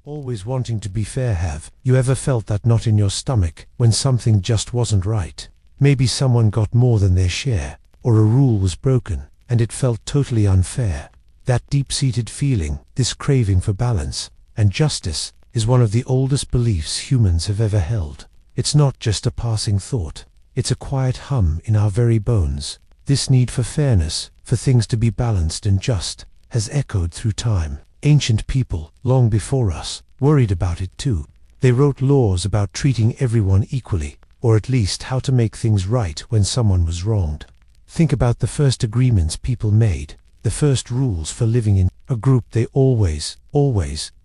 Always wanting to be fair. Have you ever felt that knot in your stomach when something just wasn't right? Maybe someone got more than their share, or a rule was broken, and it felt totally unfair. That deep-seated feeling, this craving for balance and justice, is one of the oldest beliefs humans have ever held. It's not just a passing thought. It's a quiet hum in our very bones. This need for fairness, for things to be balanced and just, has echoed through time. Ancient people, long before us, worried about it too. They wrote laws about treating everyone equally, or at least how to make things right when someone was wronged. Think about the first agreements people made, the first rules for living in a group. They always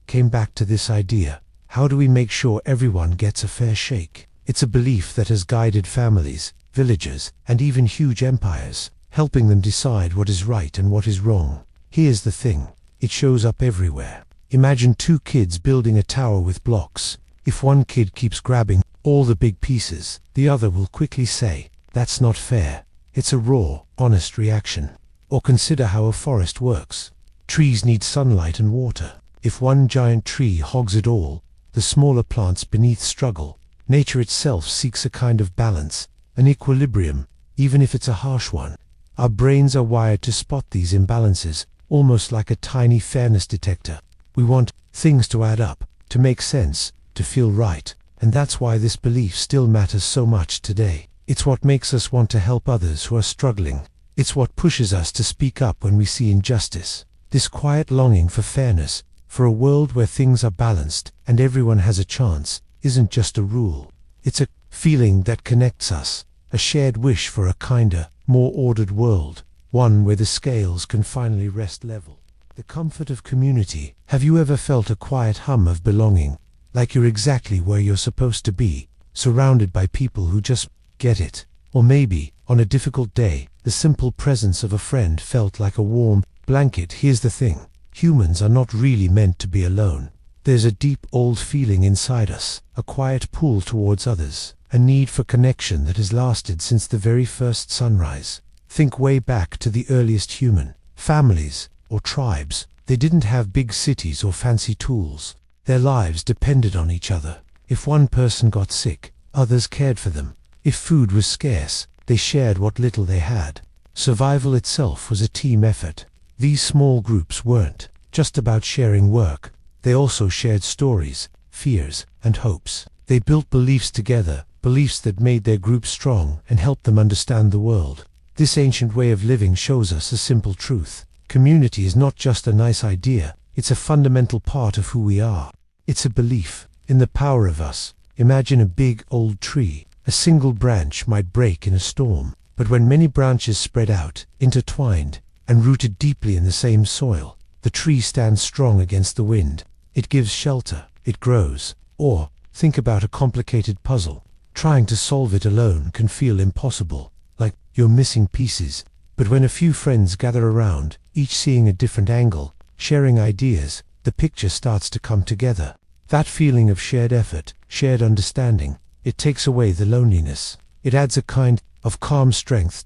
came back to this idea. How do we make sure everyone gets a fair shake? It's a belief that has guided families, villages, and even huge empires, helping them decide what is right and what is wrong. Here's the thing. It shows up everywhere. Imagine two kids building a tower with blocks. If one kid keeps grabbing all the big pieces, the other will quickly say, "That's not fair." It's a raw, honest reaction. Or consider how a forest works. Trees need sunlight and water. If one giant tree hogs it all, the smaller plants beneath struggle. Nature itself seeks a kind of balance, an equilibrium, even if it's a harsh one. Our brains are wired to spot these imbalances, almost like a tiny fairness detector. We want things to add up, to make sense, to feel right, and that's why this belief still matters so much today. It's what makes us want to help others who are struggling. It's what pushes us to speak up when we see injustice. This quiet longing for fairness, for a world where things are balanced and everyone has a chance, isn't just a rule. It's a feeling that connects us, a shared wish for a kinder, more ordered world, one where the scales can finally rest level. The comfort of community. Have you ever felt a quiet hum of belonging, like you're exactly where you're supposed to be, surrounded by people who just get it? Or maybe, on a difficult day, the simple presence of a friend felt like a warm blanket. Here's the thing. Humans are not really meant to be alone. There's a deep old feeling inside us, a quiet pull towards others, a need for connection that has lasted since the very first sunrise. Think way back to the earliest human families or tribes. They didn't have big cities or fancy tools. Their lives depended on each other. If one person got sick, others cared for them. If food was scarce, they shared what little they had. Survival itself was a team effort. These small groups weren't just about sharing work. They also shared stories, fears, and hopes. They built beliefs together, beliefs that made their group strong and helped them understand the world. This ancient way of living shows us a simple truth. Community is not just a nice idea, it's a fundamental part of who we are. It's a belief in the power of us. Imagine a big old tree. A single branch might break in a storm, but when many branches spread out, intertwined, and rooted deeply in the same soil, the tree stands strong against the wind. It gives shelter, it grows. Or, think about a complicated puzzle. Trying to solve it alone can feel impossible, like you're missing pieces. But when a few friends gather around, each seeing a different angle, sharing ideas, the picture starts to come together. That feeling of shared effort, shared understanding, it takes away the loneliness. It adds a kind of calm strength.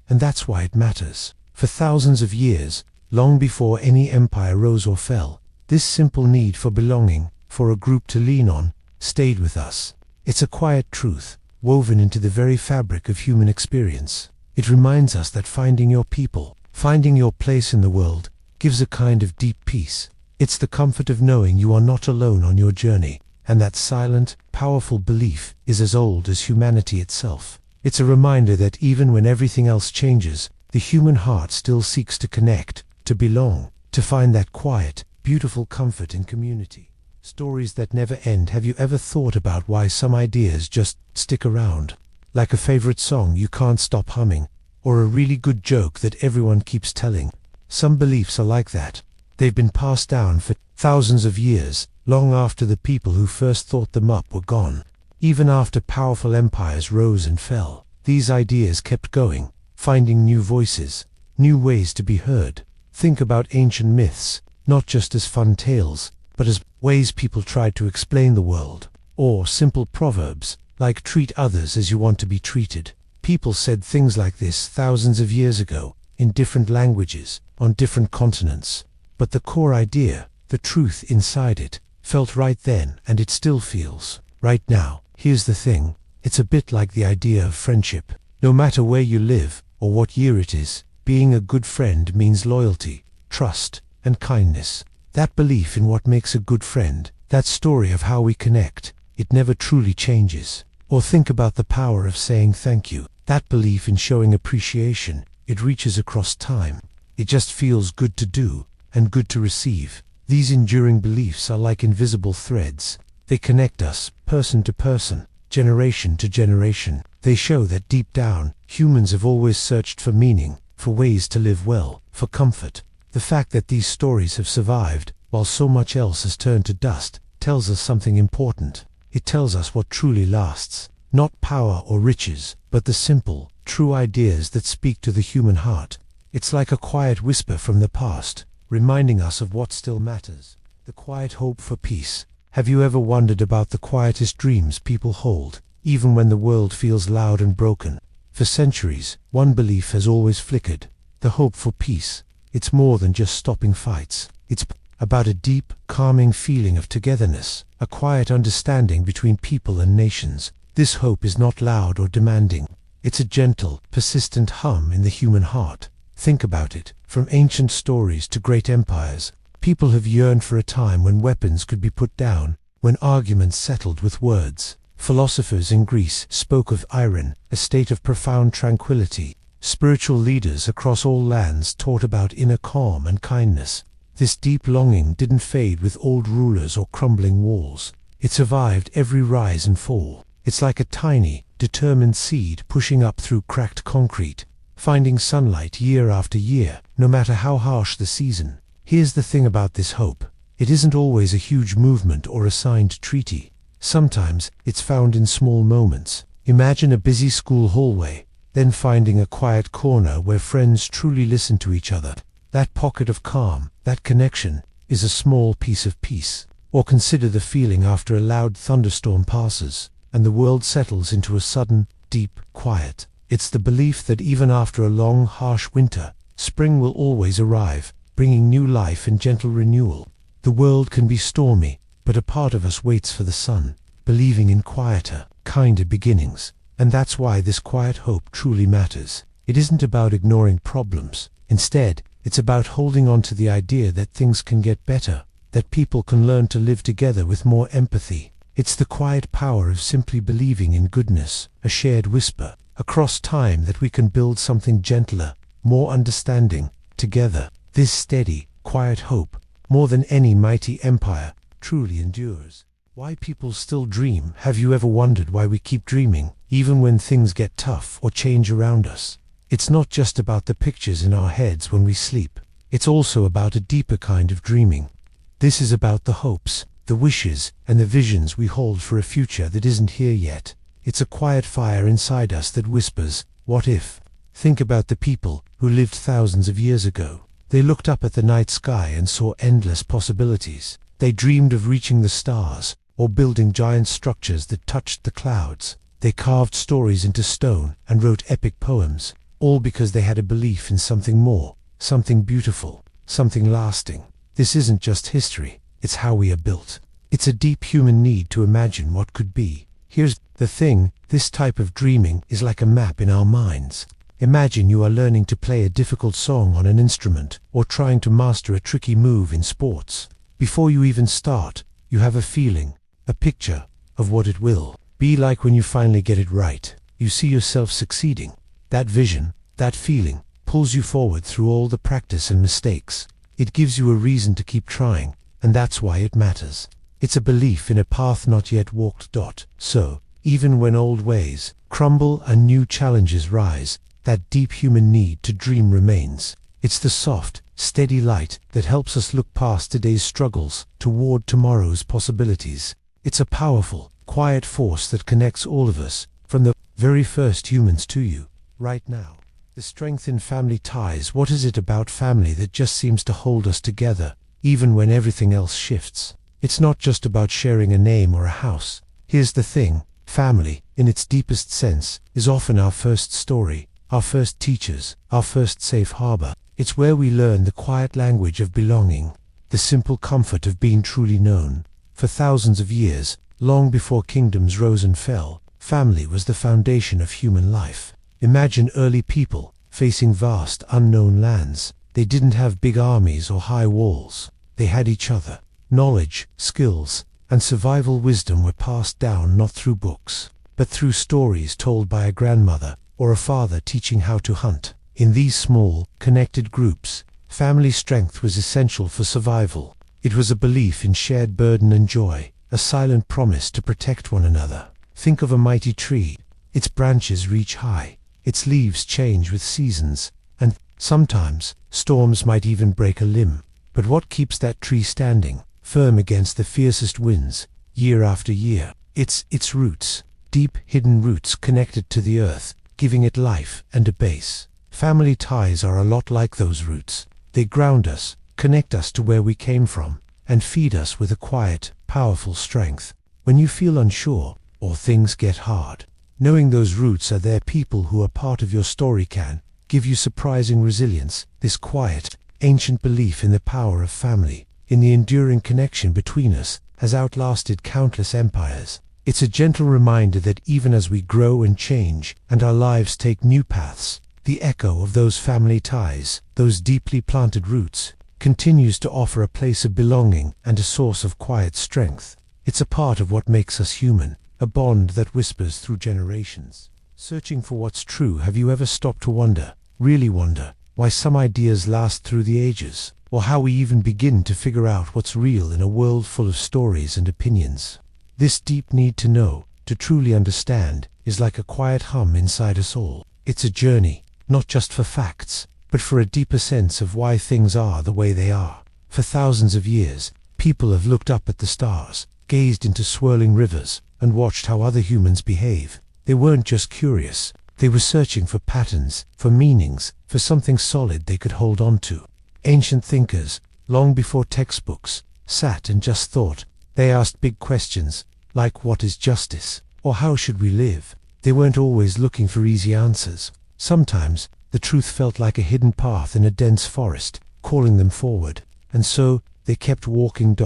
And that's why it matters. For thousands of years, long before any empire rose or fell, this simple need for belonging, for a group to lean on, stayed with us. It's a quiet truth, woven into the very fabric of human experience. It reminds us that finding your people, finding your place in the world, gives a kind of deep peace. It's the comfort of knowing you are not alone on your journey, and that silent, powerful belief is as old as humanity itself. It's a reminder that even when everything else changes, the human heart still seeks to connect, to belong, to find that quiet, beautiful comfort in community. Stories that never end. Have you ever thought about why some ideas just stick around? Like a favorite song you can't stop humming, or a really good joke that everyone keeps telling. Some beliefs are like that. They've been passed down for thousands of years, long after the people who first thought them up were gone. Even after powerful empires rose and fell, these ideas kept going, finding new voices, new ways to be heard. Think about ancient myths, not just as fun tales, but as ways people tried to explain the world. Or simple proverbs, like treat others as you want to be treated. People said things like this thousands of years ago, in different languages, on different continents. But the core idea, the truth inside it, felt right then, and it still feels right now. Here's the thing, it's a bit like the idea of friendship. No matter where you live, or what year it is, being a good friend means loyalty, trust, and kindness. That belief in what makes a good friend, that story of how we connect, it never truly changes. Or think about the power of saying thank you. That belief in showing appreciation, it reaches across time. It just feels good to do, and good to receive. These enduring beliefs are like invisible threads. They connect us, person to person, generation to generation. They show that deep down, humans have always searched for meaning, for ways to live well, for comfort. The fact that these stories have survived, while so much else has turned to dust, tells us something important. It tells us what truly lasts. Not power or riches, but the simple, true ideas that speak to the human heart. It's like a quiet whisper from the past, reminding us of what still matters. The quiet hope for peace. Have you ever wondered about the quietest dreams people hold, even when the world feels loud and broken? For centuries, one belief has always flickered, the hope for peace. It's more than just stopping fights. It's about a deep, calming feeling of togetherness, a quiet understanding between people and nations. This hope is not loud or demanding. It's a gentle, persistent hum in the human heart. Think about it. From ancient stories to great empires, people have yearned for a time when weapons could be put down, when arguments settled with words. Philosophers in Greece spoke of Iron, a state of profound tranquility. Spiritual leaders across all lands taught about inner calm and kindness. This deep longing didn't fade with old rulers or crumbling walls. It survived every rise and fall. It's like a tiny, determined seed pushing up through cracked concrete, finding sunlight year after year, no matter how harsh the season. Here's the thing about this hope. It isn't always a huge movement or a signed treaty. Sometimes it's found in small moments. Imagine a busy school hallway, then finding a quiet corner where friends truly listen to each other. That pocket of calm, that connection, is a small piece of peace. Or consider the feeling after a loud thunderstorm passes, and the world settles into a sudden, deep quiet. It's the belief that even after a long, harsh winter, spring will always arrive, bringing new life and gentle renewal. The world can be stormy, but a part of us waits for the sun, believing in quieter, kinder beginnings. And that's why this quiet hope truly matters. It isn't about ignoring problems. Instead, it's about holding on to the idea that things can get better, that people can learn to live together with more empathy. It's the quiet power of simply believing in goodness, a shared whisper, across time, that we can build something gentler, more understanding, together. This steady, quiet hope, more than any mighty empire, truly endures. Why people still dream? Have you ever wondered why we keep dreaming, even when things get tough or change around us? It's not just about the pictures in our heads when we sleep. It's also about a deeper kind of dreaming. This is about the hopes, the wishes, and the visions we hold for a future that isn't here yet. It's a quiet fire inside us that whispers, what if? Think about the people who lived thousands of years ago. They looked up at the night sky and saw endless possibilities. They dreamed of reaching the stars, or building giant structures that touched the clouds. They carved stories into stone and wrote epic poems, all because they had a belief in something more, something beautiful, something lasting. This isn't just history, it's how we are built. It's a deep human need to imagine what could be. Here's the thing, this type of dreaming is like a map in our minds. Imagine you are learning to play a difficult song on an instrument, or trying to master a tricky move in sports. Before you even start, you have a feeling, a picture, of what it will be like when you finally get it right. You see yourself succeeding. That vision, that feeling, pulls you forward through all the practice and mistakes. It gives you a reason to keep trying, and that's why it matters. It's a belief in a path not yet walked. So, even when old ways crumble and new challenges rise, that deep human need to dream remains. It's the soft, steady light that helps us look past today's struggles toward tomorrow's possibilities. It's a powerful, quiet force that connects all of us, from the very first humans to you, right now. The strength in family ties. What is it about family that just seems to hold us together, even when everything else shifts? It's not just about sharing a name or a house. Here's the thing, family, in its deepest sense, is often our first story, our first teachers, our first safe harbor. It's where we learn the quiet language of belonging, the simple comfort of being truly known. For thousands of years, long before kingdoms rose and fell, family was the foundation of human life. Imagine early people facing vast unknown lands. They didn't have big armies or high walls. They had each other. Knowledge, skills, and survival wisdom were passed down not through books, but through stories told by a grandmother or a father teaching how to hunt. In these small, connected groups, family strength was essential for survival. It was a belief in shared burden and joy, a silent promise to protect one another. Think of a mighty tree. Its branches reach high, its leaves change with seasons, and sometimes storms might even break a limb. But what keeps that tree standing, firm against the fiercest winds, year after year? It's its roots, deep hidden roots connected to the earth, giving it life and a base. Family ties are a lot like those roots. They ground us, connect us to where we came from, and feed us with a quiet, powerful strength. When you feel unsure, or things get hard, knowing those roots are there, people who are part of your story, can give you surprising resilience. This quiet, ancient belief in the power of family, in the enduring connection between us, has outlasted countless empires. It's a gentle reminder that even as we grow and change, and our lives take new paths, the echo of those family ties, those deeply planted roots, continues to offer a place of belonging and a source of quiet strength. It's a part of what makes us human, a bond that whispers through generations. Searching for what's true, have you ever stopped to wonder, really wonder, why some ideas last through the ages, or how we even begin to figure out what's real in a world full of stories and opinions? This deep need to know, to truly understand, is like a quiet hum inside us all. It's a journey, not just for facts, but for a deeper sense of why things are the way they are. For thousands of years, people have looked up at the stars, gazed into swirling rivers, and watched how other humans behave. They weren't just curious, they were searching for patterns, for meanings, for something solid they could hold on to. Ancient thinkers, long before textbooks, sat and just thought. They asked big questions, like what is justice, or how should we live? They weren't always looking for easy answers. Sometimes, the truth felt like a hidden path in a dense forest, calling them forward. And so, they kept walking.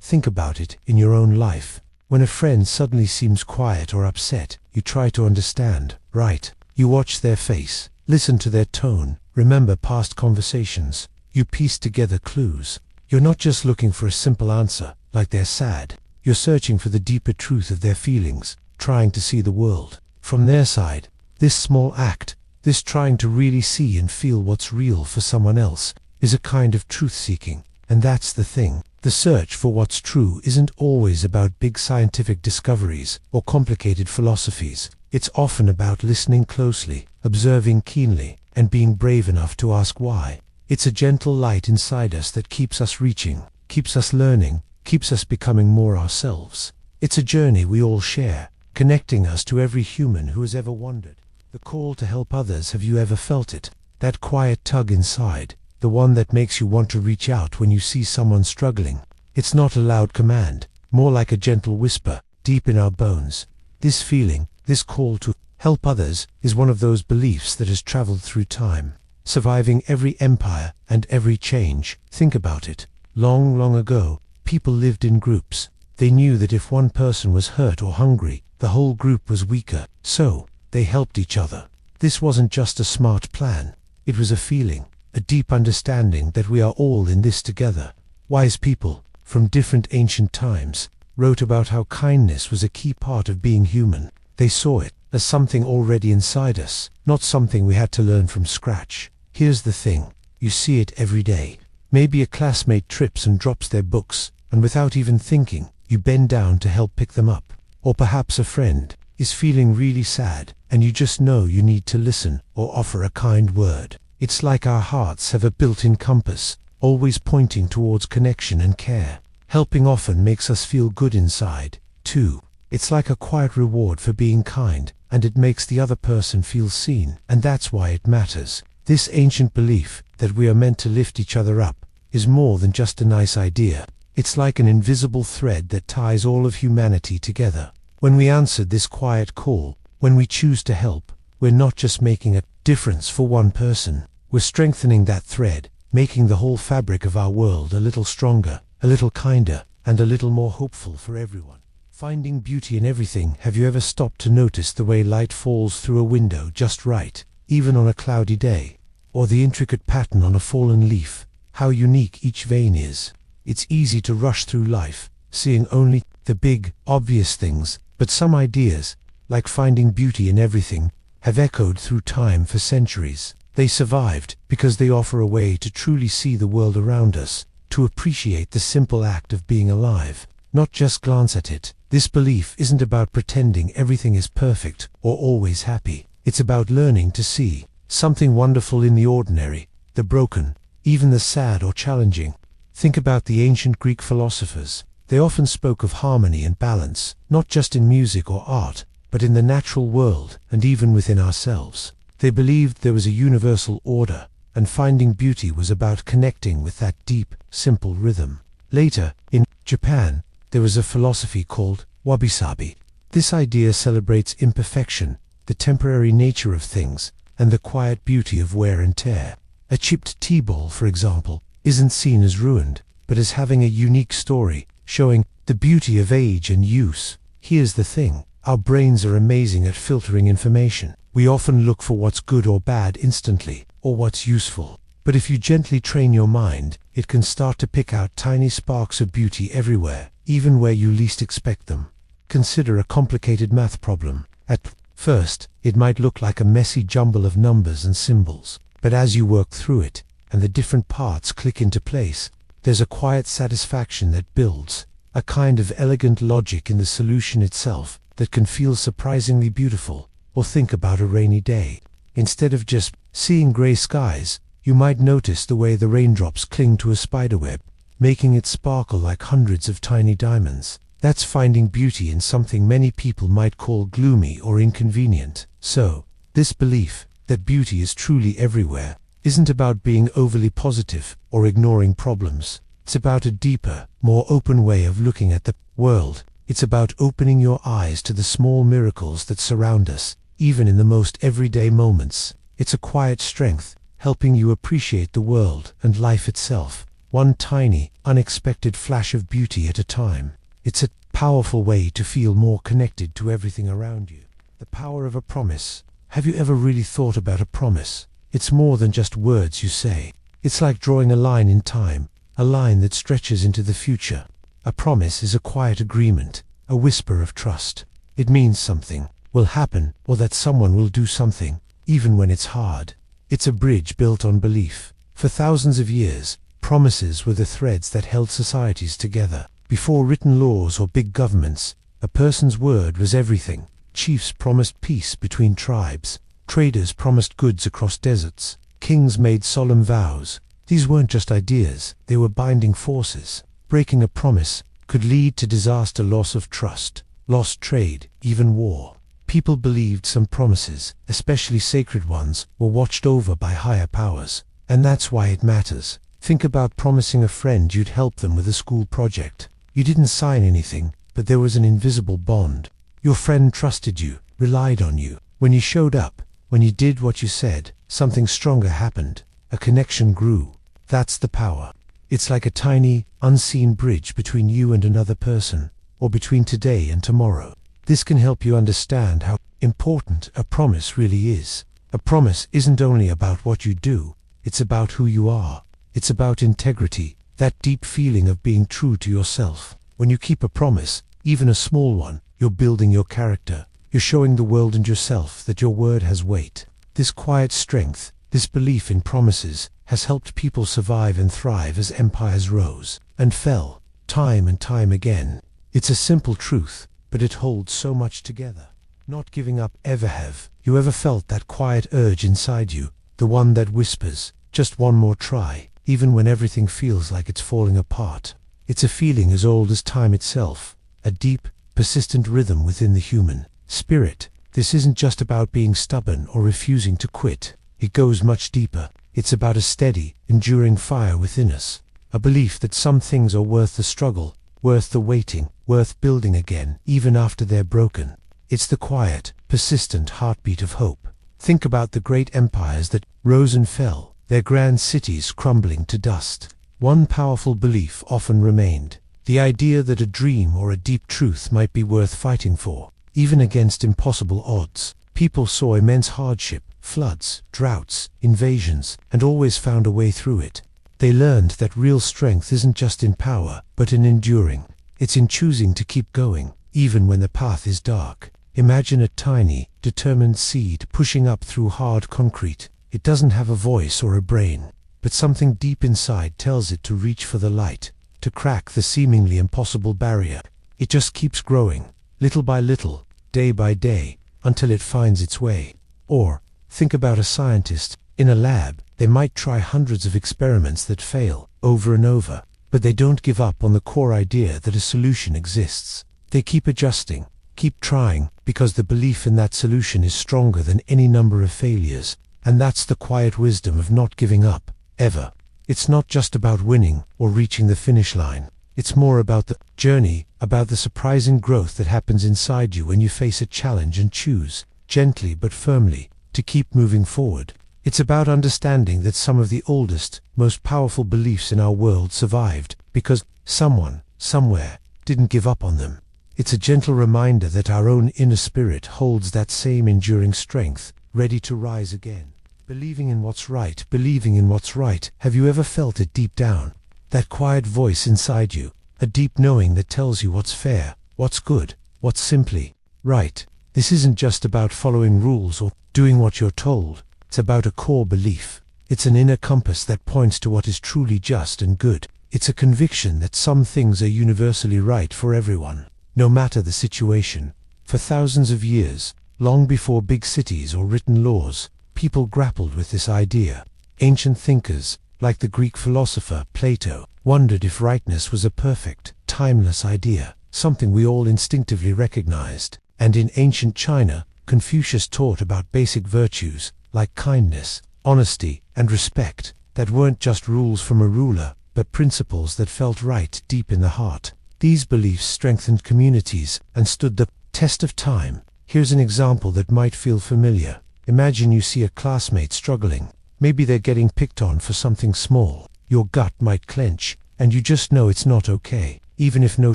Think about it in your own life. When a friend suddenly seems quiet or upset, you try to understand, right? You watch their face, listen to their tone, remember past conversations. You piece together clues. You're not just looking for a simple answer, like they're sad. You're searching for the deeper truth of their feelings, trying to see the world from their side. This small act, this trying to really see and feel what's real for someone else, is a kind of truth-seeking. And that's the thing. The search for what's true isn't always about big scientific discoveries or complicated philosophies. It's often about listening closely, observing keenly, and being brave enough to ask why. It's a gentle light inside us that keeps us reaching, keeps us learning, keeps us becoming more ourselves. It's a journey we all share, connecting us to every human who has ever wondered. The call to help others, have you ever felt it? That quiet tug inside, the one that makes you want to reach out when you see someone struggling. It's not a loud command, more like a gentle whisper, deep in our bones. This feeling, this call to help others, is one of those beliefs that has traveled through time, surviving every empire and every change. Think about it. Long, long ago, people lived in groups. They knew that if one person was hurt or hungry, the whole group was weaker, so they helped each other. This wasn't just a smart plan. It was a feeling, a deep understanding that we are all in this together. Wise people, from different ancient times, wrote about how kindness was a key part of being human. They saw it as something already inside us, not something we had to learn from scratch. Here's the thing, you see it every day. Maybe a classmate trips and drops their books, and without even thinking, you bend down to help pick them up. Or perhaps a friend is feeling really sad, and you just know you need to listen or offer a kind word. It's like our hearts have a built-in compass, always pointing towards connection and care. Helping often makes us feel good inside, too. It's like a quiet reward for being kind, and it makes the other person feel seen, and that's why it matters. This ancient belief that we are meant to lift each other up is more than just a nice idea. It's like an invisible thread that ties all of humanity together. When we answer this quiet call, when we choose to help, we're not just making a difference for one person. We're strengthening that thread, making the whole fabric of our world a little stronger, a little kinder, and a little more hopeful for everyone. Finding beauty in everything. Have you ever stopped to notice the way light falls through a window just right, even on a cloudy day? Or the intricate pattern on a fallen leaf, how unique each vein is? It's easy to rush through life, seeing only the big, obvious things, but some ideas, like finding beauty in everything, have echoed through time for centuries. They survived because they offer a way to truly see the world around us, to appreciate the simple act of being alive, not just glance at it. This belief isn't about pretending everything is perfect or always happy. It's about learning to see something wonderful in the ordinary, the broken, even the sad or challenging. Think about the ancient Greek philosophers. They often spoke of harmony and balance, not just in music or art, but in the natural world and even within ourselves. They believed there was a universal order, and finding beauty was about connecting with that deep, simple rhythm. Later, in Japan, there was a philosophy called wabi-sabi. This idea celebrates imperfection, the temporary nature of things, and the quiet beauty of wear and tear. A chipped tea ball, for example, isn't seen as ruined, but as having a unique story, showing the beauty of age and use. Here's the thing, our brains are amazing at filtering information. We often look for what's good or bad instantly, or what's useful. But if you gently train your mind, it can start to pick out tiny sparks of beauty everywhere, even where you least expect them. Consider a complicated math problem. At first, it might look like a messy jumble of numbers and symbols, but as you work through it, and the different parts click into place, there's a quiet satisfaction that builds, a kind of elegant logic in the solution itself that can feel surprisingly beautiful. Or think about a rainy day. Instead of just seeing gray skies, you might notice the way the raindrops cling to a spiderweb, making it sparkle like hundreds of tiny diamonds. That's finding beauty in something many people might call gloomy or inconvenient. So, this belief that beauty is truly everywhere isn't about being overly positive or ignoring problems. It's about a deeper, more open way of looking at the world. It's about opening your eyes to the small miracles that surround us, even in the most everyday moments. It's a quiet strength, helping you appreciate the world and life itself, one tiny, unexpected flash of beauty at a time. It's a powerful way to feel more connected to everything around you. The power of a promise. Have you ever really thought about a promise? It's more than just words you say. It's like drawing a line in time, a line that stretches into the future. A promise is a quiet agreement, a whisper of trust. It means something will happen, or that someone will do something, even when it's hard. It's a bridge built on belief. For thousands of years, promises were the threads that held societies together. Before written laws or big governments, a person's word was everything. Chiefs promised peace between tribes. Traders promised goods across deserts. Kings made solemn vows. These weren't just ideas, they were binding forces. Breaking a promise could lead to disaster, loss of trust, lost trade, even war. People believed some promises, especially sacred ones, were watched over by higher powers. And that's why it matters. Think about promising a friend you'd help them with a school project. You didn't sign anything, but there was an invisible bond. Your friend trusted you, relied on you. When you showed up, when you did what you said, something stronger happened. A connection grew. That's the power. It's like a tiny, unseen bridge between you and another person, or between today and tomorrow. This can help you understand how important a promise really is. A promise isn't only about what you do, it's about who you are. It's about integrity, that deep feeling of being true to yourself. When you keep a promise, even a small one, you're building your character. You're showing the world and yourself that your word has weight. This quiet strength, this belief in promises, has helped people survive and thrive as empires rose and fell, time and time again. It's a simple truth, but it holds so much together. Not giving up. Have you ever felt that quiet urge inside you, the one that whispers, just one more try, even when everything feels like it's falling apart? It's a feeling as old as time itself, a deep, persistent rhythm within the human spirit. This isn't just about being stubborn or refusing to quit. It goes much deeper. It's about a steady, enduring fire within us, a belief that some things are worth the struggle, worth the waiting, worth building again, even after they're broken. It's the quiet, persistent heartbeat of hope. Think about the great empires that rose and fell, their grand cities crumbling to dust. One powerful belief often remained. The idea that a dream or a deep truth might be worth fighting for, even against impossible odds. People saw immense hardship, floods, droughts, invasions, and always found a way through it. They learned that real strength isn't just in power, but in enduring. It's in choosing to keep going, even when the path is dark. Imagine a tiny, determined seed pushing up through hard concrete. It doesn't have a voice or a brain, but something deep inside tells it to reach for the light, to crack the seemingly impossible barrier. It just keeps growing, little by little, day by day, until it finds its way. Or, think about a scientist. In a lab, they might try hundreds of experiments that fail, over and over, but they don't give up on the core idea that a solution exists. They keep adjusting, keep trying, because the belief in that solution is stronger than any number of failures. And that's the quiet wisdom of not giving up, ever. It's not just about winning or reaching the finish line. It's more about the journey, about the surprising growth that happens inside you when you face a challenge and choose, gently but firmly, to keep moving forward. It's about understanding that some of the oldest, most powerful beliefs in our world survived because someone, somewhere, didn't give up on them. It's a gentle reminder that our own inner spirit holds that same enduring strength, ready to rise again. Believing in what's right, believing in what's right. Have you ever felt it deep down? That quiet voice inside you, a deep knowing that tells you what's fair, what's good, what's simply right. This isn't just about following rules or doing what you're told. It's about a core belief. It's an inner compass that points to what is truly just and good. It's a conviction that some things are universally right for everyone, no matter the situation. For thousands of years, long before big cities or written laws, people grappled with this idea. Ancient thinkers, like the Greek philosopher Plato, wondered if rightness was a perfect, timeless idea, something we all instinctively recognized. And in ancient China, Confucius taught about basic virtues, like kindness, honesty, and respect, that weren't just rules from a ruler, but principles that felt right deep in the heart. These beliefs strengthened communities and stood the test of time. Here's an example that might feel familiar. Imagine you see a classmate struggling. Maybe they're getting picked on for something small. Your gut might clench, and you just know it's not okay, even if no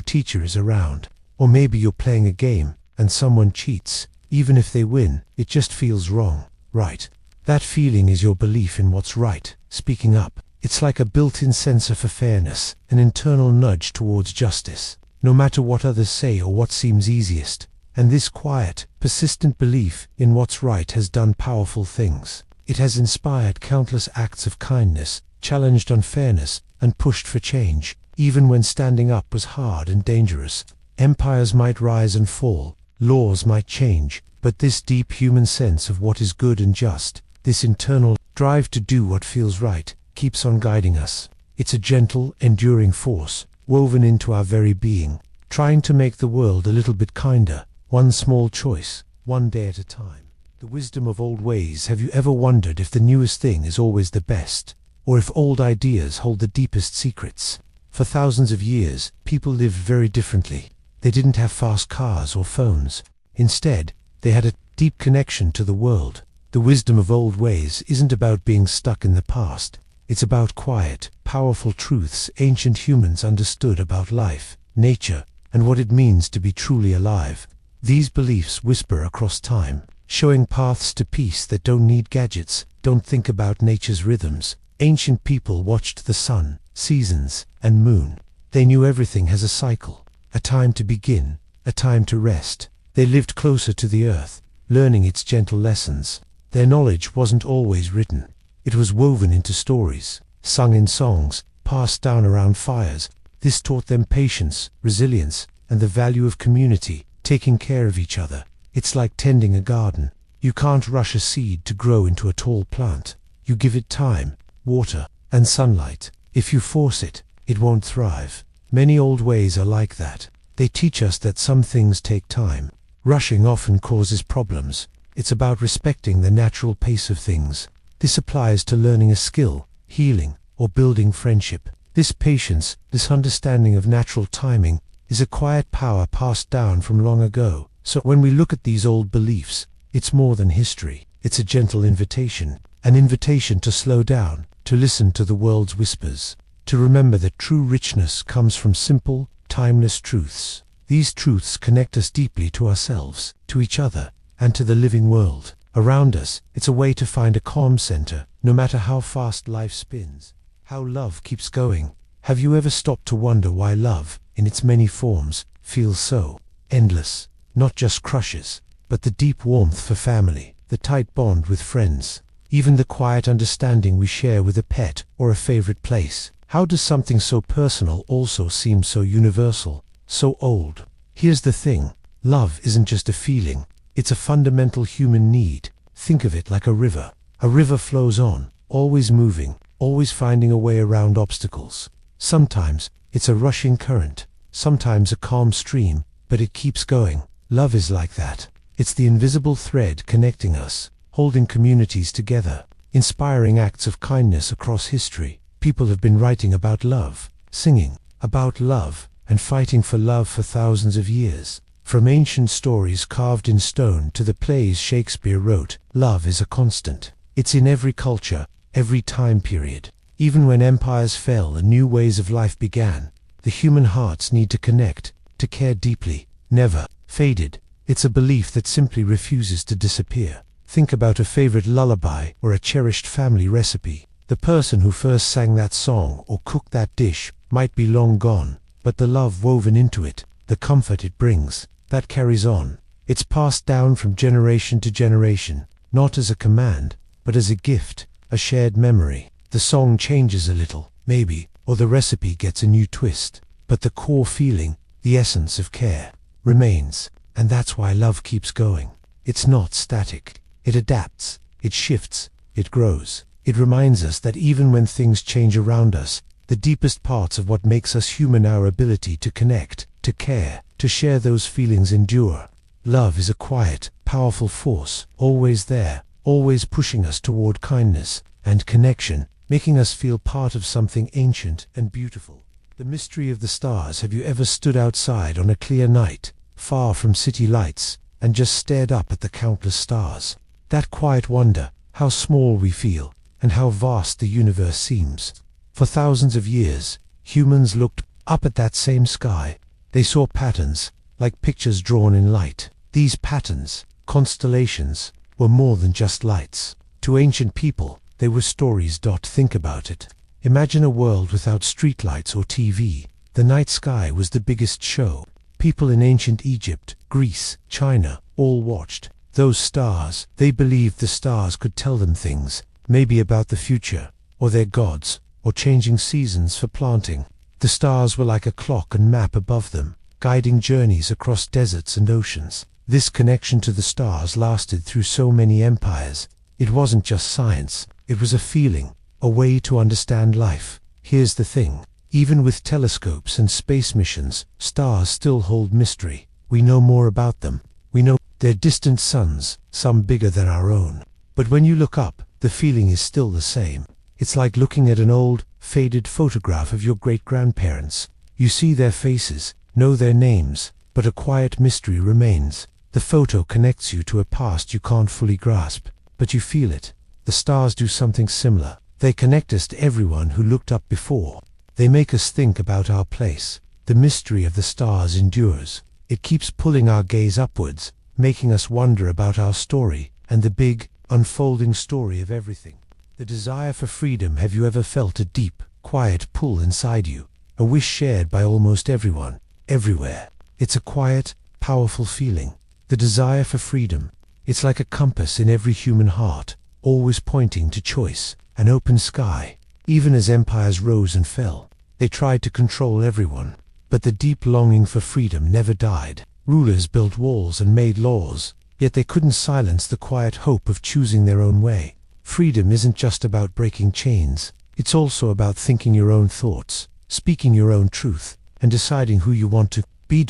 teacher is around. Or maybe you're playing a game, and someone cheats. Even if they win, it just feels wrong, right? That feeling is your belief in what's right, speaking up. It's like a built-in sensor for fairness, an internal nudge towards justice, no matter what others say or what seems easiest. And this quiet, persistent belief in what's right has done powerful things. It has inspired countless acts of kindness, challenged unfairness, and pushed for change, even when standing up was hard and dangerous. Empires might rise and fall, laws might change, but this deep human sense of what is good and just, this internal drive to do what feels right, keeps on guiding us. It's a gentle, enduring force, woven into our very being, trying to make the world a little bit kinder, one small choice, one day at a time. The wisdom of old ways. Have you ever wondered if the newest thing is always the best, or if old ideas hold the deepest secrets? For thousands of years, people lived very differently. They didn't have fast cars or phones. Instead, they had a deep connection to the world. The wisdom of old ways isn't about being stuck in the past. It's about quiet, powerful truths ancient humans understood about life, nature, and what it means to be truly alive. These beliefs whisper across time, showing paths to peace that don't need gadgets, don't think about nature's rhythms. Ancient people watched the sun, seasons, and moon. They knew everything has a cycle, a time to begin, a time to rest. They lived closer to the earth, learning its gentle lessons. Their knowledge wasn't always written. It was woven into stories, sung in songs, passed down around fires. This taught them patience, resilience, and the value of community, taking care of each other. It's like tending a garden. You can't rush a seed to grow into a tall plant. You give it time, water, and sunlight. If you force it, it won't thrive. Many old ways are like that. They teach us that some things take time. Rushing often causes problems. It's about respecting the natural pace of things. This applies to learning a skill, healing, or building friendship. This patience, this understanding of natural timing, is a quiet power passed down from long ago. So when we look at these old beliefs, it's more than history. It's a gentle invitation, an invitation to slow down, to listen to the world's whispers, to remember that true richness comes from simple, timeless truths. These truths connect us deeply to ourselves, to each other, and to the living world around us. It's a way to find a calm center, no matter how fast life spins, how love keeps going. Have you ever stopped to wonder why love, in its many forms, feels so endless? Not just crushes, but the deep warmth for family, the tight bond with friends, even the quiet understanding we share with a pet or a favorite place. How does something so personal also seem so universal, so old? Here's the thing, love isn't just a feeling, it's a fundamental human need. Think of it like a river. A river flows on, always moving, always finding a way around obstacles. Sometimes it's a rushing current, sometimes a calm stream, but it keeps going. Love is like that. It's the invisible thread connecting us, holding communities together, inspiring acts of kindness across history. People have been writing about love, singing about love, and fighting for love for thousands of years. From ancient stories carved in stone to the plays Shakespeare wrote, love is a constant. It's in every culture, every time period. Even when empires fell and new ways of life began, the human heart's need to connect, to care deeply, never faded. It's a belief that simply refuses to disappear. Think about a favorite lullaby or a cherished family recipe. The person who first sang that song or cooked that dish might be long gone, but the love woven into it, the comfort it brings, that carries on. It's passed down from generation to generation, not as a command, but as a gift, a shared memory. The song changes a little, maybe, or the recipe gets a new twist, but the core feeling, the essence of care, remains. And that's why love keeps going. It's not static. It adapts, it shifts, it grows. It reminds us that even when things change around us, the deepest parts of what makes us human, our ability to connect, to care, to share those feelings, endure. Love is a quiet, powerful force, always there, always pushing us toward kindness and connection, making us feel part of something ancient and beautiful. The mystery of the stars. Have you ever stood outside on a clear night, far from city lights, and just stared up at the countless stars? That quiet wonder, how small we feel, and how vast the universe seems. For thousands of years, humans looked up at that same sky. They saw patterns, like pictures drawn in light. These patterns, constellations, were more than just lights. To ancient people, they were stories. Think about it. Imagine a world without streetlights or TV. The night sky was the biggest show. People in ancient Egypt, Greece, China, all watched those stars. They believed the stars could tell them things, maybe about the future, or their gods, or changing seasons for planting. The stars were like a clock and map above them, guiding journeys across deserts and oceans. This connection to the stars lasted through so many empires. It wasn't just science, it was a feeling, a way to understand life. Here's the thing. Even with telescopes and space missions, stars still hold mystery. We know more about them. We know they're distant suns, some bigger than our own. But when you look up, the feeling is still the same. It's like looking at an old, faded photograph of your great-grandparents. You see their faces, know their names, but a quiet mystery remains. The photo connects you to a past you can't fully grasp, but you feel it. The stars do something similar. They connect us to everyone who looked up before. They make us think about our place. The mystery of the stars endures. It keeps pulling our gaze upwards, making us wonder about our story and the big, unfolding story of everything. The desire for freedom. Have you ever felt a deep, quiet pull inside you? A wish shared by almost everyone, everywhere. It's a quiet, powerful feeling. The desire for freedom. It's like a compass in every human heart, always pointing to choice, an open sky. Even as empires rose and fell, they tried to control everyone. But the deep longing for freedom never died. Rulers built walls and made laws, yet they couldn't silence the quiet hope of choosing their own way. Freedom isn't just about breaking chains. It's also about thinking your own thoughts, speaking your own truth, and deciding who you want to be.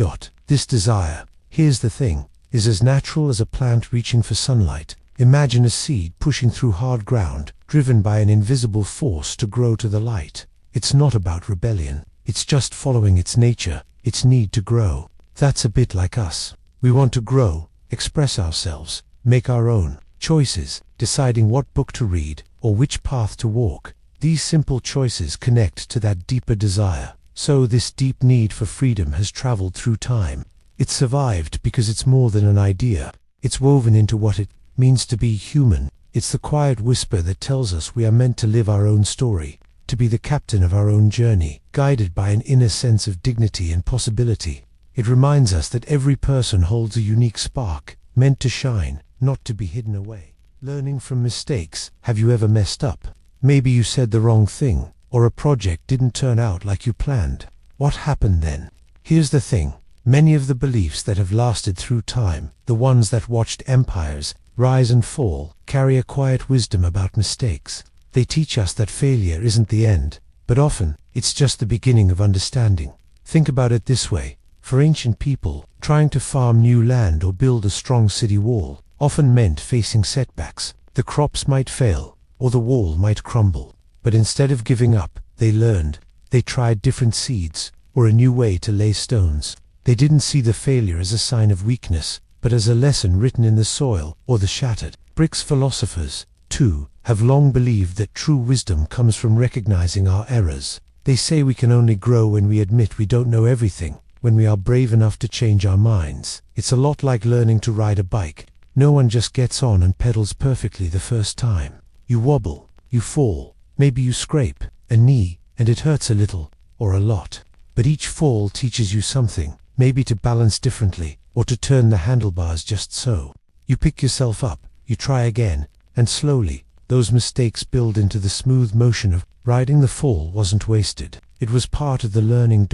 This desire, here's the thing, is as natural as a plant reaching for sunlight. Imagine a seed pushing through hard ground, driven by an invisible force to grow to the light. It's not about rebellion. It's just following its nature, its need to grow. That's a bit like us. We want to grow, express ourselves, make our own choices, deciding what book to read or which path to walk. These simple choices connect to that deeper desire. So this deep need for freedom has traveled through time. It survived because it's more than an idea. It's woven into what it means to be human. It's the quiet whisper that tells us we are meant to live our own story, to be the captain of our own journey, guided by an inner sense of dignity and possibility. It reminds us that every person holds a unique spark, meant to shine, not to be hidden away. Learning from mistakes. Have you ever messed up? Maybe you said the wrong thing, or a project didn't turn out like you planned. What happened then? Here's the thing. Many of the beliefs that have lasted through time, the ones that watched empires rise and fall, carry a quiet wisdom about mistakes. They teach us that failure isn't the end, but often, it's just the beginning of understanding. Think about it this way. For ancient people, trying to farm new land or build a strong city wall often meant facing setbacks. The crops might fail, or the wall might crumble. But instead of giving up, they learned. They tried different seeds, or a new way to lay stones. They didn't see the failure as a sign of weakness, but as a lesson written in the soil or the shattered bricks. Philosophers, too, have long believed that true wisdom comes from recognizing our errors. They say we can only grow when we admit we don't know everything, when we are brave enough to change our minds. It's a lot like learning to ride a bike. No one just gets on and pedals perfectly the first time. You wobble, you fall, maybe you scrape a knee, and it hurts a little, or a lot. But each fall teaches you something, maybe to balance differently, or to turn the handlebars just so. You pick yourself up, you try again, and slowly, those mistakes build into the smooth motion of riding. The fall wasn't wasted. It was part of the learning.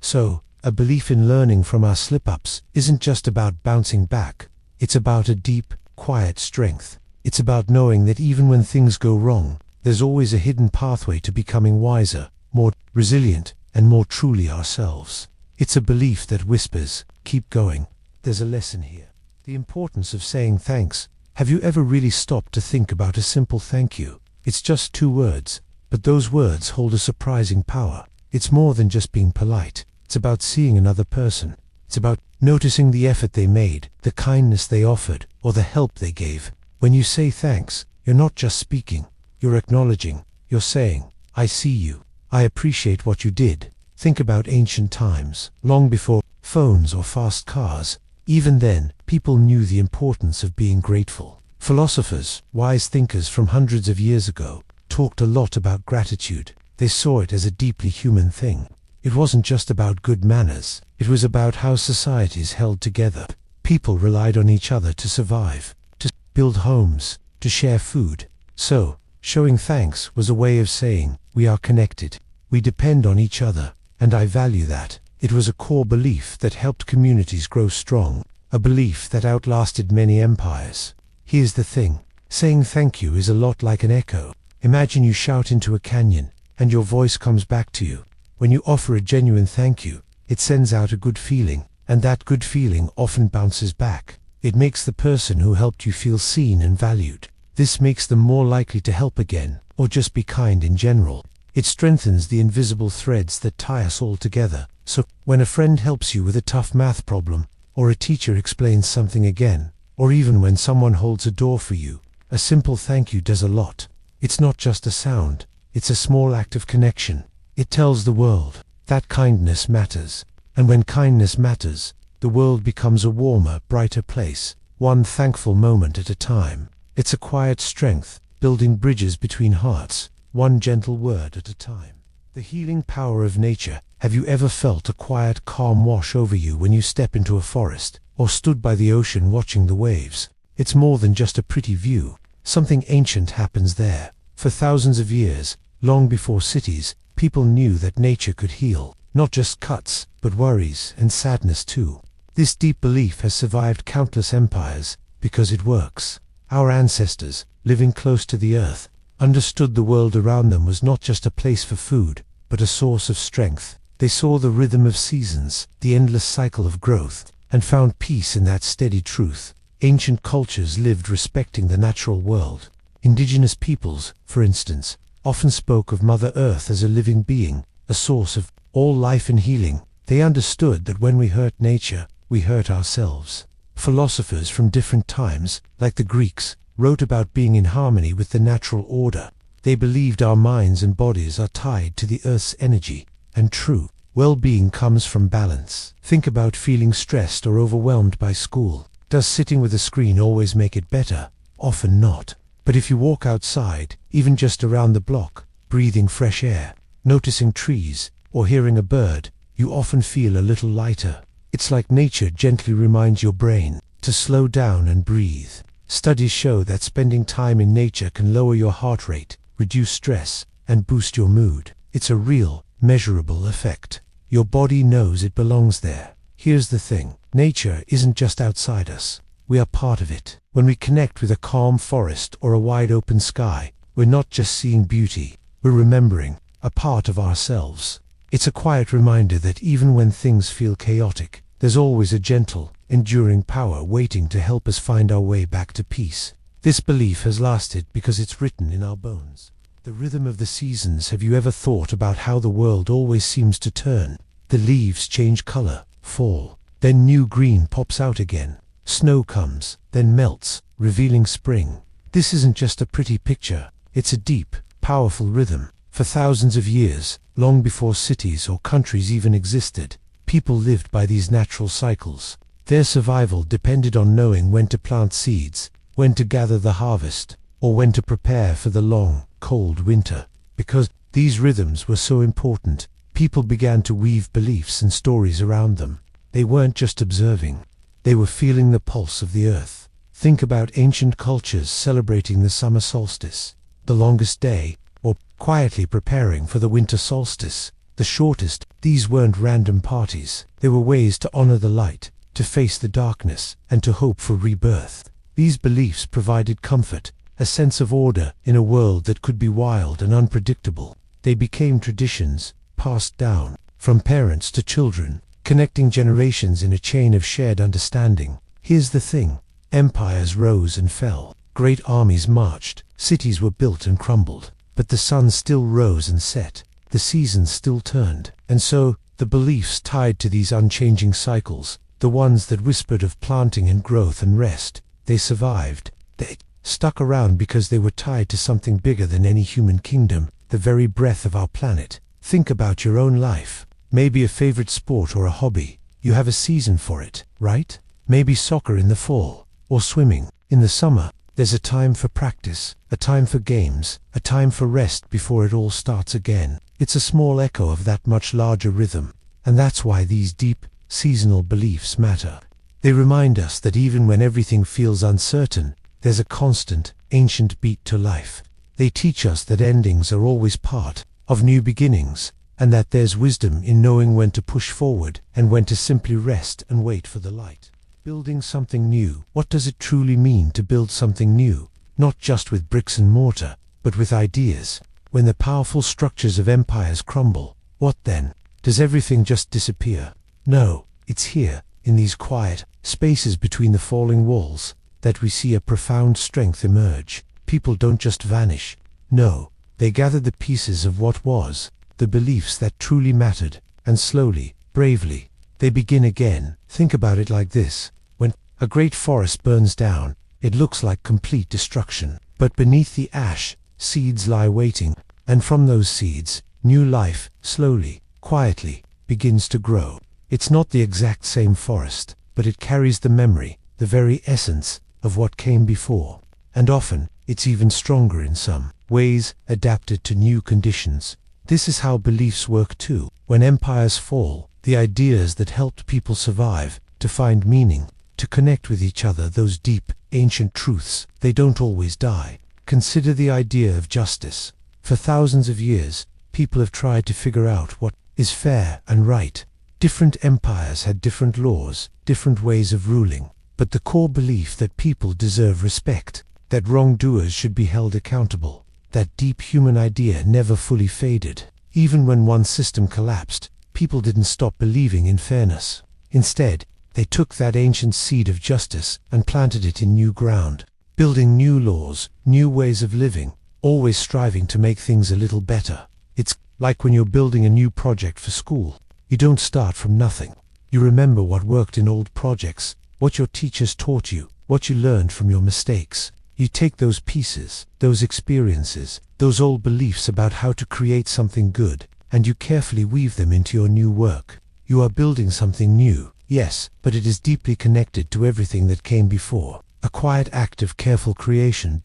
So, a belief in learning from our slip-ups isn't just about bouncing back. It's about a deep, quiet strength. It's about knowing that even when things go wrong, there's always a hidden pathway to becoming wiser, more resilient, and more truly ourselves. It's a belief that whispers, keep going. There's a lesson here. The importance of saying thanks. Have you ever really stopped to think about a simple thank you? It's just 2 words, but those words hold a surprising power. It's more than just being polite. It's about seeing another person. It's about noticing the effort they made, the kindness they offered, or the help they gave. When you say thanks, you're not just speaking. You're acknowledging. You're saying, I see you. I appreciate what you did. Think about ancient times, long before phones or fast cars. Even then, people knew the importance of being grateful. Philosophers, wise thinkers from hundreds of years ago, talked a lot about gratitude. They saw it as a deeply human thing. It wasn't just about good manners. It was about how societies held together. People relied on each other to survive, to build homes, to share food. So, showing thanks was a way of saying, we are connected. We depend on each other, and I value that. It was a core belief that helped communities grow strong, a belief that outlasted many empires. Here's the thing. Saying thank you is a lot like an echo. Imagine you shout into a canyon, and your voice comes back to you. When you offer a genuine thank you, it sends out a good feeling, and that good feeling often bounces back. It makes the person who helped you feel seen and valued. This makes them more likely to help again, or just be kind in general. It strengthens the invisible threads that tie us all together. So, when a friend helps you with a tough math problem, or a teacher explains something again, or even when someone holds a door for you, a simple thank you does a lot. It's not just a sound, it's a small act of connection. It tells the world that kindness matters. And when kindness matters, the world becomes a warmer, brighter place, one thankful moment at a time. It's a quiet strength, building bridges between hearts, one gentle word at a time. The healing power of nature. Have you ever felt a quiet calm wash over you when you step into a forest, or stood by the ocean watching the waves? It's more than just a pretty view. Something ancient happens there. For thousands of years, long before cities, people knew that nature could heal, not just cuts, but worries and sadness too. This deep belief has survived countless empires, because it works. Our ancestors, living close to the earth, understood the world around them was not just a place for food, but a source of strength. They saw the rhythm of seasons, the endless cycle of growth, and found peace in that steady truth. Ancient cultures lived respecting the natural world. Indigenous peoples, for instance, often spoke of Mother Earth as a living being, a source of all life and healing. They understood that when we hurt nature, we hurt ourselves. Philosophers from different times, like the Greeks, wrote about being in harmony with the natural order. They believed our minds and bodies are tied to the Earth's energy. And true, Well-being comes from balance. Think about feeling stressed or overwhelmed by school. Does sitting with a screen always make it better? Often not. But if you walk outside, even just around the block, breathing fresh air, noticing trees, or hearing a bird, you often feel a little lighter. It's like nature gently reminds your brain to slow down and breathe. Studies show that spending time in nature can lower your heart rate, reduce stress, and boost your mood. It's a real, measurable effect. Your body knows it belongs there. Here's the thing. Nature isn't just outside us. We are part of it. When we connect with a calm forest or a wide open sky, we're not just seeing beauty, we're remembering a part of ourselves. It's a quiet reminder that even when things feel chaotic, there's always a gentle, enduring power waiting to help us find our way back to peace. This belief has lasted because it's written in our bones. The rhythm of the seasons. Have you ever thought about how the world always seems to turn? The leaves change color, fall, then new green pops out again. Snow comes, then melts, revealing spring. This isn't just a pretty picture, it's a deep, powerful rhythm. For thousands of years, long before cities or countries even existed, people lived by these natural cycles. Their survival depended on knowing when to plant seeds, when to gather the harvest, or when to prepare for the long, cold winter. Because these rhythms were so important, people began to weave beliefs and stories around them. They weren't just observing, they were feeling the pulse of the earth. Think about ancient cultures celebrating the summer solstice, the longest day, or quietly preparing for the winter solstice, the shortest. These weren't random parties. They were ways to honor the light, to face the darkness, and to hope for rebirth. These beliefs provided comfort, a sense of order in a world that could be wild and unpredictable. They became traditions, passed down from parents to children, connecting generations in a chain of shared understanding. Here's the thing. Empires rose and fell. Great armies marched. Cities were built and crumbled. But the sun still rose and set. The seasons still turned. And so, the beliefs tied to these unchanging cycles, the ones that whispered of planting and growth and rest, they survived. They stuck around because they were tied to something bigger than any human kingdom, the very breath of our planet. Think about your own life. Maybe a favorite sport or a hobby. You have a season for it, right? Maybe soccer in the fall, or swimming in the summer. There's a time for practice, a time for games, a time for rest before it all starts again. It's a small echo of that much larger rhythm, and that's why these deep, seasonal beliefs matter. They remind us that even when everything feels uncertain, there's a constant, ancient beat to life. They teach us that endings are always part of new beginnings, and that there's wisdom in knowing when to push forward and when to simply rest and wait for the light. Building something new. What does it truly mean to build something new? Not just with bricks and mortar, but with ideas. When the powerful structures of empires crumble, what then? Does everything just disappear? No, it's here, in these quiet spaces between the falling walls, that we see a profound strength emerge. People don't just vanish. No, they gather the pieces of what was, the beliefs that truly mattered, and slowly, bravely, they begin again. Think about it like this. When a great forest burns down, it looks like complete destruction. But beneath the ash, seeds lie waiting, and from those seeds, new life, slowly, quietly, begins to grow. It's not the exact same forest, but it carries the memory, the very essence, of what came before. And often, it's even stronger in some ways, adapted to new conditions. This is how beliefs work too. When empires fall, the ideas that helped people survive, to find meaning, to connect with each other, those deep, ancient truths, they don't always die. Consider the idea of justice. For thousands of years, people have tried to figure out what is fair and right. Different empires had different laws, different ways of ruling, but the core belief that people deserve respect, that wrongdoers should be held accountable, that deep human idea never fully faded. Even when one system collapsed, people didn't stop believing in fairness. Instead, they took that ancient seed of justice and planted it in new ground, building new laws, new ways of living, always striving to make things a little better. It's like when you're building a new project for school. You don't start from nothing. You remember what worked in old projects, what your teachers taught you, what you learned from your mistakes. You take those pieces, those experiences, those old beliefs about how to create something good, and you carefully weave them into your new work. You are building something new, yes, but it is deeply connected to everything that came before. A quiet act of careful creation.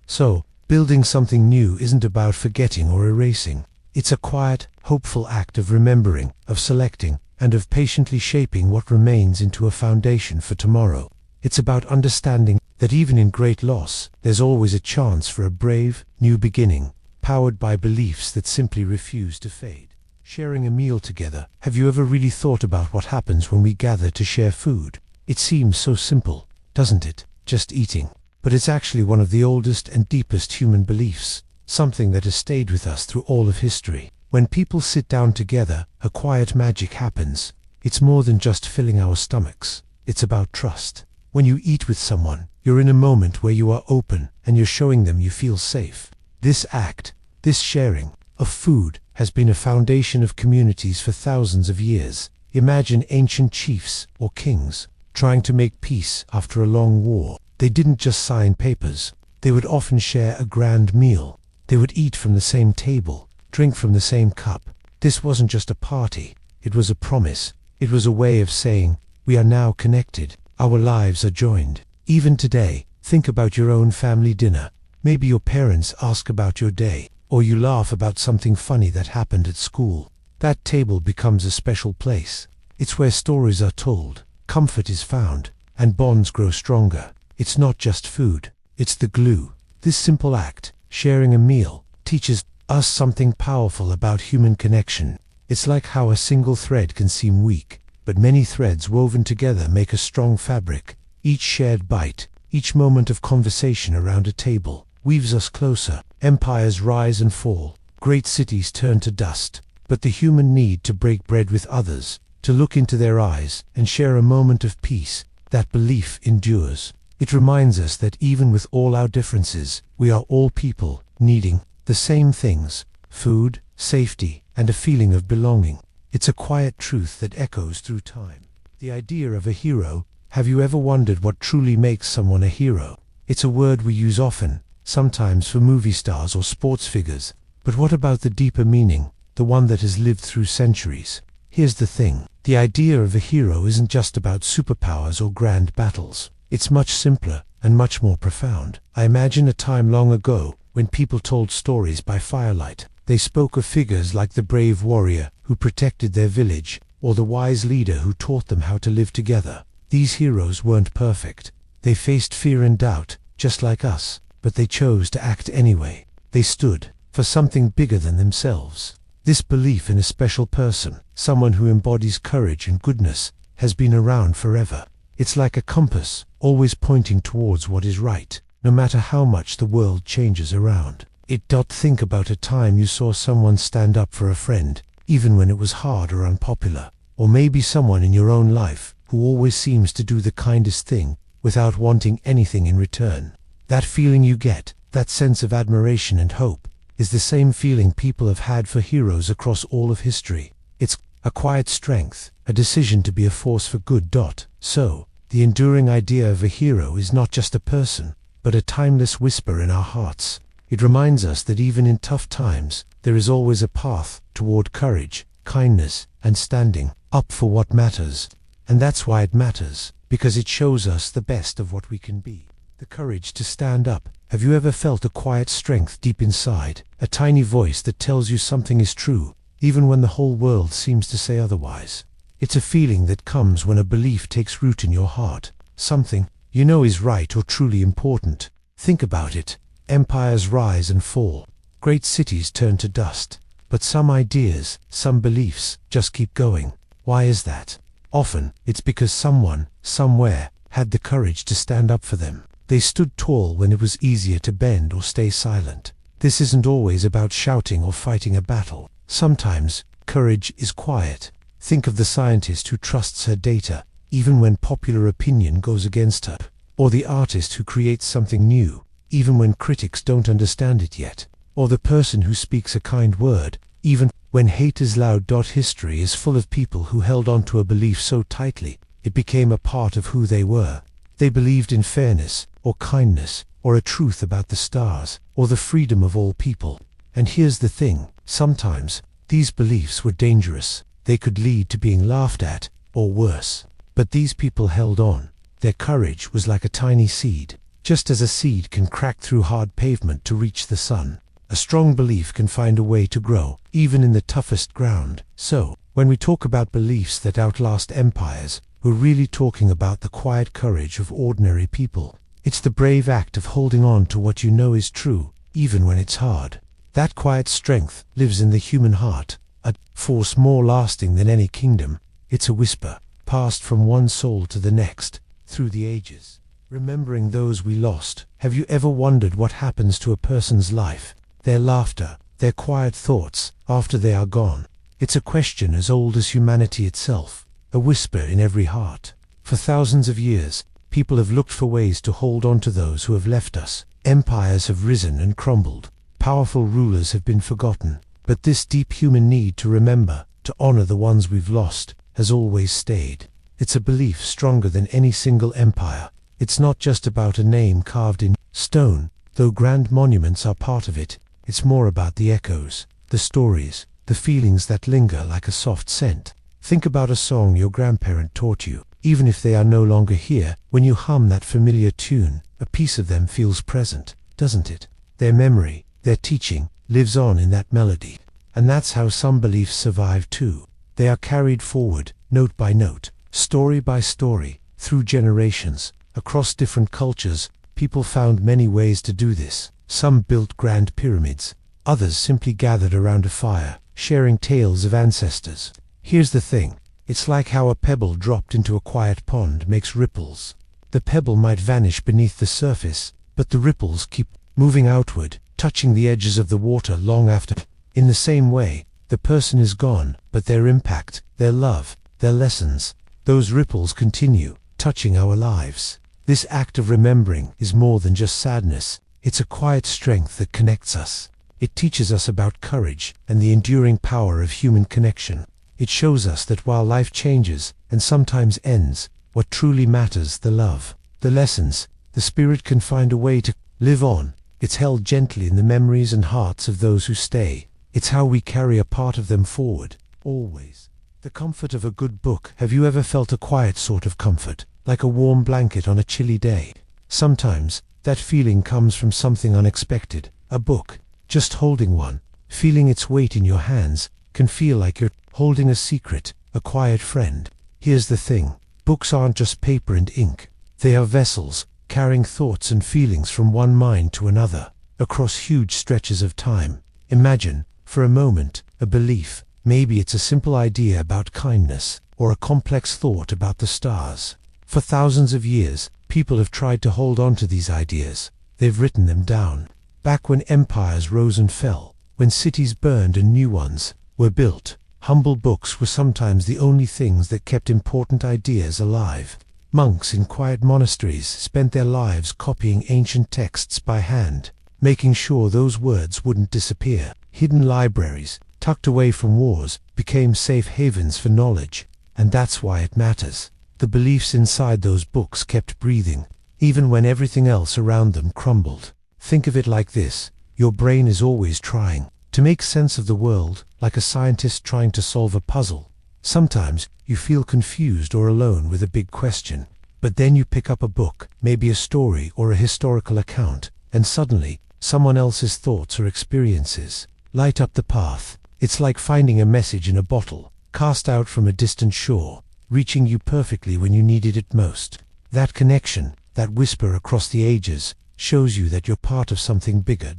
So, building something new isn't about forgetting or erasing. It's a quiet, hopeful act of remembering, of selecting, and of patiently shaping what remains into a foundation for tomorrow. It's about understanding that even in great loss, there's always a chance for a brave, new beginning, powered by beliefs that simply refuse to fade. Sharing a meal together. Have you ever really thought about what happens when we gather to share food? It seems so simple, doesn't it? Just eating. But it's actually one of the oldest and deepest human beliefs, something that has stayed with us through all of history. When people sit down together, a quiet magic happens. It's more than just filling our stomachs. It's about trust. When you eat with someone, you're in a moment where you are open and you're showing them you feel safe. This act, this sharing of food, has been a foundation of communities for thousands of years. Imagine ancient chiefs or kings trying to make peace after a long war. They didn't just sign papers. They would often share a grand meal. They would eat from the same table, drink from the same cup. This wasn't just a party. It was a promise. It was a way of saying, we are now connected. Our lives are joined. Even today, think about your own family dinner. Maybe your parents ask about your day, or you laugh about something funny that happened at school. That table becomes a special place. It's where stories are told, comfort is found, and bonds grow stronger. It's not just food, it's the glue. This simple act, sharing a meal, teaches us something powerful about human connection. It's like how a single thread can seem weak, but many threads woven together make a strong fabric. Each shared bite, each moment of conversation around a table, weaves us closer. Empires rise and fall, great cities turn to dust, but the human need to break bread with others, to look into their eyes and share a moment of peace, that belief endures. It reminds us that even with all our differences, we are all people, needing the same things: food, safety, and a feeling of belonging. It's a quiet truth that echoes through time. The idea of a hero. Have you ever wondered what truly makes someone a hero? It's a word we use often, sometimes for movie stars or sports figures. But what about the deeper meaning, the one that has lived through centuries? Here's the thing. The idea of a hero isn't just about superpowers or grand battles. It's much simpler and much more profound. I imagine a time long ago when people told stories by firelight. They spoke of figures like the brave warrior who protected their village, or the wise leader who taught them how to live together. These heroes weren't perfect. They faced fear and doubt, just like us, but they chose to act anyway. They stood for something bigger than themselves. This belief in a special person, someone who embodies courage and goodness, has been around forever. It's like a compass, always pointing towards what is right, no matter how much the world changes around. Think about a time you saw someone stand up for a friend, even when it was hard or unpopular. Or maybe someone in your own life who always seems to do the kindest thing without wanting anything in return. That feeling you get, that sense of admiration and hope, is the same feeling people have had for heroes across all of history. It's a quiet strength, a decision to be a force for good. So, the enduring idea of a hero is not just a person, but a timeless whisper in our hearts. It reminds us that even in tough times, there is always a path toward courage, kindness, and standing up for what matters. And that's why it matters, because it shows us the best of what we can be. The courage to stand up. Have you ever felt a quiet strength deep inside, a tiny voice that tells you something is true, even when the whole world seems to say otherwise? It's a feeling that comes when a belief takes root in your heart, something you know is right or truly important. Think about it. Empires rise and fall. Great cities turn to dust. But some ideas, some beliefs, just keep going. Why is that? Often, it's because someone, somewhere, had the courage to stand up for them. They stood tall when it was easier to bend or stay silent. This isn't always about shouting or fighting a battle. Sometimes, courage is quiet. Think of the scientist who trusts her data, even when popular opinion goes against her. Or the artist who creates something new, even when critics don't understand it yet. Or the person who speaks a kind word, even when hate is loud. History is full of people who held on to a belief so tightly, it became a part of who they were. They believed in fairness, or kindness, or a truth about the stars, or the freedom of all people. And here's the thing, sometimes, These beliefs were dangerous. They could lead to being laughed at, or worse. But these people held on. Their courage was like a tiny seed. Just as a seed can crack through hard pavement to reach the sun, a strong belief can find a way to grow, even in the toughest ground. So, when we talk about beliefs that outlast empires, we're really talking about the quiet courage of ordinary people. It's the brave act of holding on to what you know is true, even when it's hard. That quiet strength lives in the human heart, a force more lasting than any kingdom. It's a whisper, passed from one soul to the next, through the ages. Remembering those we lost, have you ever wondered what happens to a person's life, their laughter, their quiet thoughts, after they are gone? It's a question as old as humanity itself, a whisper in every heart. For thousands of years, people have looked for ways to hold on to those who have left us. Empires have risen and crumbled. Powerful rulers have been forgotten. But this deep human need to remember, to honor the ones we've lost, has always stayed. It's a belief stronger than any single empire. It's not just about a name carved in stone, though grand monuments are part of it. It's more about the echoes, the stories, the feelings that linger like a soft scent. Think about a song your grandparent taught you. Even if they are no longer here, when you hum that familiar tune, a piece of them feels present, doesn't it? Their memory, their teaching, lives on in that melody. And that's how some beliefs survive too. They are carried forward, note by note, story by story, through generations. Across different cultures, people found many ways to do this. Some built grand pyramids. Others simply gathered around a fire, sharing tales of ancestors. Here's the thing. It's like how a pebble dropped into a quiet pond makes ripples. The pebble might vanish beneath the surface, but the ripples keep moving outward, touching the edges of the water long after. In the same way, the person is gone, but their impact, their love, their lessons, those ripples continue, touching our lives. This act of remembering is more than just sadness. It's a quiet strength that connects us. It teaches us about courage and the enduring power of human connection. It shows us that while life changes and sometimes ends, what truly matters, the love, the lessons, the spirit can find a way to live on. It's held gently in the memories and hearts of those who stay. It's how we carry a part of them forward, always. The comfort of a good book. Have you ever felt a quiet sort of comfort, like a warm blanket on a chilly day? Sometimes, that feeling comes from something unexpected. A book, just holding one, feeling its weight in your hands, can feel like you're holding a secret, a quiet friend. Here's the thing. Books aren't just paper and ink. They are vessels, carrying thoughts and feelings from one mind to another, across huge stretches of time. Imagine, for a moment, a belief. Maybe it's a simple idea about kindness, or a complex thought about the stars. For thousands of years, people have tried to hold on to these ideas. They've written them down. Back when empires rose and fell, when cities burned and new ones were built, humble books were sometimes the only things that kept important ideas alive. Monks in quiet monasteries spent their lives copying ancient texts by hand, making sure those words wouldn't disappear. Hidden libraries, tucked away from wars, became safe havens for knowledge. And that's why it matters. The beliefs inside those books kept breathing, even when everything else around them crumbled. Think of it like this. Your brain is always trying to make sense of the world, like a scientist trying to solve a puzzle. Sometimes you feel confused or alone with a big question. But then you pick up a book, maybe a story or a historical account, and suddenly, someone else's thoughts or experiences light up the path. It's like finding a message in a bottle, cast out from a distant shore, reaching you perfectly when you needed it most. That connection, that whisper across the ages, shows you that you're part of something bigger.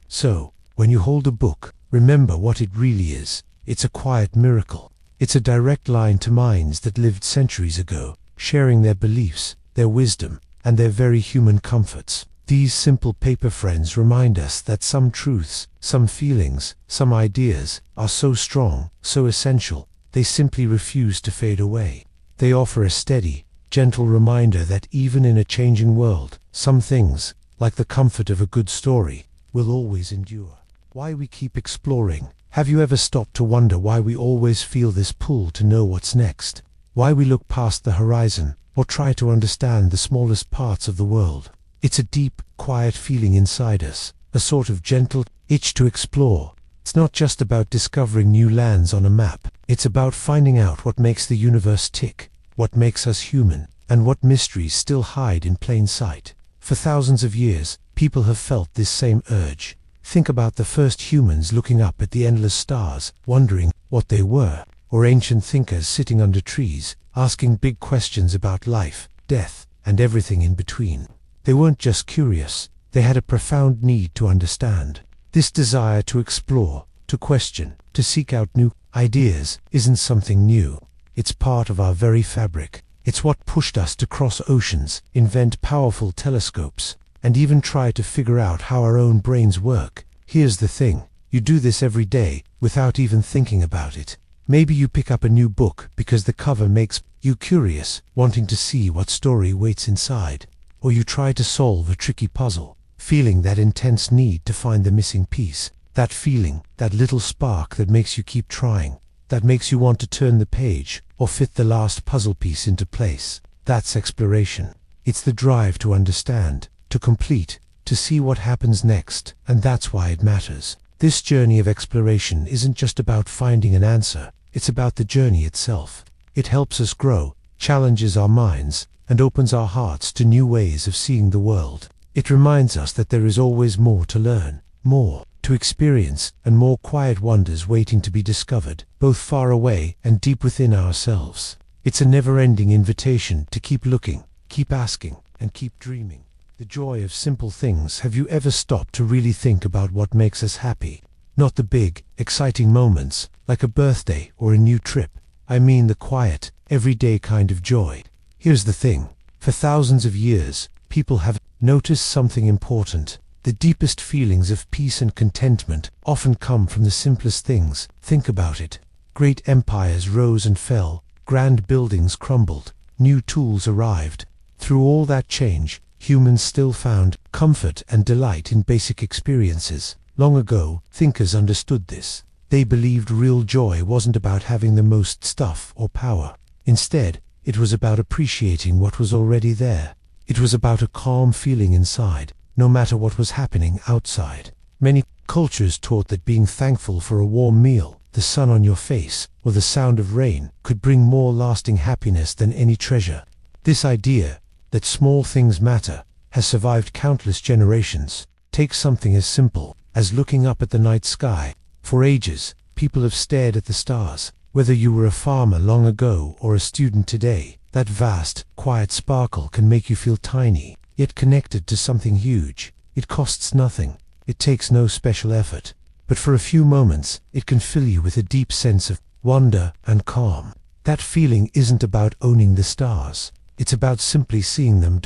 So, when you hold a book, remember what it really is. It's a quiet miracle. It's a direct line to minds that lived centuries ago, sharing their beliefs, their wisdom, and their very human comforts. These simple paper friends remind us that some truths, some feelings, some ideas are so strong, so essential, they simply refuse to fade away. They offer a steady, gentle reminder that even in a changing world, some things, like the comfort of a good story, will always endure. Why we keep exploring. Have you ever stopped to wonder why we always feel this pull to know what's next? Why we look past the horizon, or try to understand the smallest parts of the world? It's a deep, quiet feeling inside us, a sort of gentle itch to explore, It's not just about discovering new lands on a map. It's about finding out what makes the universe tick, what makes us human, and what mysteries still hide in plain sight. For thousands of years, people have felt this same urge. Think about the first humans looking up at the endless stars, wondering what they were, or ancient thinkers sitting under trees, asking big questions about life, death, and everything in between. They weren't just curious, they had a profound need to understand. This desire to explore, to question, to seek out new ideas isn't something new. It's part of our very fabric. It's what pushed us to cross oceans, invent powerful telescopes, and even try to figure out how our own brains work. Here's the thing, you do this every day, without even thinking about it. Maybe you pick up a new book because the cover makes you curious, wanting to see what story waits inside. Or you try to solve a tricky puzzle, feeling that intense need to find the missing piece. That feeling, that little spark that makes you keep trying, that makes you want to turn the page, or fit the last puzzle piece into place. That's exploration. It's the drive to understand, to complete, to see what happens next, and that's why it matters. This journey of exploration isn't just about finding an answer, it's about the journey itself. It helps us grow, challenges our minds, and opens our hearts to new ways of seeing the world. It reminds us that there is always more to learn, more to experience, and more quiet wonders waiting to be discovered, both far away and deep within ourselves. It's a never-ending invitation to keep looking, keep asking, and keep dreaming. The joy of simple things. Have you ever stopped to really think about what makes us happy? Not the big, exciting moments, like a birthday or a new trip. I mean the quiet, everyday kind of joy. Here's the thing. For thousands of years, people have noticed something important. The deepest feelings of peace and contentment often come from the simplest things. Think about it. Great empires rose and fell, grand buildings crumbled, new tools arrived. Through all that change, humans still found comfort and delight in basic experiences. Long ago, thinkers understood this. They believed real joy wasn't about having the most stuff or power. Instead, it was about appreciating what was already there. It was about a calm feeling inside, no matter what was happening outside. Many cultures taught that being thankful for a warm meal, the sun on your face, or the sound of rain could bring more lasting happiness than any treasure. This idea, that small things matter, has survived countless generations. Take something as simple as looking up at the night sky. For ages, people have stared at the stars. Whether you were a farmer long ago or a student today, that vast, quiet sparkle can make you feel tiny, yet connected to something huge. It costs nothing. It takes no special effort. But for a few moments, it can fill you with a deep sense of wonder and calm. That feeling isn't about owning the stars. It's about simply seeing them.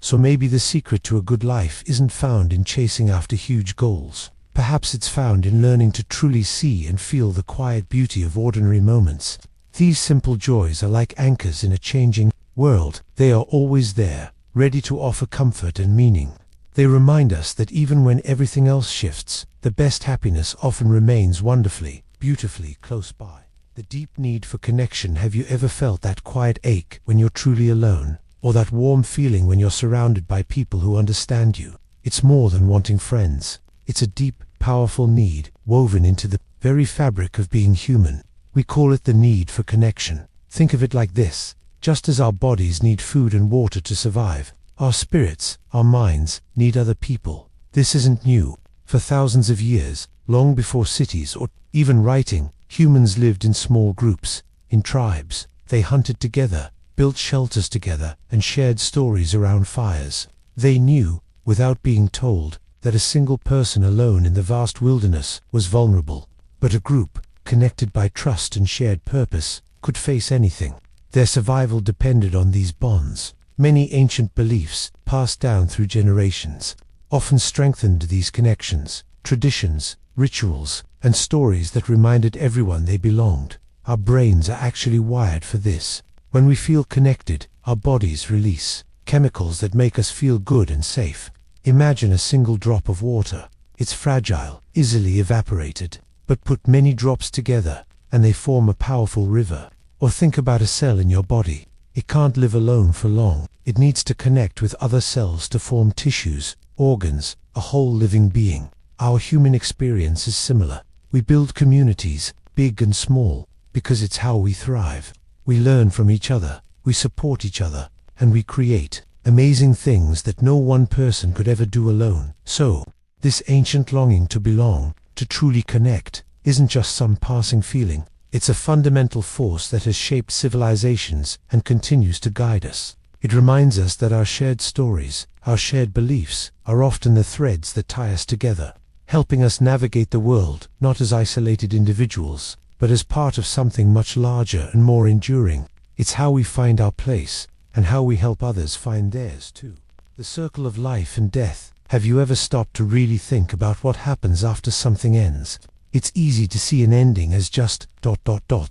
So maybe the secret to a good life isn't found in chasing after huge goals. Perhaps it's found in learning to truly see and feel the quiet beauty of ordinary moments. These simple joys are like anchors in a changing world. They are always there, ready to offer comfort and meaning. They remind us that even when everything else shifts, the best happiness often remains wonderfully, beautifully close by. The deep need for connection. Have you ever felt that quiet ache when you're truly alone? Or that warm feeling when you're surrounded by people who understand you? It's more than wanting friends. It's a deep, powerful need, woven into the very fabric of being human. We call it the need for connection. Think of it like this. Just as our bodies need food and water to survive, our spirits, our minds, need other people. This isn't new. For thousands of years, long before cities or even writing, humans lived in small groups, in tribes. They hunted together, built shelters together, and shared stories around fires. They knew, without being told, that a single person alone in the vast wilderness was vulnerable. But a group, connected by trust and shared purpose, could face anything. Their survival depended on these bonds. Many ancient beliefs, passed down through generations, often strengthened these connections. Traditions, rituals, and stories that reminded everyone they belonged. Our brains are actually wired for this. When we feel connected, our bodies release chemicals that make us feel good and safe. Imagine a single drop of water. It's fragile, easily evaporated, but put many drops together, and they form a powerful river. Or think about a cell in your body. It can't live alone for long. It needs to connect with other cells to form tissues, organs, a whole living being. Our human experience is similar. We build communities, big and small, because it's how we thrive. We learn from each other, we support each other, and we create amazing things that no one person could ever do alone. So, this ancient longing to belong, to truly connect, isn't just some passing feeling. It's a fundamental force that has shaped civilizations and continues to guide us. It reminds us that our shared stories, our shared beliefs, are often the threads that tie us together, helping us navigate the world not as isolated individuals, but as part of something much larger and more enduring. It's how we find our place, and how we help others find theirs too. The circle of life and death. Have you ever stopped to really think about what happens after something ends? It's easy to see an ending as just ...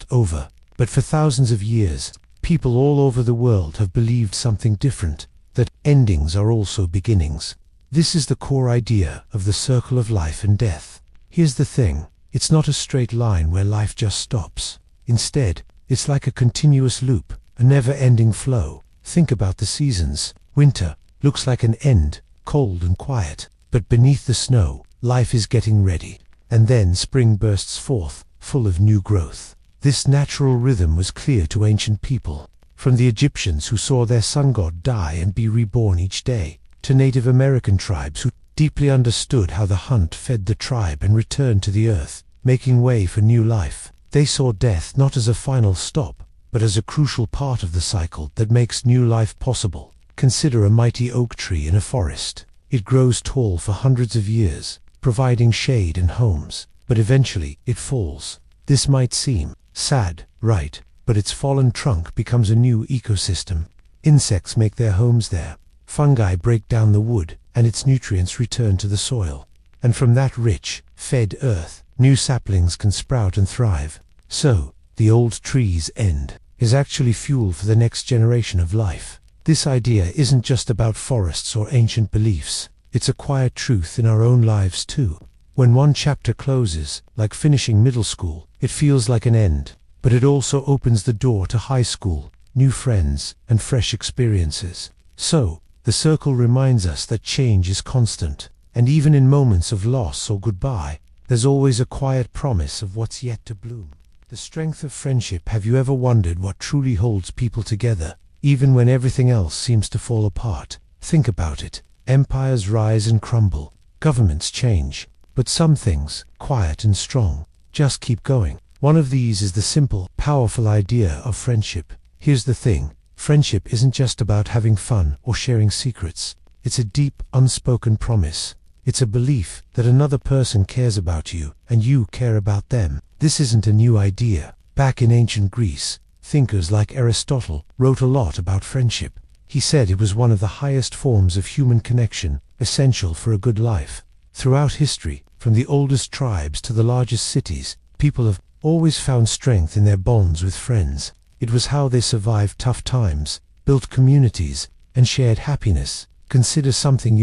over. But for thousands of years, people all over the world have believed something different, that endings are also beginnings. This is the core idea of the circle of life and death. Here's the thing, it's not a straight line where life just stops. Instead, it's like a continuous loop, a never-ending flow. Think about the seasons. Winter looks like an end, cold and quiet, but beneath the snow, life is getting ready. And then spring bursts forth, full of new growth. This natural rhythm was clear to ancient people, from the Egyptians who saw their sun god die and be reborn each day, to Native American tribes who deeply understood how the hunt fed the tribe and returned to the earth, making way for new life. They saw death not as a final stop, but as a crucial part of the cycle that makes new life possible. Consider a mighty oak tree in a forest. It grows tall for hundreds of years, providing shade and homes, but eventually it falls. This might seem sad, right? But its fallen trunk becomes a new ecosystem. Insects make their homes there. Fungi break down the wood, and its nutrients return to the soil. And from that rich, fed earth, new saplings can sprout and thrive. So, the old tree's end is actually fuel for the next generation of life. This idea isn't just about forests or ancient beliefs. It's a quiet truth in our own lives too. When one chapter closes, like finishing middle school, it feels like an end, but it also opens the door to high school, new friends, and fresh experiences. So, the circle reminds us that change is constant, and even in moments of loss or goodbye, there's always a quiet promise of what's yet to bloom. The strength of friendship. Have you ever wondered what truly holds people together, even when everything else seems to fall apart? Think about it. Empires rise and crumble, governments change, but some things, quiet and strong, just keep going. One of these is the simple, powerful idea of friendship. Here's the thing, friendship isn't just about having fun or sharing secrets. It's a deep, unspoken promise. It's a belief that another person cares about you and you care about them. This isn't a new idea. Back in ancient Greece, thinkers like Aristotle wrote a lot about friendship. He said it was one of the highest forms of human connection, essential for a good life. Throughout history, from the oldest tribes to the largest cities, people have always found strength in their bonds with friends. It was how they survived tough times, built communities, and shared happiness. Consider something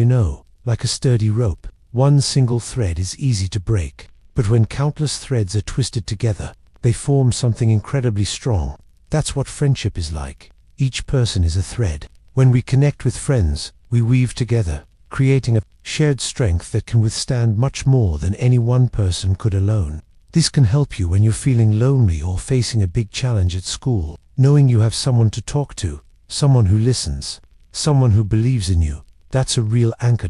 like a sturdy rope. One single thread is easy to break, but when countless threads are twisted together, they form something incredibly strong. That's what friendship is like. Each person is a thread. When we connect with friends, we weave together, creating a shared strength that can withstand much more than any one person could alone. This can help you when you're feeling lonely or facing a big challenge at school. Knowing you have someone to talk to, someone who listens, someone who believes in you, that's a real anchor.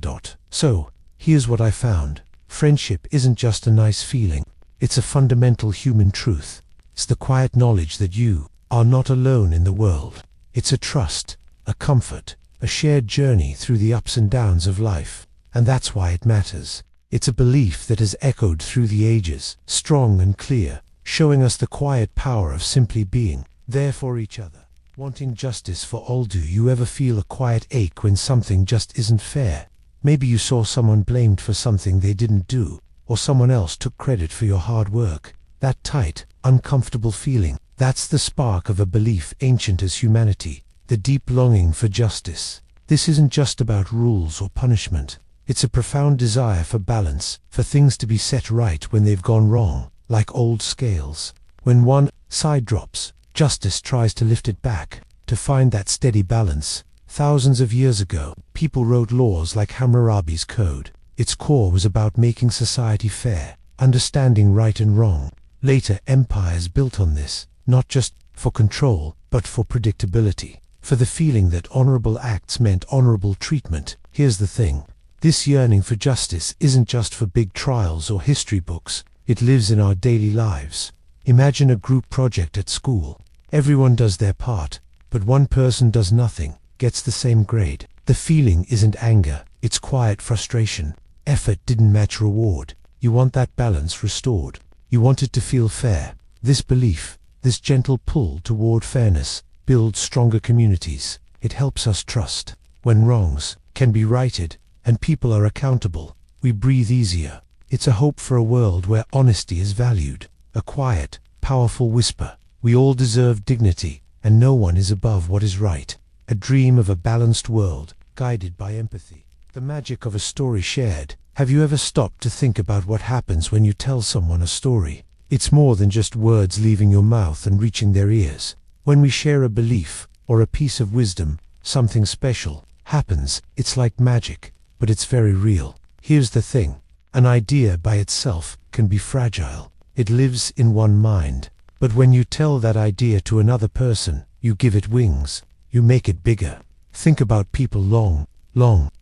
So, here's what I found. Friendship isn't just a nice feeling. It's a fundamental human truth. It's the quiet knowledge that you are not alone in the world. It's a trust, a comfort, a shared journey through the ups and downs of life. And that's why it matters. It's a belief that has echoed through the ages, strong and clear, showing us the quiet power of simply being there for each other. Wanting justice for all. Do you ever feel a quiet ache when something just isn't fair? Maybe you saw someone blamed for something they didn't do, or someone else took credit for your hard work. That tight, uncomfortable feeling, that's the spark of a belief ancient as humanity, the deep longing for justice. This isn't just about rules or punishment. It's a profound desire for balance, for things to be set right when they've gone wrong, like old scales. When one side drops, justice tries to lift it back, to find that steady balance. Thousands of years ago, people wrote laws like Hammurabi's Code. Its core was about making society fair, understanding right and wrong. Later empires built on this, not just for control, but for predictability, for the feeling that honorable acts meant honorable treatment. Here's the thing. This yearning for justice isn't just for big trials or history books. It lives in our daily lives. Imagine a group project at school. Everyone does their part, but one person does nothing, gets the same grade. The feeling isn't anger, it's quiet frustration. Effort didn't match reward. You want that balance restored. You want it to feel fair. This belief, this gentle pull toward fairness, builds stronger communities. It helps us trust. When wrongs can be righted and people are accountable, we breathe easier. It's a hope for a world where honesty is valued. A quiet, powerful whisper. We all deserve dignity, and no one is above what is right. A dream of a balanced world, guided by empathy. The magic of a story shared. Have you ever stopped to think about what happens when you tell someone a story? It's more than just words leaving your mouth and reaching their ears. When we share a belief, or a piece of wisdom, something special happens. It's like magic, but it's very real. Here's the thing. An idea by itself can be fragile. It lives in one mind. But when you tell that idea to another person, you give it wings. You make it bigger. Think about people long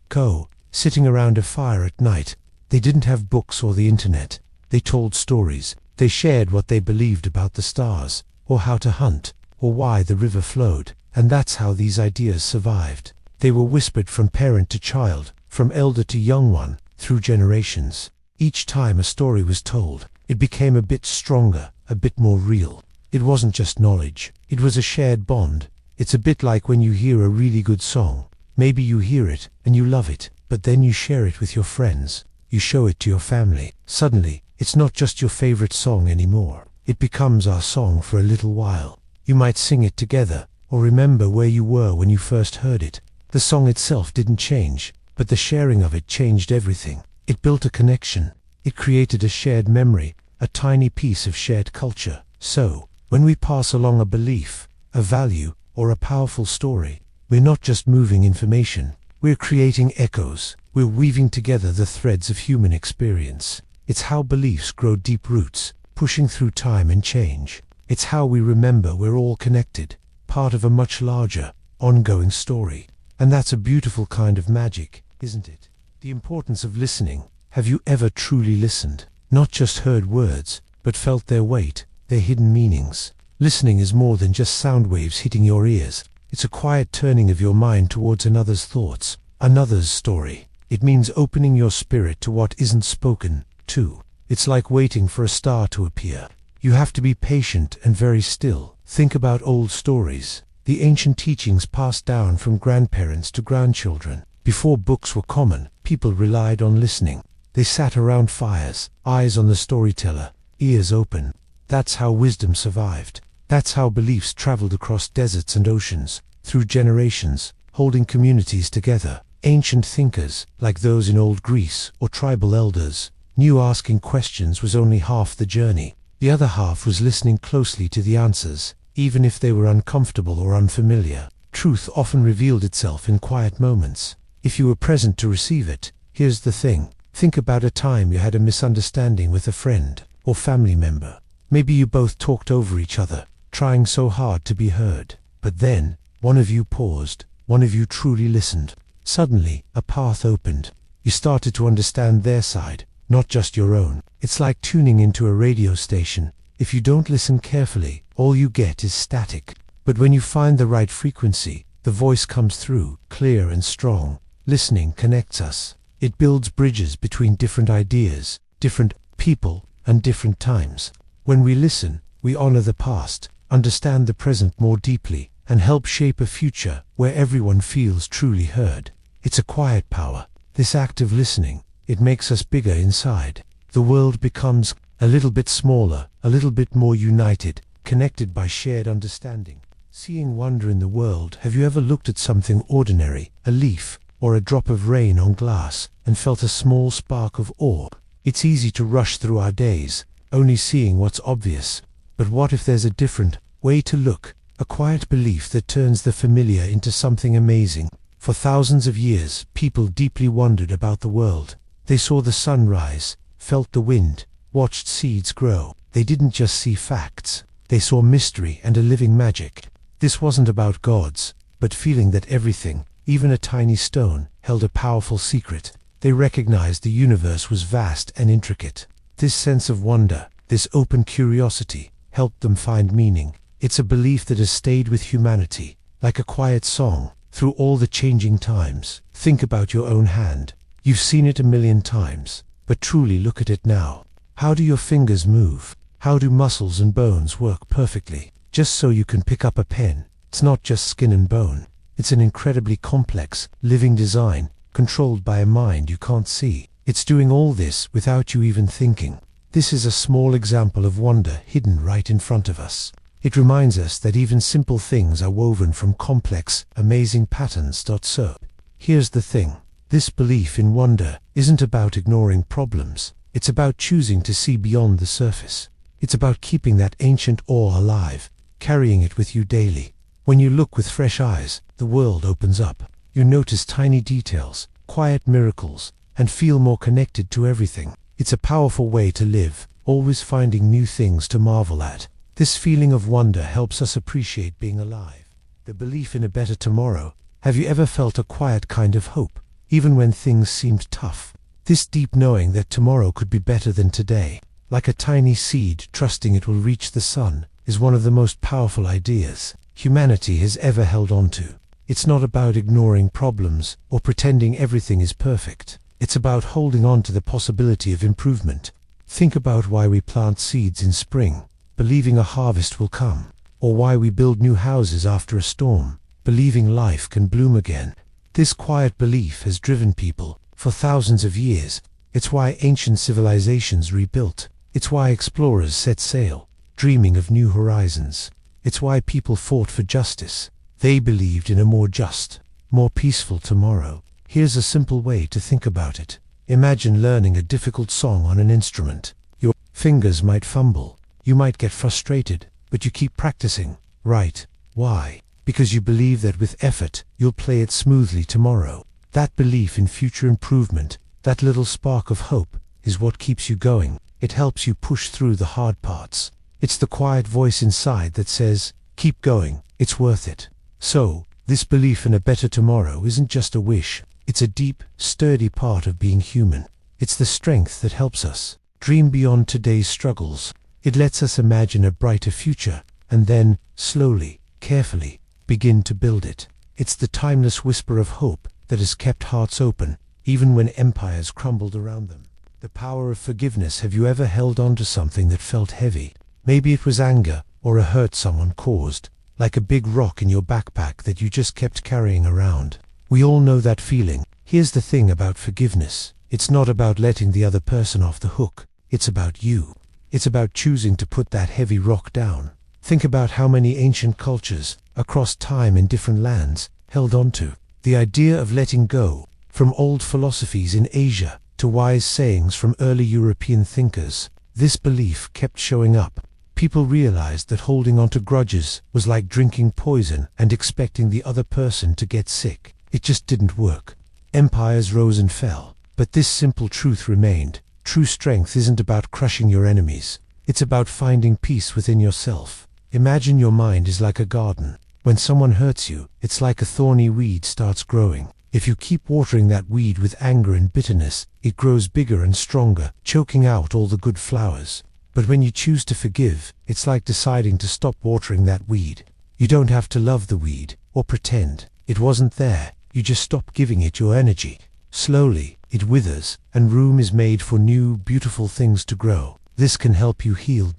ago, sitting around a fire at night. They didn't have books or the internet. They told stories. They shared what they believed about the stars, or how to hunt, or why the river flowed. And that's how these ideas survived. They were whispered from parent to child, from elder to young one, through generations. Each time a story was told, it became a bit stronger, a bit more real. It wasn't just knowledge. It was a shared bond. It's a bit like when you hear a really good song. Maybe you hear it, and you love it, but then you share it with your friends. You show it to your family. Suddenly, it's not just your favorite song anymore. It becomes our song for a little while. You might sing it together, or remember where you were when you first heard it. The song itself didn't change, but the sharing of it changed everything. It built a connection. It created a shared memory, a tiny piece of shared culture. So, when we pass along a belief, a value, or a powerful story, we're not just moving information. We're creating echoes. We're weaving together the threads of human experience. It's how beliefs grow deep roots, pushing through time and change. It's how we remember we're all connected, part of a much larger, ongoing story. And that's a beautiful kind of magic, isn't it? The importance of listening. Have you ever truly listened? Not just heard words, but felt their weight, their hidden meanings. Listening is more than just sound waves hitting your ears. It's a quiet turning of your mind towards another's thoughts, another's story. It means opening your spirit to what isn't spoken, too. It's like waiting for a star to appear. You have to be patient and very still. Think about old stories, the ancient teachings passed down from grandparents to grandchildren. Before books were common, people relied on listening. They sat around fires, eyes on the storyteller, ears open. That's how wisdom survived. That's how beliefs traveled across deserts and oceans, through generations, holding communities together. Ancient thinkers, like those in old Greece or tribal elders, knew asking questions was only half the journey. The other half was listening closely to the answers, even if they were uncomfortable or unfamiliar. Truth often revealed itself in quiet moments, if you were present to receive it. Here's the thing. Think about a time you had a misunderstanding with a friend or family member. Maybe you both talked over each other, trying so hard to be heard. But then, one of you paused, one of you truly listened. Suddenly, a path opened. You started to understand their side, not just your own. It's like tuning into a radio station. If you don't listen carefully, all you get is static. But when you find the right frequency, the voice comes through, clear and strong. Listening connects us. It builds bridges between different ideas, different people, and different times. When we listen, we honor the past, understand the present more deeply, and help shape a future where everyone feels truly heard. It's a quiet power. This act of listening, it makes us bigger inside. The world becomes a little bit smaller, a little bit more united, connected by shared understanding. Seeing wonder in the world. Have you ever looked at something ordinary, a leaf, or a drop of rain on glass, and felt a small spark of awe? It's easy to rush through our days, only seeing what's obvious. But what if there's a different way to look? A quiet belief that turns the familiar into something amazing. For thousands of years, people deeply wondered about the world. They saw the sun rise, felt the wind, watched seeds grow. They didn't just see facts. They saw mystery and a living magic. This wasn't about gods, but feeling that everything, even a tiny stone, held a powerful secret. They recognized the universe was vast and intricate. This sense of wonder, this open curiosity, helped them find meaning. It's a belief that has stayed with humanity, like a quiet song, through all the changing times. Think about your own hand. You've seen it a million times, but truly look at it now. How do your fingers move? How do muscles and bones work perfectly? Just so you can pick up a pen, it's not just skin and bone. It's an incredibly complex, living design, controlled by a mind you can't see. It's doing all this without you even thinking. This is a small example of wonder hidden right in front of us. It reminds us that even simple things are woven from complex, amazing patterns. So, here's the thing. This belief in wonder isn't about ignoring problems. It's about choosing to see beyond the surface. It's about keeping that ancient awe alive, carrying it with you daily. When you look with fresh eyes, the world opens up. You notice tiny details, quiet miracles, and feel more connected to everything. It's a powerful way to live, always finding new things to marvel at. This feeling of wonder helps us appreciate being alive. The belief in a better tomorrow. Have you ever felt a quiet kind of hope, even when things seemed tough? This deep knowing that tomorrow could be better than today, like a tiny seed trusting it will reach the sun, is one of the most powerful ideas humanity has ever held on to. It's not about ignoring problems or pretending everything is perfect. It's about holding on to the possibility of improvement. Think about why we plant seeds in spring, believing a harvest will come, or why we build new houses after a storm, believing life can bloom again. This quiet belief has driven people for thousands of years. It's why ancient civilizations rebuilt. It's why explorers set sail, dreaming of new horizons. It's why people fought for justice. They believed in a more just, more peaceful tomorrow. Here's a simple way to think about it. Imagine learning a difficult song on an instrument. Your fingers might fumble. You might get frustrated, but you keep practicing. Right? Why? Because you believe that with effort, you'll play it smoothly tomorrow. That belief in future improvement, that little spark of hope, is what keeps you going. It helps you push through the hard parts. It's the quiet voice inside that says, keep going, it's worth it. So, this belief in a better tomorrow isn't just a wish. It's a deep, sturdy part of being human. It's the strength that helps us dream beyond today's struggles. It lets us imagine a brighter future, and then, slowly, carefully, begin to build it. It's the timeless whisper of hope that has kept hearts open, even when empires crumbled around them. The power of forgiveness. Have you ever held on to something that felt heavy? Maybe it was anger, or a hurt someone caused, like a big rock in your backpack that you just kept carrying around. We all know that feeling. Here's the thing about forgiveness. It's not about letting the other person off the hook. It's about you. It's about choosing to put that heavy rock down. Think about how many ancient cultures, across time in different lands, held on to the idea of letting go, from old philosophies in Asia to wise sayings from early European thinkers. This belief kept showing up. People realized that holding on to grudges was like drinking poison and expecting the other person to get sick. It just didn't work. Empires rose and fell, but this simple truth remained. True strength isn't about crushing your enemies. It's about finding peace within yourself. Imagine your mind is like a garden. When someone hurts you, it's like a thorny weed starts growing. If you keep watering that weed with anger and bitterness, it grows bigger and stronger, choking out all the good flowers. But when you choose to forgive, it's like deciding to stop watering that weed. You don't have to love the weed, or pretend it wasn't there. You just stop giving it your energy. Slowly, it withers, and room is made for new, beautiful things to grow. This can help you heal.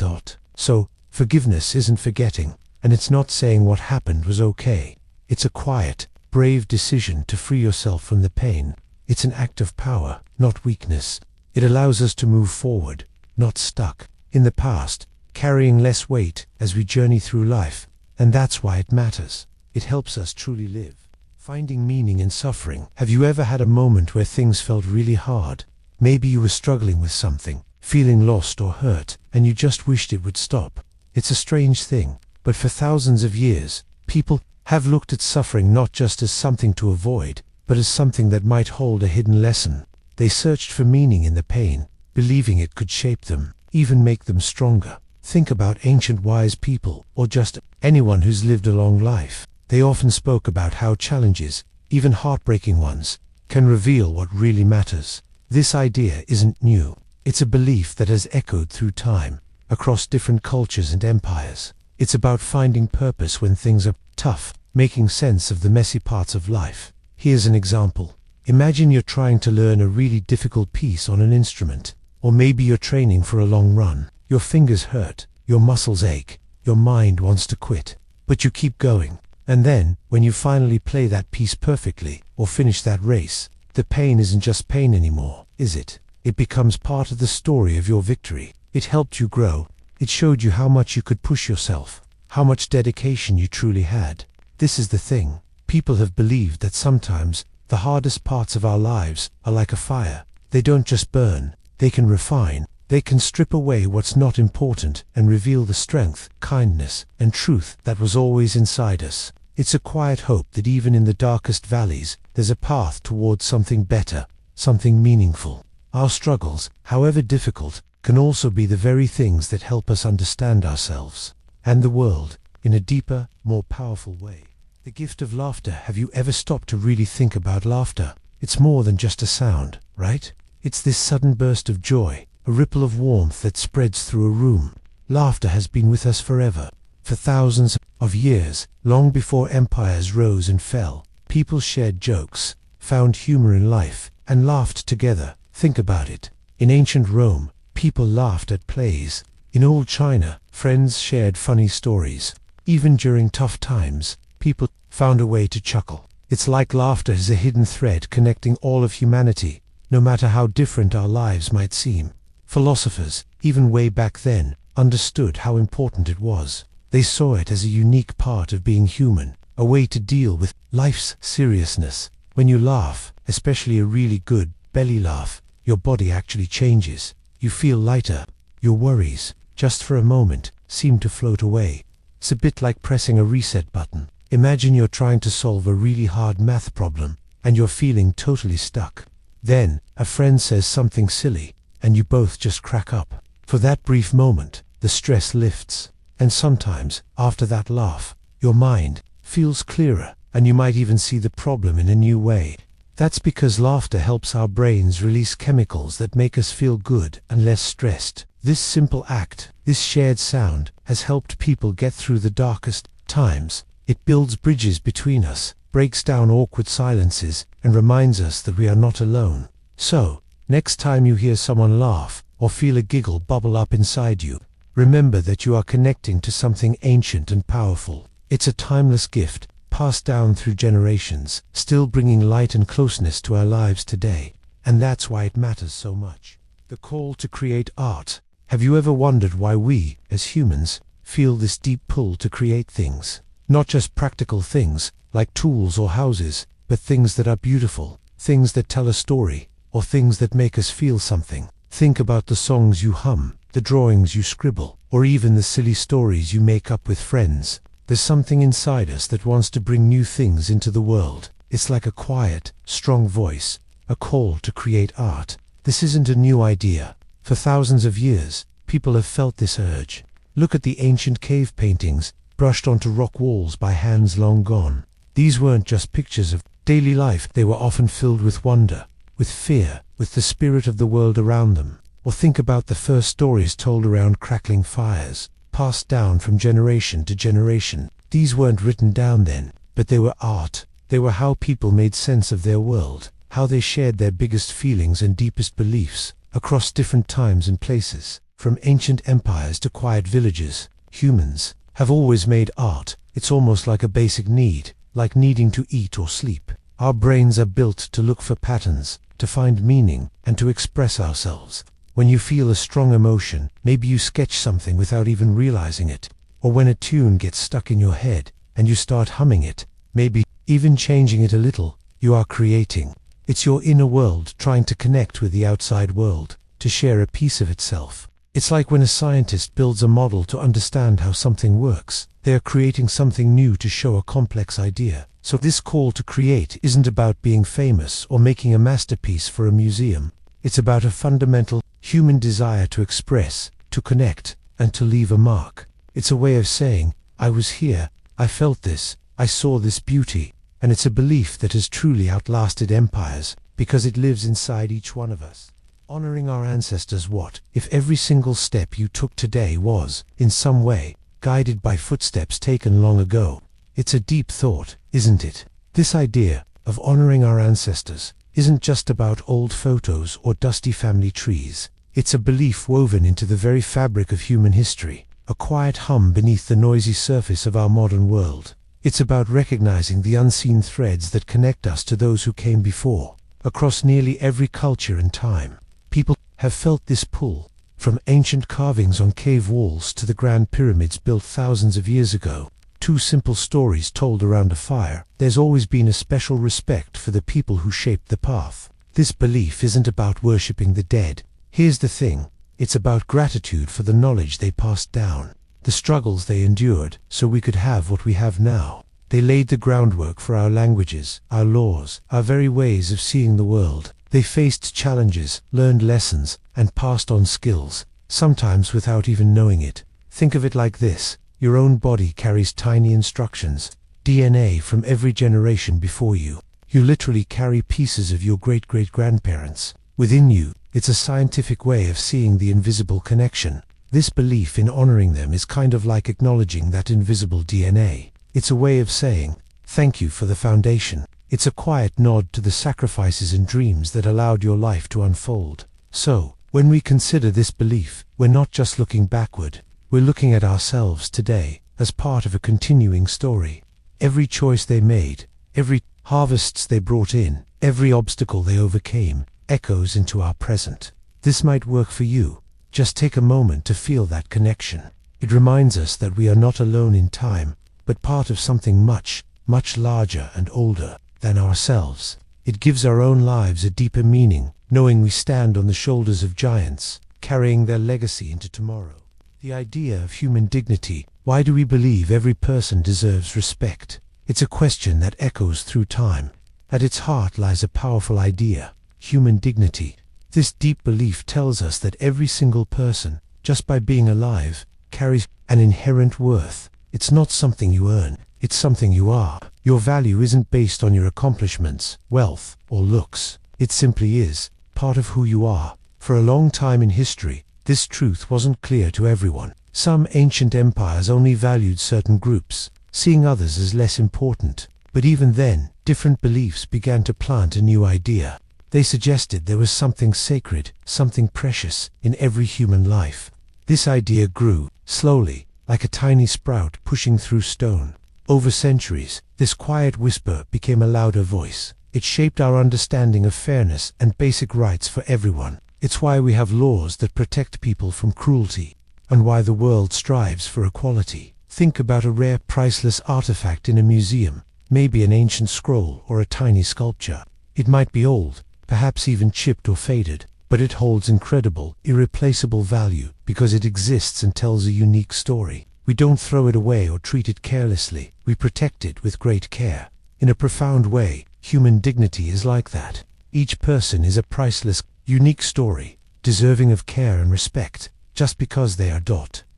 So, forgiveness isn't forgetting, and it's not saying what happened was okay. It's a quiet, brave decision to free yourself from the pain. It's an act of power, not weakness. It allows us to move forward, not stuck in the past, carrying less weight as we journey through life. And that's why it matters. It helps us truly live. Finding meaning in suffering. Have you ever had a moment where things felt really hard? Maybe you were struggling with something, feeling lost or hurt, and you just wished it would stop. It's a strange thing, but for thousands of years, people have looked at suffering not just as something to avoid, but as something that might hold a hidden lesson. They searched for meaning in the pain, believing it could shape them. even make them stronger. Think about ancient wise people, or just anyone who's lived a long life. They often spoke about how challenges, even heartbreaking ones, can reveal what really matters. This idea isn't new. It's a belief that has echoed through time, across different cultures and empires. It's about finding purpose when things are tough, making sense of the messy parts of life. Here's an example. Imagine you're trying to learn a really difficult piece on an instrument, or maybe you're training for a long run. Your fingers hurt, your muscles ache, your mind wants to quit, but you keep going. And then, when you finally play that piece perfectly, or finish that race, the pain isn't just pain anymore, is it? It becomes part of the story of your victory. It helped you grow. It showed you how much you could push yourself, how much dedication you truly had. This is the thing. People have believed that sometimes the hardest parts of our lives are like a fire. They don't just burn, they can refine. They can strip away what's not important and reveal the strength, kindness, and truth that was always inside us. It's a quiet hope that even in the darkest valleys, there's a path towards something better, something meaningful. Our struggles, however difficult, can also be the very things that help us understand ourselves and the world in a deeper, more powerful way. The gift of laughter. Have you ever stopped to really think about laughter? It's more than just a sound, right? It's this sudden burst of joy, a ripple of warmth that spreads through a room. Laughter has been with us forever. For thousands of years, long before empires rose and fell, people shared jokes, found humor in life, and laughed together. Think about it. In ancient Rome, people laughed at plays. In old China, friends shared funny stories. Even during tough times, people found a way to chuckle. It's like laughter is a hidden thread connecting all of humanity, no matter how different our lives might seem. Philosophers, even way back then, understood how important it was. They saw it as a unique part of being human, a way to deal with life's seriousness. When you laugh, especially a really good belly laugh, your body actually changes. You feel lighter. Your worries, just for a moment, seem to float away. It's a bit like pressing a reset button. Imagine you're trying to solve a really hard math problem, and you're feeling totally stuck. Then, a friend says something silly, and you both just crack up. For that brief moment, the stress lifts. And sometimes, after that laugh, your mind feels clearer, and you might even see the problem in a new way. That's because laughter helps our brains release chemicals that make us feel good and less stressed. This simple act, this shared sound, has helped people get through the darkest times. It builds bridges between us, breaks down awkward silences, and reminds us that we are not alone. So, next time you hear someone laugh, or feel a giggle bubble up inside you, remember that you are connecting to something ancient and powerful. It's a timeless gift, passed down through generations, still bringing light and closeness to our lives today. And that's why it matters so much. The call to create art. Have you ever wondered why we, as humans, feel this deep pull to create things? Not just practical things, like tools or houses, but things that are beautiful, things that tell a story, or things that make us feel something. Think about the songs you hum, the drawings you scribble, or even the silly stories you make up with friends. There's something inside us that wants to bring new things into the world. It's like a quiet, strong voice, a call to create art. This isn't a new idea. For thousands of years, people have felt this urge. Look at the ancient cave paintings, brushed onto rock walls by hands long gone. These weren't just pictures of daily life. They were often filled with wonder, with fear, with the spirit of the world around them. Or think about the first stories told around crackling fires, passed down from generation to generation. These weren't written down then, but they were art. They were how people made sense of their world, how they shared their biggest feelings and deepest beliefs, across different times and places. From ancient empires to quiet villages, humans have always made art. It's almost like a basic need, like needing to eat or sleep. Our brains are built to look for patterns, to find meaning, and to express ourselves. When you feel a strong emotion, maybe you sketch something without even realizing it. Or when a tune gets stuck in your head, and you start humming it, maybe even changing it a little, you are creating. It's your inner world trying to connect with the outside world, to share a piece of itself. It's like when a scientist builds a model to understand how something works. They are creating something new to show a complex idea. So this call to create isn't about being famous or making a masterpiece for a museum. It's about a fundamental human desire to express, to connect, and to leave a mark. It's a way of saying, I was here, I felt this, I saw this beauty, and it's a belief that has truly outlasted empires, because it lives inside each one of us. Honoring our ancestors. What if every single step you took today was, in some way, guided by footsteps taken long ago? It's a deep thought, isn't it? This idea of honoring our ancestors isn't just about old photos or dusty family trees. It's a belief woven into the very fabric of human history, a quiet hum beneath the noisy surface of our modern world. It's about recognizing the unseen threads that connect us to those who came before. Across nearly every culture and time, people have felt this pull, from ancient carvings on cave walls to the grand pyramids built thousands of years ago. Two simple stories told around a fire. There's always been a special respect for the people who shaped the path. This belief isn't about worshipping the dead. Here's the thing, it's about gratitude for the knowledge they passed down, the struggles they endured so we could have what we have now. They laid the groundwork for our languages, our laws, our very ways of seeing the world. They faced challenges, learned lessons, and passed on skills, sometimes without even knowing it. Think of it like this. Your own body carries tiny instructions, DNA from every generation before you. You literally carry pieces of your great-great-grandparents within you. It's a scientific way of seeing the invisible connection. This belief in honoring them is kind of like acknowledging that invisible DNA. It's a way of saying, thank you for the foundation. It's a quiet nod to the sacrifices and dreams that allowed your life to unfold. So, when we consider this belief, we're not just looking backward. We're looking at ourselves today as part of a continuing story. Every choice they made, every harvests they brought in, every obstacle they overcame, echoes into our present. This might work for you. Just take a moment to feel that connection. It reminds us that we are not alone in time, but part of something much, much larger and older than ourselves. It gives our own lives a deeper meaning, knowing we stand on the shoulders of giants, carrying their legacy into tomorrow. The idea of human dignity. Why do we believe every person deserves respect? It's a question that echoes through time. At its heart lies a powerful idea, human dignity. This deep belief tells us that every single person, just by being alive, carries an inherent worth. It's not something you earn, it's something you are. Your value isn't based on your accomplishments, wealth, or looks. It simply is, part of who you are. For a long time in history, this truth wasn't clear to everyone. Some ancient empires only valued certain groups, seeing others as less important. But even then, different beliefs began to plant a new idea. They suggested there was something sacred, something precious, in every human life. This idea grew, slowly, like a tiny sprout pushing through stone. Over centuries, this quiet whisper became a louder voice. It shaped our understanding of fairness and basic rights for everyone. It's why we have laws that protect people from cruelty, and why the world strives for equality. Think about a rare, priceless artifact in a museum, maybe an ancient scroll or a tiny sculpture. It might be old, perhaps even chipped or faded, but it holds incredible, irreplaceable value because it exists and tells a unique story. We don't throw it away or treat it carelessly. We protect it with great care. In a profound way, human dignity is like that. Each person is a priceless, unique story, deserving of care and respect, just because they are .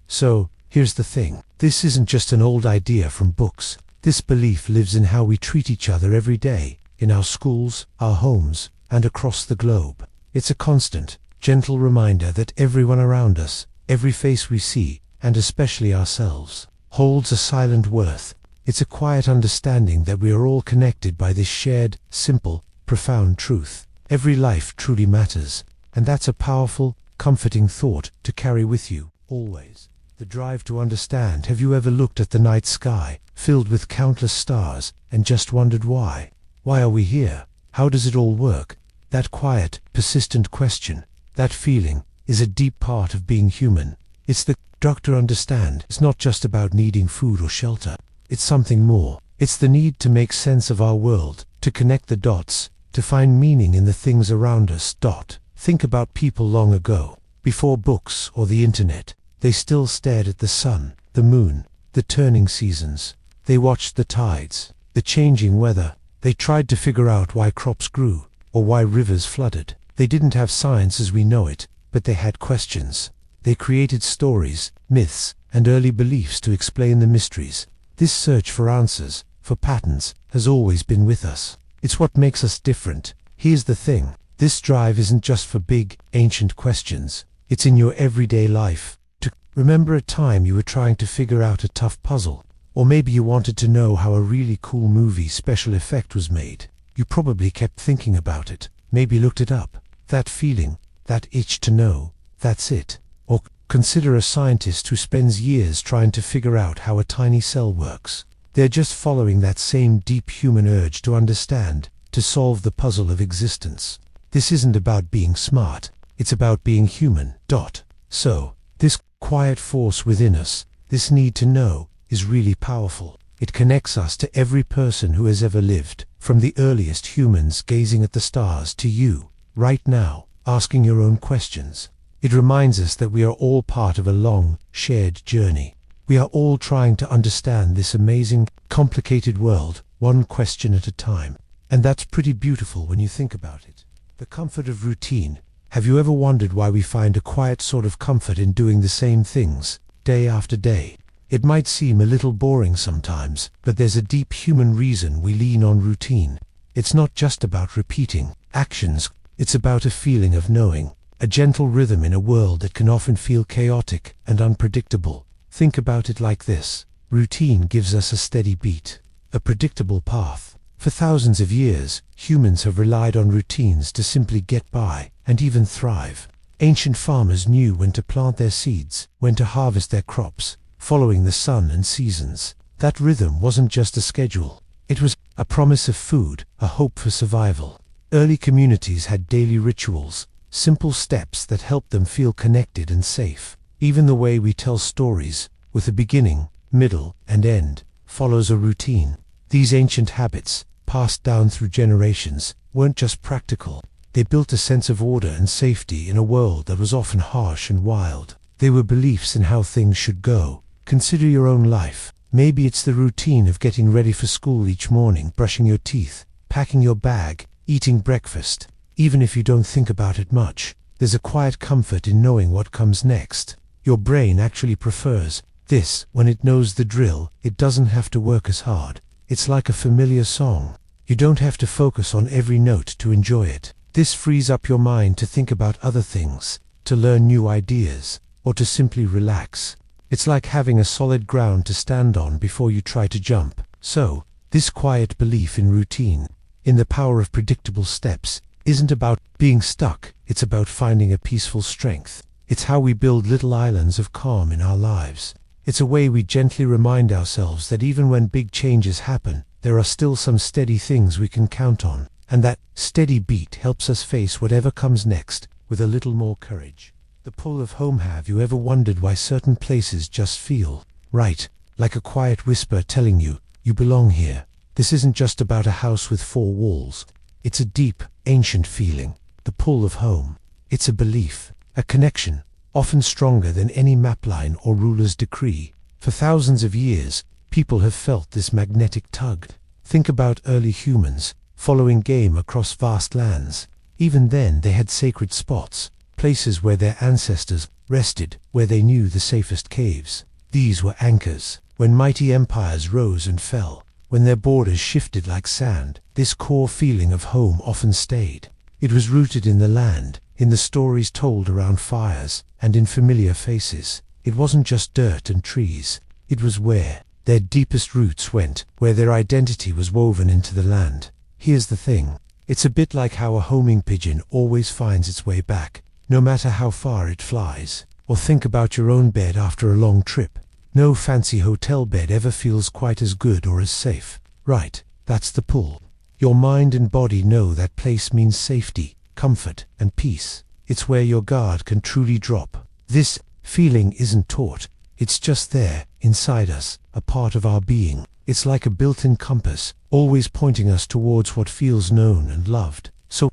So, here's the thing. This isn't just an old idea from books. This belief lives in how we treat each other every day, in our schools, our homes, and across the globe. It's a constant, gentle reminder that everyone around us, every face we see, and especially ourselves, holds a silent worth. It's a quiet understanding that we are all connected by this shared, simple, profound truth. Every life truly matters, and that's a powerful, comforting thought to carry with you, always. The drive to understand. Have you ever looked at the night sky, filled with countless stars, and just wondered why? Why are we here? How does it all work? That quiet, persistent question, that feeling, is a deep part of being human. It's the to understand. It's not just about needing food or shelter. It's something more. It's the need to make sense of our world, to connect the dots, to find meaning in the things around us. Think about people long ago, before books or the internet. They still stared at the sun, the moon, the turning seasons. They watched the tides, the changing weather. They tried to figure out why crops grew, or why rivers flooded. They didn't have science as we know it, but they had questions. They created stories, myths, and early beliefs to explain the mysteries. This search for answers, for patterns, has always been with us. It's what makes us different. Here's the thing. This drive isn't just for big, ancient questions. It's in your everyday life. To remember a time you were trying to figure out a tough puzzle. Or maybe you wanted to know how a really cool movie special effect was made. You probably kept thinking about it. Maybe looked it up. That feeling, that itch to know, that's it. Or consider a scientist who spends years trying to figure out how a tiny cell works. They're just following that same deep human urge to understand, to solve the puzzle of existence. This isn't about being smart, it's about being human. So, this quiet force within us, this need to know, is really powerful. It connects us to every person who has ever lived, from the earliest humans gazing at the stars to you, right now, asking your own questions. It reminds us that we are all part of a long, shared journey. We are all trying to understand this amazing, complicated world, one question at a time. And that's pretty beautiful when you think about it. The comfort of routine. Have you ever wondered why we find a quiet sort of comfort in doing the same things, day after day? It might seem a little boring sometimes, but there's a deep human reason we lean on routine. It's not just about repeating actions, it's about a feeling of knowing, a gentle rhythm in a world that can often feel chaotic and unpredictable. Think about it like this. Routine gives us a steady beat, a predictable path. For thousands of years, humans have relied on routines to simply get by and even thrive. Ancient farmers knew when to plant their seeds, when to harvest their crops, following the sun and seasons. That rhythm wasn't just a schedule. It was a promise of food, a hope for survival. Early communities had daily rituals, simple steps that helped them feel connected and safe. Even the way we tell stories, with a beginning, middle, and end, follows a routine. These ancient habits, passed down through generations, weren't just practical. They built a sense of order and safety in a world that was often harsh and wild. They were beliefs in how things should go. Consider your own life. Maybe it's the routine of getting ready for school each morning, brushing your teeth, packing your bag, eating breakfast. Even if you don't think about it much, there's a quiet comfort in knowing what comes next. Your brain actually prefers this when it knows the drill. It doesn't have to work as hard. It's like a familiar song. You don't have to focus on every note to enjoy it. This frees up your mind to think about other things, to learn new ideas, or to simply relax. It's like having a solid ground to stand on before you try to jump. So, this quiet belief in routine, in the power of predictable steps, isn't about being stuck, it's about finding a peaceful strength. It's how we build little islands of calm in our lives. It's a way we gently remind ourselves that even when big changes happen, there are still some steady things we can count on, and that steady beat helps us face whatever comes next with a little more courage. The pull of home. Have you ever wondered why certain places just feel right, like a quiet whisper telling you, you belong here? This isn't just about a house with four walls. It's a deep, ancient feeling, the pull of home. It's a belief, a connection, often stronger than any mapline or ruler's decree. For thousands of years, people have felt this magnetic tug. Think about early humans, following game across vast lands. Even then they had sacred spots, places where their ancestors rested, where they knew the safest caves. These were anchors. When mighty empires rose and fell, when their borders shifted like sand, this core feeling of home often stayed. It was rooted in the land, in the stories told around fires, and in familiar faces. It wasn't just dirt and trees. It was where their deepest roots went, where their identity was woven into the land. Here's the thing. It's a bit like how a homing pigeon always finds its way back, no matter how far it flies. Or think about your own bed after a long trip. No fancy hotel bed ever feels quite as good or as safe. Right, that's the pull. Your mind and body know that place means safety, comfort, and peace. It's where your guard can truly drop. This feeling isn't taught. It's just there, inside us, a part of our being. It's like a built-in compass, always pointing us towards what feels known and loved. So,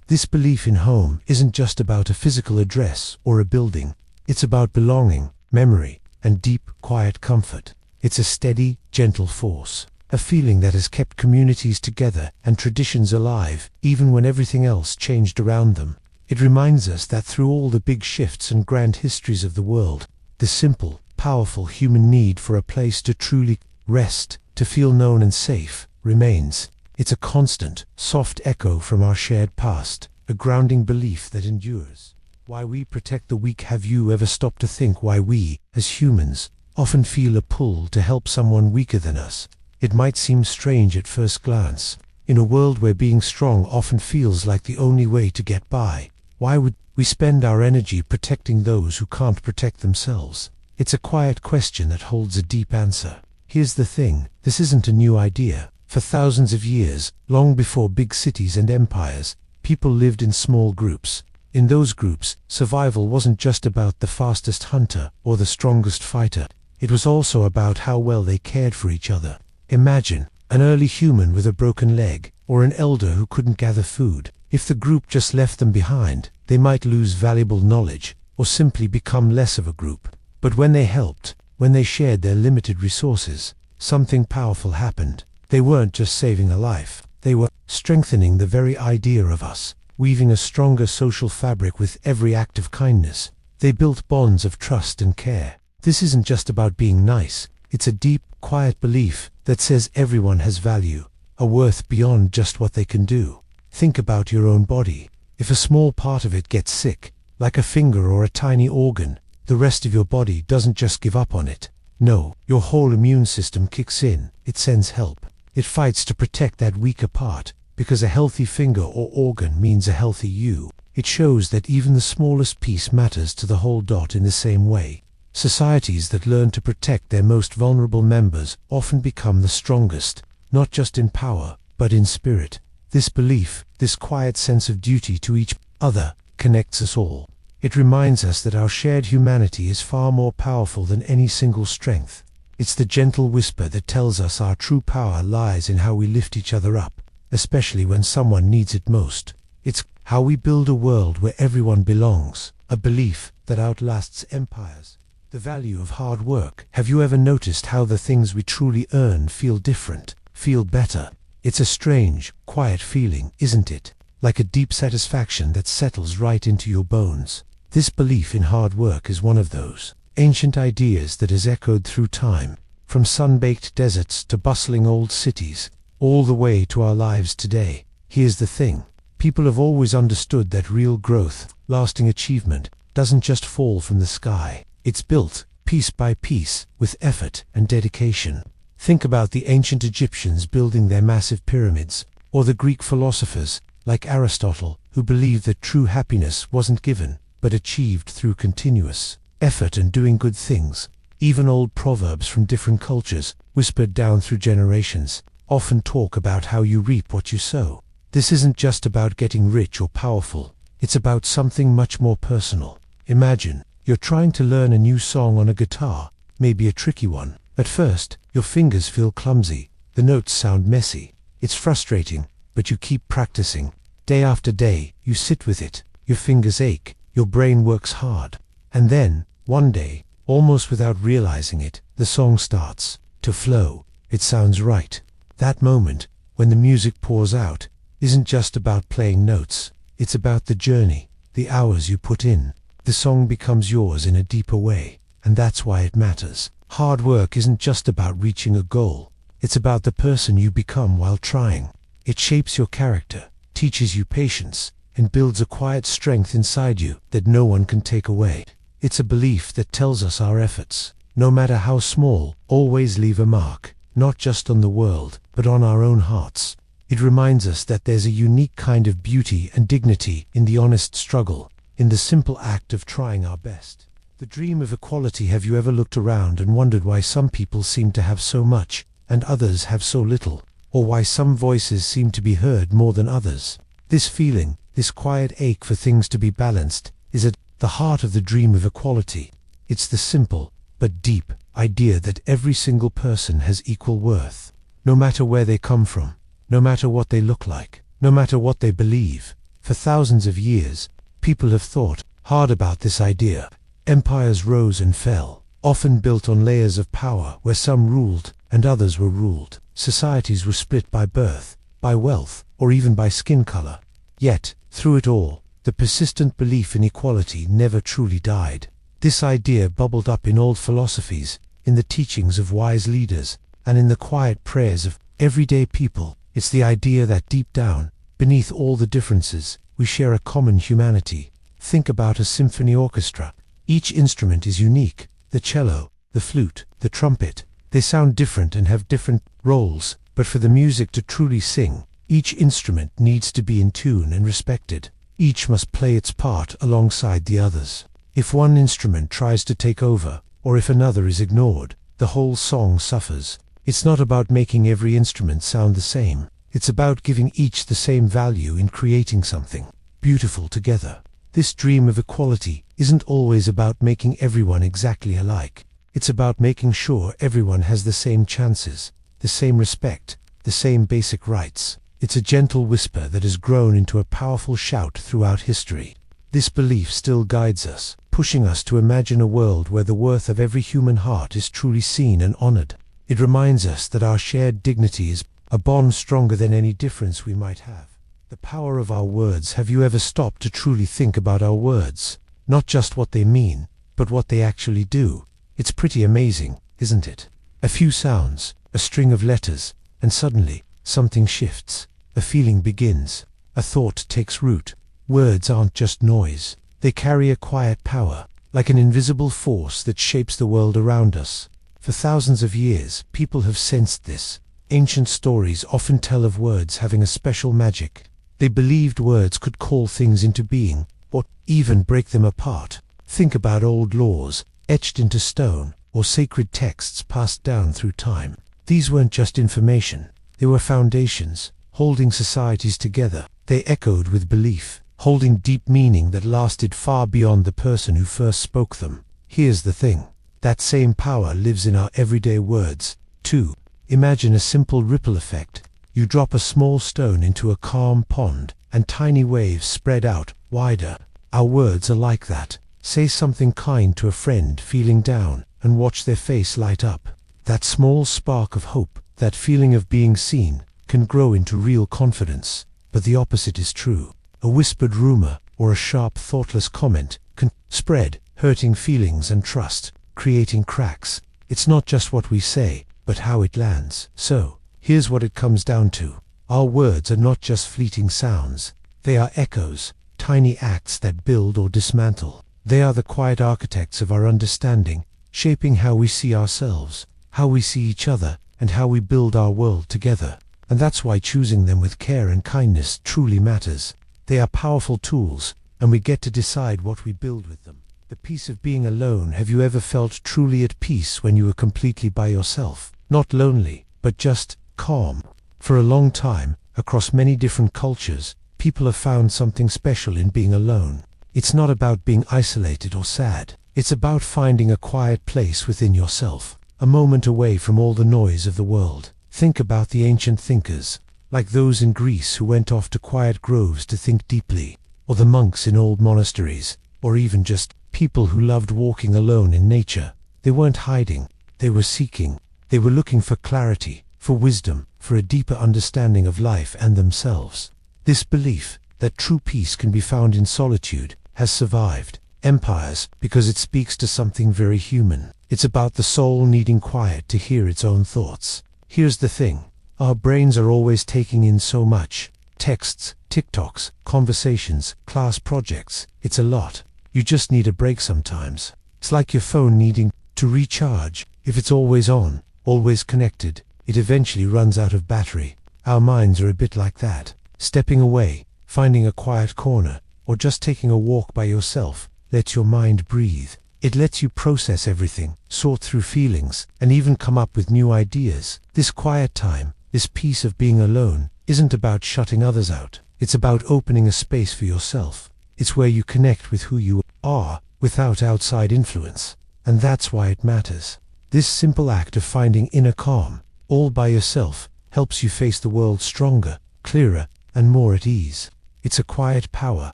this belief in home isn't just about a physical address or a building. It's about belonging, memory, and deep, quiet comfort. It's a steady, gentle force, a feeling that has kept communities together and traditions alive, even when everything else changed around them. It reminds us that through all the big shifts and grand histories of the world, the simple, powerful human need for a place to truly rest, to feel known and safe, remains. It's a constant, soft echo from our shared past, a grounding belief that endures. Why we protect the weak. Have you ever stopped to think why we, as humans, often feel a pull to help someone weaker than us? It might seem strange at first glance. In a world where being strong often feels like the only way to get by, why would we spend our energy protecting those who can't protect themselves? It's a quiet question that holds a deep answer. Here's the thing, this isn't a new idea. For thousands of years, long before big cities and empires, people lived in small groups. In those groups, survival wasn't just about the fastest hunter or the strongest fighter. It was also about how well they cared for each other. Imagine an early human with a broken leg, or an elder who couldn't gather food. If the group just left them behind, they might lose valuable knowledge, or simply become less of a group. But when they helped, when they shared their limited resources, something powerful happened. They weren't just saving a life, they were strengthening the very idea of us, weaving a stronger social fabric with every act of kindness. They built bonds of trust and care. This isn't just about being nice, it's a deep, quiet belief that says everyone has value, a worth beyond just what they can do. Think about your own body. If a small part of it gets sick, like a finger or a tiny organ, the rest of your body doesn't just give up on it. No, your whole immune system kicks in, it sends help. It fights to protect that weaker part, because a healthy finger or organ means a healthy you. It shows that even the smallest piece matters to the whole dot in the same way. Societies that learn to protect their most vulnerable members often become the strongest, not just in power, but in spirit. This belief, this quiet sense of duty to each other, connects us all. It reminds us that our shared humanity is far more powerful than any single strength. It's the gentle whisper that tells us our true power lies in how we lift each other up, especially when someone needs it most. It's how we build a world where everyone belongs, a belief that outlasts empires. The value of hard work. Have you ever noticed how the things we truly earn feel different, feel better? It's a strange, quiet feeling, isn't it? Like a deep satisfaction that settles right into your bones. This belief in hard work is one of those ancient ideas that has echoed through time, from sun-baked deserts to bustling old cities, all the way to our lives today. Here's the thing. People have always understood that real growth, lasting achievement, doesn't just fall from the sky. It's built, piece by piece, with effort and dedication. Think about the ancient Egyptians building their massive pyramids, or the Greek philosophers, like Aristotle, who believed that true happiness wasn't given, but achieved through continuous effort and doing good things. Even old proverbs from different cultures, whispered down through generations, often talk about how you reap what you sow. This isn't just about getting rich or powerful, it's about something much more personal. Imagine, you're trying to learn a new song on a guitar, maybe a tricky one. At first, your fingers feel clumsy, the notes sound messy. It's frustrating, but you keep practicing. Day after day, you sit with it, your fingers ache, your brain works hard. And then, one day, almost without realizing it, the song starts to flow. It sounds right. That moment, when the music pours out, isn't just about playing notes. It's about the journey, the hours you put in. The song becomes yours in a deeper way, and that's why it matters. Hard work isn't just about reaching a goal. It's about the person you become while trying. It shapes your character, teaches you patience, and builds a quiet strength inside you that no one can take away. It's a belief that tells us our efforts, no matter how small, always leave a mark, not just on the world, but on our own hearts. It reminds us that there's a unique kind of beauty and dignity in the honest struggle, in the simple act of trying our best. The dream of equality. Have you ever looked around and wondered why some people seem to have so much, and others have so little, or why some voices seem to be heard more than others? This feeling, this quiet ache for things to be balanced, is at the heart of the dream of equality. It's the simple, but deep, idea that every single person has equal worth, no matter where they come from, no matter what they look like, no matter what they believe. For thousands of years, people have thought hard about this idea. Empires rose and fell, often built on layers of power where some ruled and others were ruled. Societies were split by birth, by wealth, or even by skin color. Yet, through it all, the persistent belief in equality never truly died. This idea bubbled up in old philosophies, in the teachings of wise leaders, and in the quiet prayers of everyday people. It's the idea that deep down, beneath all the differences, we share a common humanity. Think about a symphony orchestra. Each instrument is unique. The cello, the flute, the trumpet. They sound different and have different roles, but for the music to truly sing, each instrument needs to be in tune and respected. Each must play its part alongside the others. If one instrument tries to take over, or if another is ignored, the whole song suffers. It's not about making every instrument sound the same. It's about giving each the same value in creating something beautiful together. This dream of equality isn't always about making everyone exactly alike. It's about making sure everyone has the same chances, the same respect, the same basic rights. It's a gentle whisper that has grown into a powerful shout throughout history. This belief still guides us, pushing us to imagine a world where the worth of every human heart is truly seen and honored. It reminds us that our shared dignity is a bond stronger than any difference we might have. The power of our words. Have you ever stopped to truly think about our words? Not just what they mean, but what they actually do. It's pretty amazing, isn't it? A few sounds, a string of letters, and suddenly, something shifts. A feeling begins. A thought takes root. Words aren't just noise. They carry a quiet power, like an invisible force that shapes the world around us. For thousands of years, people have sensed this. Ancient stories often tell of words having a special magic. They believed words could call things into being, or even break them apart. Think about old laws, etched into stone, or sacred texts passed down through time. These weren't just information. They were foundations, holding societies together. They echoed with belief, holding deep meaning that lasted far beyond the person who first spoke them. Here's the thing. That same power lives in our everyday words, too. Imagine a simple ripple effect. You drop a small stone into a calm pond, and tiny waves spread out, wider. Our words are like that. Say something kind to a friend feeling down, and watch their face light up. That small spark of hope, that feeling of being seen, can grow into real confidence. But the opposite is true. A whispered rumor, or a sharp, thoughtless comment, can spread, hurting feelings and trust, creating cracks. It's not just what we say, but how it lands. So, here's what it comes down to. Our words are not just fleeting sounds. They are echoes, tiny acts that build or dismantle. They are the quiet architects of our understanding, shaping how we see ourselves, how we see each other, and how we build our world together. And that's why choosing them with care and kindness truly matters. They are powerful tools, and we get to decide what we build with them. The peace of being alone. Have you ever felt truly at peace when you were completely by yourself? Not lonely, but just calm. For a long time, across many different cultures, people have found something special in being alone. It's not about being isolated or sad. It's about finding a quiet place within yourself, a moment away from all the noise of the world. Think about the ancient thinkers, like those in Greece who went off to quiet groves to think deeply, or the monks in old monasteries, or even just people who loved walking alone in nature. They weren't hiding, they were seeking. They were looking for clarity, for wisdom, for a deeper understanding of life and themselves. This belief that true peace can be found in solitude has survived empires because it speaks to something very human. It's about the soul needing quiet to hear its own thoughts. Here's the thing. Our brains are always taking in so much. Texts, TikToks, conversations, class projects. It's a lot. You just need a break sometimes. It's like your phone needing to recharge. If it's always on, always connected, it eventually runs out of battery. Our minds are a bit like that. Stepping away, finding a quiet corner, or just taking a walk by yourself, lets your mind breathe. It lets you process everything, sort through feelings, and even come up with new ideas. This quiet time, this peace of being alone, isn't about shutting others out. It's about opening a space for yourself. It's where you connect with who you are, without outside influence. And that's why it matters. This simple act of finding inner calm, all by yourself, helps you face the world stronger, clearer, and more at ease. It's a quiet power,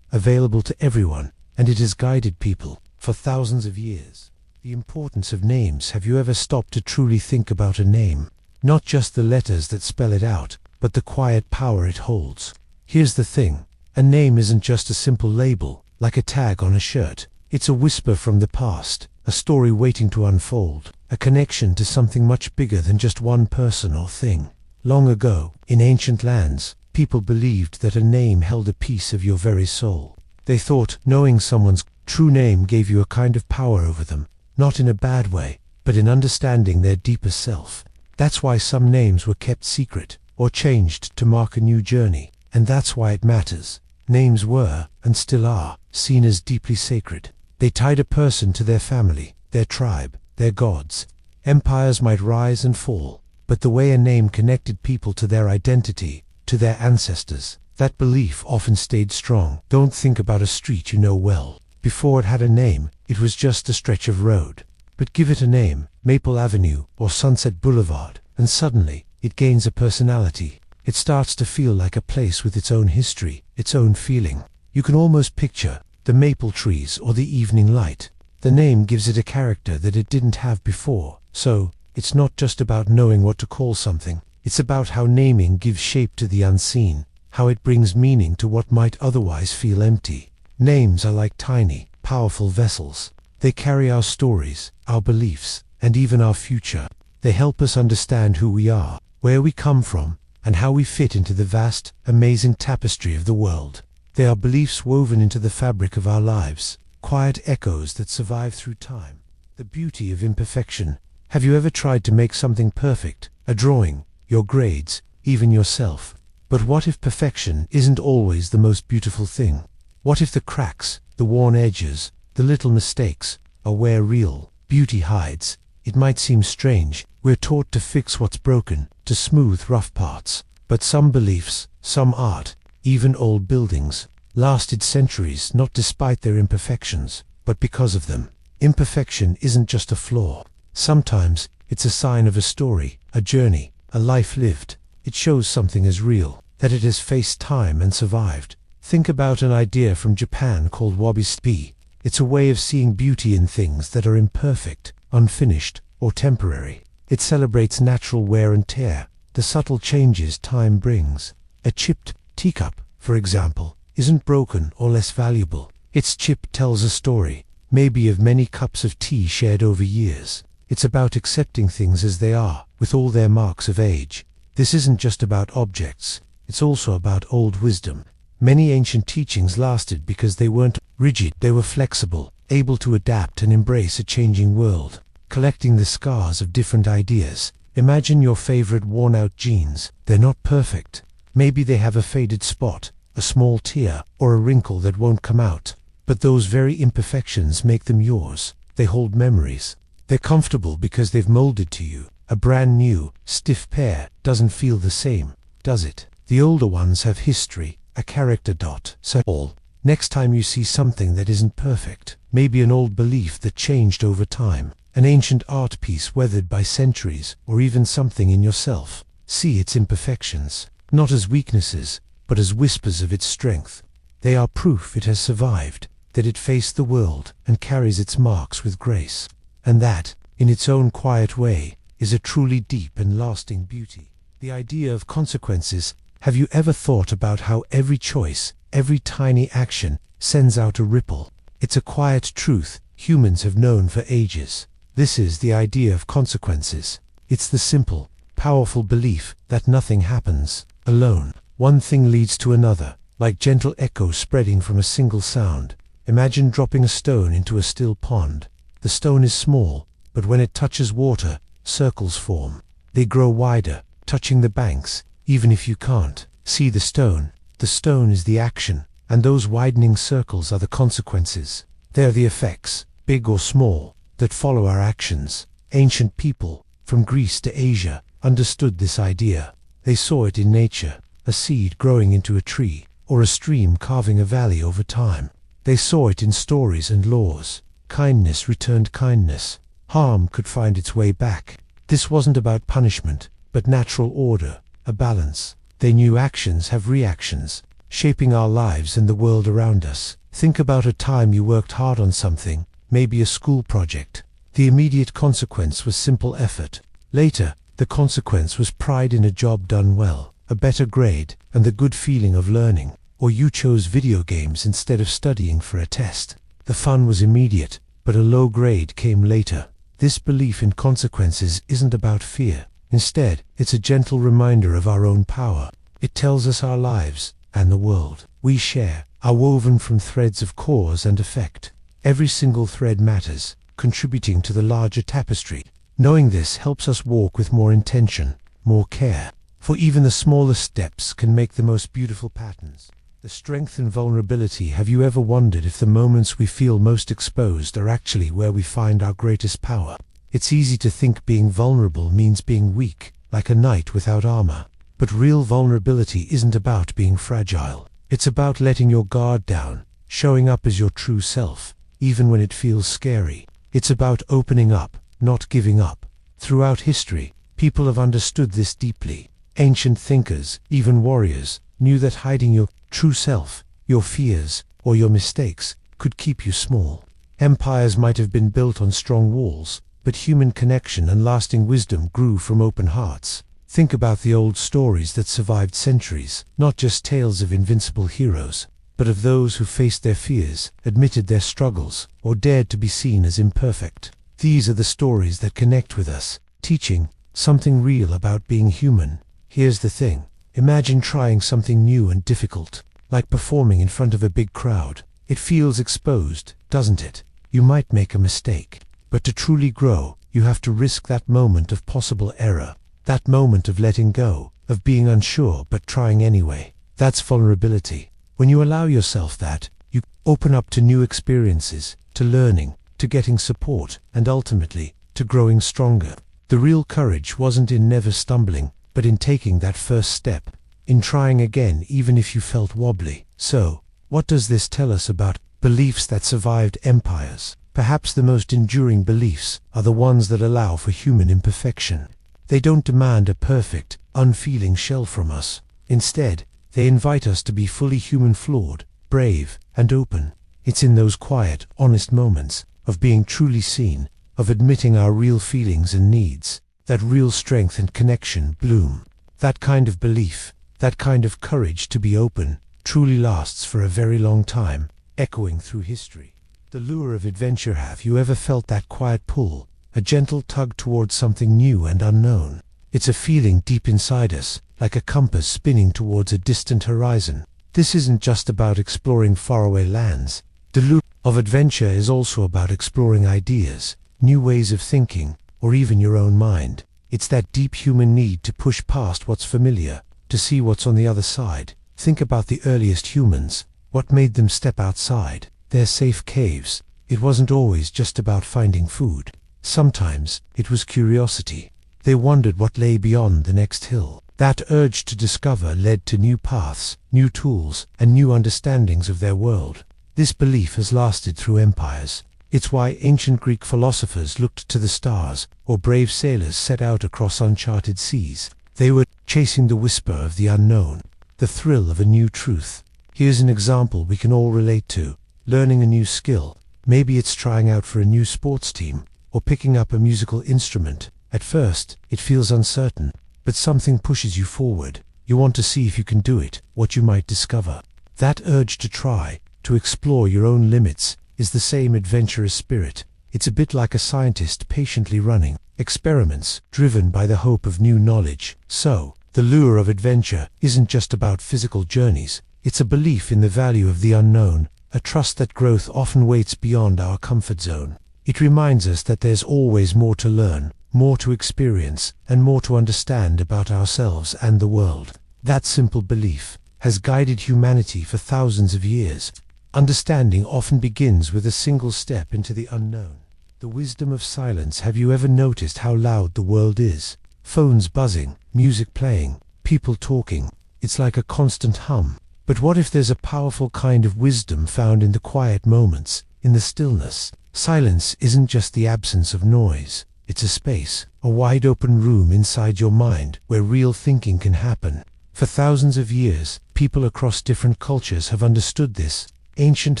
available to everyone, and it has guided people for thousands of years. The importance of names. Have you ever stopped to truly think about a name? Not just the letters that spell it out, but the quiet power it holds. Here's the thing. A name isn't just a simple label, like a tag on a shirt. It's a whisper from the past, a story waiting to unfold, a connection to something much bigger than just one person or thing. Long ago, in ancient lands, people believed that a name held a piece of your very soul. They thought knowing someone's true name gave you a kind of power over them, not in a bad way, but in understanding their deeper self. That's why some names were kept secret, or changed to mark a new journey, and that's why it matters. Names were, and still are, seen as deeply sacred. They tied a person to their family, their tribe, their gods. Empires might rise and fall, but the way a name connected people to their identity, to their ancestors, that belief often stayed strong. Don't think about a street you know well. Before it had a name, it was just a stretch of road. But give it a name, Maple Avenue or Sunset Boulevard, and suddenly, it gains a personality. It starts to feel like a place with its own history, its own feeling. You can almost picture the maple trees or the evening light. The name gives it a character that it didn't have before. So, it's not just about knowing what to call something. It's about how naming gives shape to the unseen, how it brings meaning to what might otherwise feel empty. Names are like tiny, powerful vessels. They carry our stories, our beliefs, and even our future. They help us understand who we are, where we come from, and how we fit into the vast, amazing tapestry of the world. They are beliefs woven into the fabric of our lives, quiet echoes that survive through time. The beauty of imperfection. Have you ever tried to make something perfect? A drawing, your grades, even yourself. But what if perfection isn't always the most beautiful thing? What if the cracks, the worn edges, the little mistakes are where real beauty hides? It might seem strange. We're taught to fix what's broken, to smooth rough parts. But some beliefs, some art, even old buildings, lasted centuries not despite their imperfections, but because of them. Imperfection isn't just a flaw. Sometimes it's a sign of a story, a journey, a life lived. It shows something is real, that it has faced time and survived. Think about an idea from Japan called wabi-sabi. It's a way of seeing beauty in things that are imperfect, unfinished, or temporary. It celebrates natural wear and tear, the subtle changes time brings. A chipped teacup, for example, isn't broken or less valuable. Its chip tells a story, maybe of many cups of tea shared over years. It's about accepting things as they are, with all their marks of age. This isn't just about objects, it's also about old wisdom. Many ancient teachings lasted because they weren't rigid, they were flexible, able to adapt and embrace a changing world. Collecting the scars of different ideas. Imagine your favorite worn-out jeans. They're not perfect. Maybe they have a faded spot, a small tear, or a wrinkle that won't come out. But those very imperfections make them yours. They hold memories. They're comfortable because they've molded to you. A brand new, stiff pair doesn't feel the same, does it? The older ones have history, a character. So all. Next time you see something that isn't perfect, maybe an old belief that changed over time, an ancient art piece weathered by centuries, or even something in yourself, see its imperfections, not as weaknesses, but as whispers of its strength. They are proof it has survived, that it faced the world and carries its marks with grace. And that, in its own quiet way, is a truly deep and lasting beauty. The idea of consequences. Have you ever thought about how every choice, every tiny action, sends out a ripple? It's a quiet truth humans have known for ages. This is the idea of consequences. It's the simple, powerful belief that nothing happens alone. One thing leads to another, like gentle echoes spreading from a single sound. Imagine dropping a stone into a still pond. The stone is small, but when it touches water, circles form. They grow wider, touching the banks. Even if you can't see the stone is the action, and those widening circles are the consequences. They are the effects, big or small, that follow our actions. Ancient people, from Greece to Asia, understood this idea. They saw it in nature, a seed growing into a tree, or a stream carving a valley over time. They saw it in stories and laws. Kindness returned kindness. Harm could find its way back. This wasn't about punishment, but natural order, a balance. They knew actions have reactions, shaping our lives and the world around us. Think about a time you worked hard on something, maybe a school project. The immediate consequence was simple effort. Later, the consequence was pride in a job done well, a better grade, and the good feeling of learning. or you chose video games instead of studying for a test. The fun was immediate, but a low grade came later. This belief in consequences isn't about fear. Instead, it's a gentle reminder of our own power. It tells us our lives, and the world we share, are woven from threads of cause and effect. Every single thread matters, contributing to the larger tapestry. Knowing this helps us walk with more intention, more care, for even the smallest steps can make the most beautiful patterns. The strength and vulnerability. Have you ever wondered if the moments we feel most exposed are actually where we find our greatest power? It's easy to think being vulnerable means being weak, like a knight without armor. But real vulnerability isn't about being fragile. It's about letting your guard down, showing up as your true self, even when it feels scary. It's about opening up, not giving up. Throughout history, people have understood this deeply. Ancient thinkers, even warriors, knew that hiding your true self, your fears, or your mistakes, could keep you small. Empires might have been built on strong walls, but human connection and lasting wisdom grew from open hearts. Think about the old stories that survived centuries, not just tales of invincible heroes, but of those who faced their fears, admitted their struggles, or dared to be seen as imperfect. These are the stories that connect with us, teaching something real about being human. Here's the thing. Imagine trying something new and difficult, like performing in front of a big crowd. It feels exposed, doesn't it? You might make a mistake. But to truly grow, you have to risk that moment of possible error, that moment of letting go, of being unsure but trying anyway. That's vulnerability. When you allow yourself that, you open up to new experiences, to learning, to getting support, and ultimately, to growing stronger. The real courage wasn't in never stumbling, but in taking that first step, in trying again even if you felt wobbly. So, what does this tell us about beliefs that survived empires? Perhaps the most enduring beliefs are the ones that allow for human imperfection. They don't demand a perfect, unfeeling shell from us. Instead, they invite us to be fully human, flawed, brave, and open. It's in those quiet, honest moments of being truly seen, of admitting our real feelings and needs, that real strength and connection bloom. That kind of belief, that kind of courage to be open, truly lasts for a very long time, echoing through history. The lure of adventure. Have you ever felt that quiet pull, a gentle tug towards something new and unknown? It's a feeling deep inside us, like a compass spinning towards a distant horizon. This isn't just about exploring faraway lands. The lure of adventure is also about exploring ideas, new ways of thinking, or even your own mind. It's that deep human need to push past what's familiar, to see what's on the other side. Think about the earliest humans. What made them step outside their safe caves? It wasn't always just about finding food. Sometimes it was curiosity. They wondered what lay beyond the next hill. That urge to discover led to new paths, new tools, and new understandings of their world. This belief has lasted through empires. It's why ancient Greek philosophers looked to the stars, or brave sailors set out across uncharted seas. They were chasing the whisper of the unknown, the thrill of a new truth. Here's an example we can all relate to. Learning a new skill. Maybe it's trying out for a new sports team, or picking up a musical instrument. At first, it feels uncertain, but something pushes you forward. You want to see if you can do it, what you might discover. That urge to try, to explore your own limits, is the same adventurous spirit. It's a bit like a scientist patiently running experiments, driven by the hope of new knowledge. So, the lure of adventure isn't just about physical journeys. It's a belief in the value of the unknown, a trust that growth often waits beyond our comfort zone. It reminds us that there's always more to learn, more to experience, and more to understand about ourselves and the world. That simple belief has guided humanity for thousands of years. Understanding often begins with a single step into the unknown. The wisdom of silence. Have you ever noticed how loud the world is? Phones buzzing, music playing, people talking. It's like a constant hum. But what if there's a powerful kind of wisdom found in the quiet moments, in the stillness? Silence isn't just the absence of noise. It's a space, a wide open room inside your mind where real thinking can happen. For thousands of years, people across different cultures have understood this. Ancient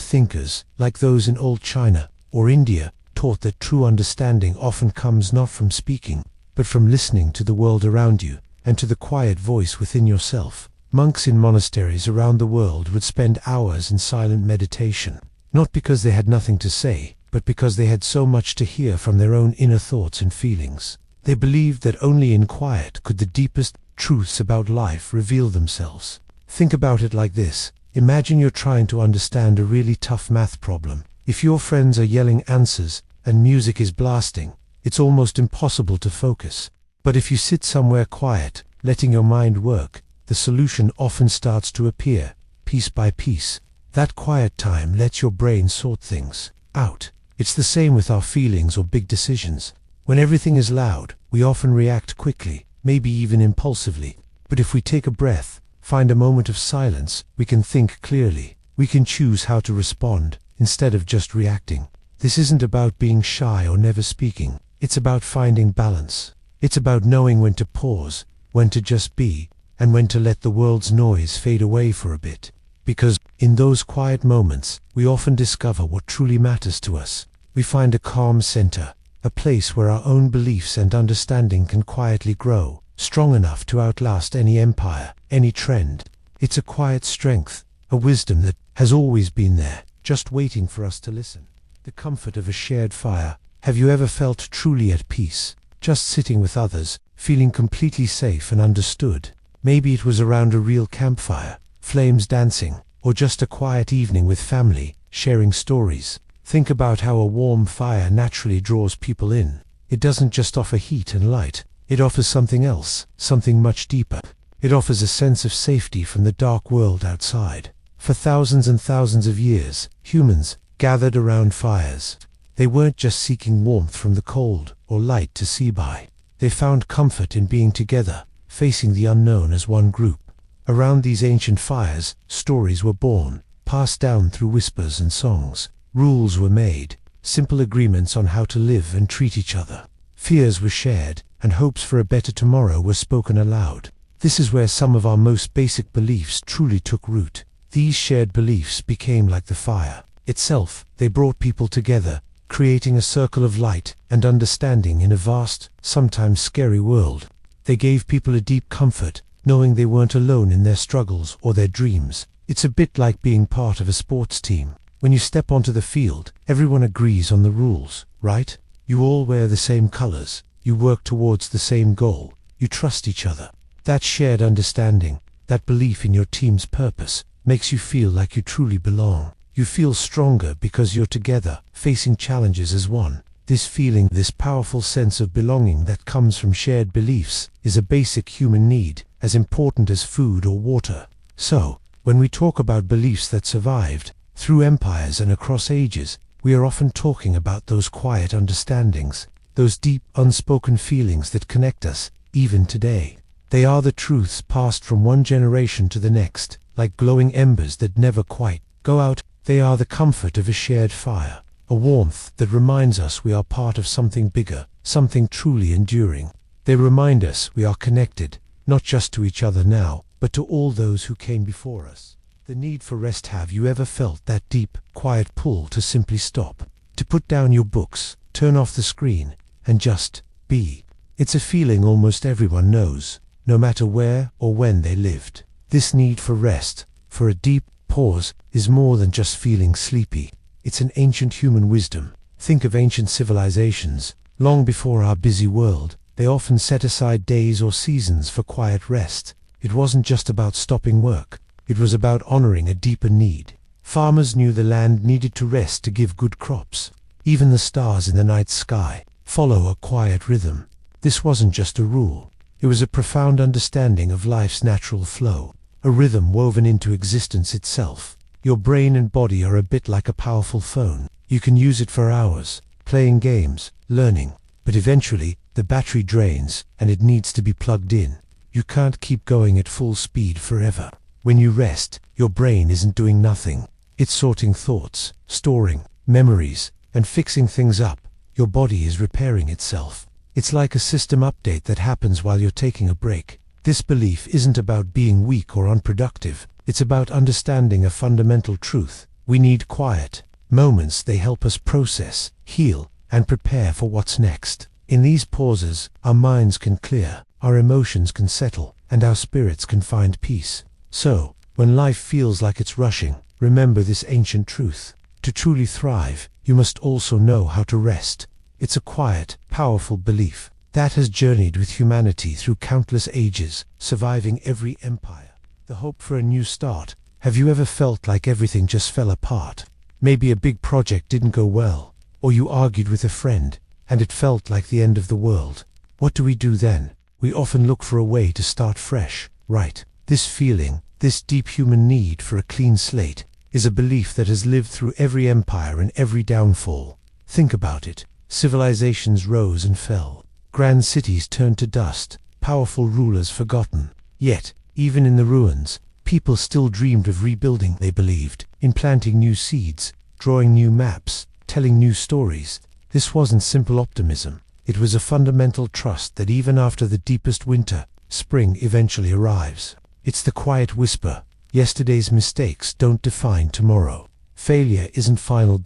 thinkers, like those in old China or India, taught that true understanding often comes not from speaking, but from listening to the world around you and to the quiet voice within yourself. Monks in monasteries around the world would spend hours in silent meditation, not because they had nothing to say, but because they had so much to hear from their own inner thoughts and feelings. They believed that only in quiet could the deepest truths about life reveal themselves. Think about it like this. Imagine you're trying to understand a really tough math problem. If your friends are yelling answers and music is blasting, it's almost impossible to focus. But if you sit somewhere quiet, letting your mind work, the solution often starts to appear, piece by piece. That quiet time lets your brain sort things out. It's the same with our feelings or big decisions. When everything is loud, we often react quickly, maybe even impulsively. But if we take a breath, find a moment of silence, we can think clearly. We can choose how to respond, instead of just reacting. This isn't about being shy or never speaking. It's about finding balance. It's about knowing when to pause, when to just be, and when to let the world's noise fade away for a bit. Because in those quiet moments, we often discover what truly matters to us. We find a calm center, a place where our own beliefs and understanding can quietly grow, strong enough to outlast any empire, any trend. It's a quiet strength, a wisdom that has always been there, just waiting for us to listen. The comfort of a shared fire. Have you ever felt truly at peace, just sitting with others, feeling completely safe and understood? Maybe it was around a real campfire, flames dancing, or just a quiet evening with family, sharing stories. Think about how a warm fire naturally draws people in. It doesn't just offer heat and light, it offers something else, something much deeper. It offers a sense of safety from the dark world outside. For thousands and thousands of years, humans gathered around fires. They weren't just seeking warmth from the cold or light to see by. They found comfort in being together, facing the unknown as one group. Around these ancient fires, stories were born, passed down through whispers and songs. Rules were made, simple agreements on how to live and treat each other. Fears were shared, and hopes for a better tomorrow were spoken aloud. This is where some of our most basic beliefs truly took root. These shared beliefs became like the fire itself. They brought people together, creating a circle of light and understanding in a vast, sometimes scary world. They gave people a deep comfort, knowing they weren't alone in their struggles or their dreams. It's a bit like being part of a sports team. When you step onto the field, everyone agrees on the rules, right? You all wear the same colors, you work towards the same goal, you trust each other. That shared understanding, that belief in your team's purpose, makes you feel like you truly belong. You feel stronger because you're together, facing challenges as one. This feeling, this powerful sense of belonging that comes from shared beliefs, is a basic human need, as important as food or water. So, when we talk about beliefs that survived, through empires and across ages, we are often talking about those quiet understandings, those deep, unspoken feelings that connect us, even today. They are the truths passed from one generation to the next, like glowing embers that never quite go out. They are the comfort of a shared fire, a warmth that reminds us we are part of something bigger, something truly enduring. They remind us we are connected, not just to each other now, but to all those who came before us. The need for rest. Have you ever felt that deep, quiet pull to simply stop, to put down your books, turn off the screen, and just be? It's a feeling almost everyone knows, no matter where or when they lived. This need for rest, for a deep pause, is more than just feeling sleepy. It's an ancient human wisdom. Think of ancient civilizations. Long before our busy world, they often set aside days or seasons for quiet rest. It wasn't just about stopping work. It was about honoring a deeper need. Farmers knew the land needed to rest to give good crops. Even the stars in the night sky follow a quiet rhythm. This wasn't just a rule. It was a profound understanding of life's natural flow, a rhythm woven into existence itself. Your brain and body are a bit like a powerful phone. You can use it for hours, playing games, learning, but eventually the battery drains and it needs to be plugged in. You can't keep going at full speed forever. When you rest, your brain isn't doing nothing. It's sorting thoughts, storing memories, and fixing things up. Your body is repairing itself. It's like a system update that happens while you're taking a break. This belief isn't about being weak or unproductive. It's about understanding a fundamental truth. We need quiet moments. They help us process, heal, and prepare for what's next. In these pauses, our minds can clear, our emotions can settle, and our spirits can find peace. So, when life feels like it's rushing, remember this ancient truth. To truly thrive, you must also know how to rest. It's a quiet, powerful belief that has journeyed with humanity through countless ages, surviving every empire. The hope for a new start. Have you ever felt like everything just fell apart? Maybe a big project didn't go well, or you argued with a friend, and it felt like the end of the world. What do we do then? We often look for a way to start fresh, right? This feeling, this deep human need for a clean slate, is a belief that has lived through every empire and every downfall. Think about it. Civilizations rose and fell. Grand cities turned to dust, powerful rulers forgotten. Yet, even in the ruins, people still dreamed of rebuilding. They believed in planting new seeds, drawing new maps, telling new stories. This wasn't simple optimism. It was a fundamental trust that even after the deepest winter, spring eventually arrives. It's the quiet whisper. Yesterday's mistakes don't define tomorrow. Failure isn't final.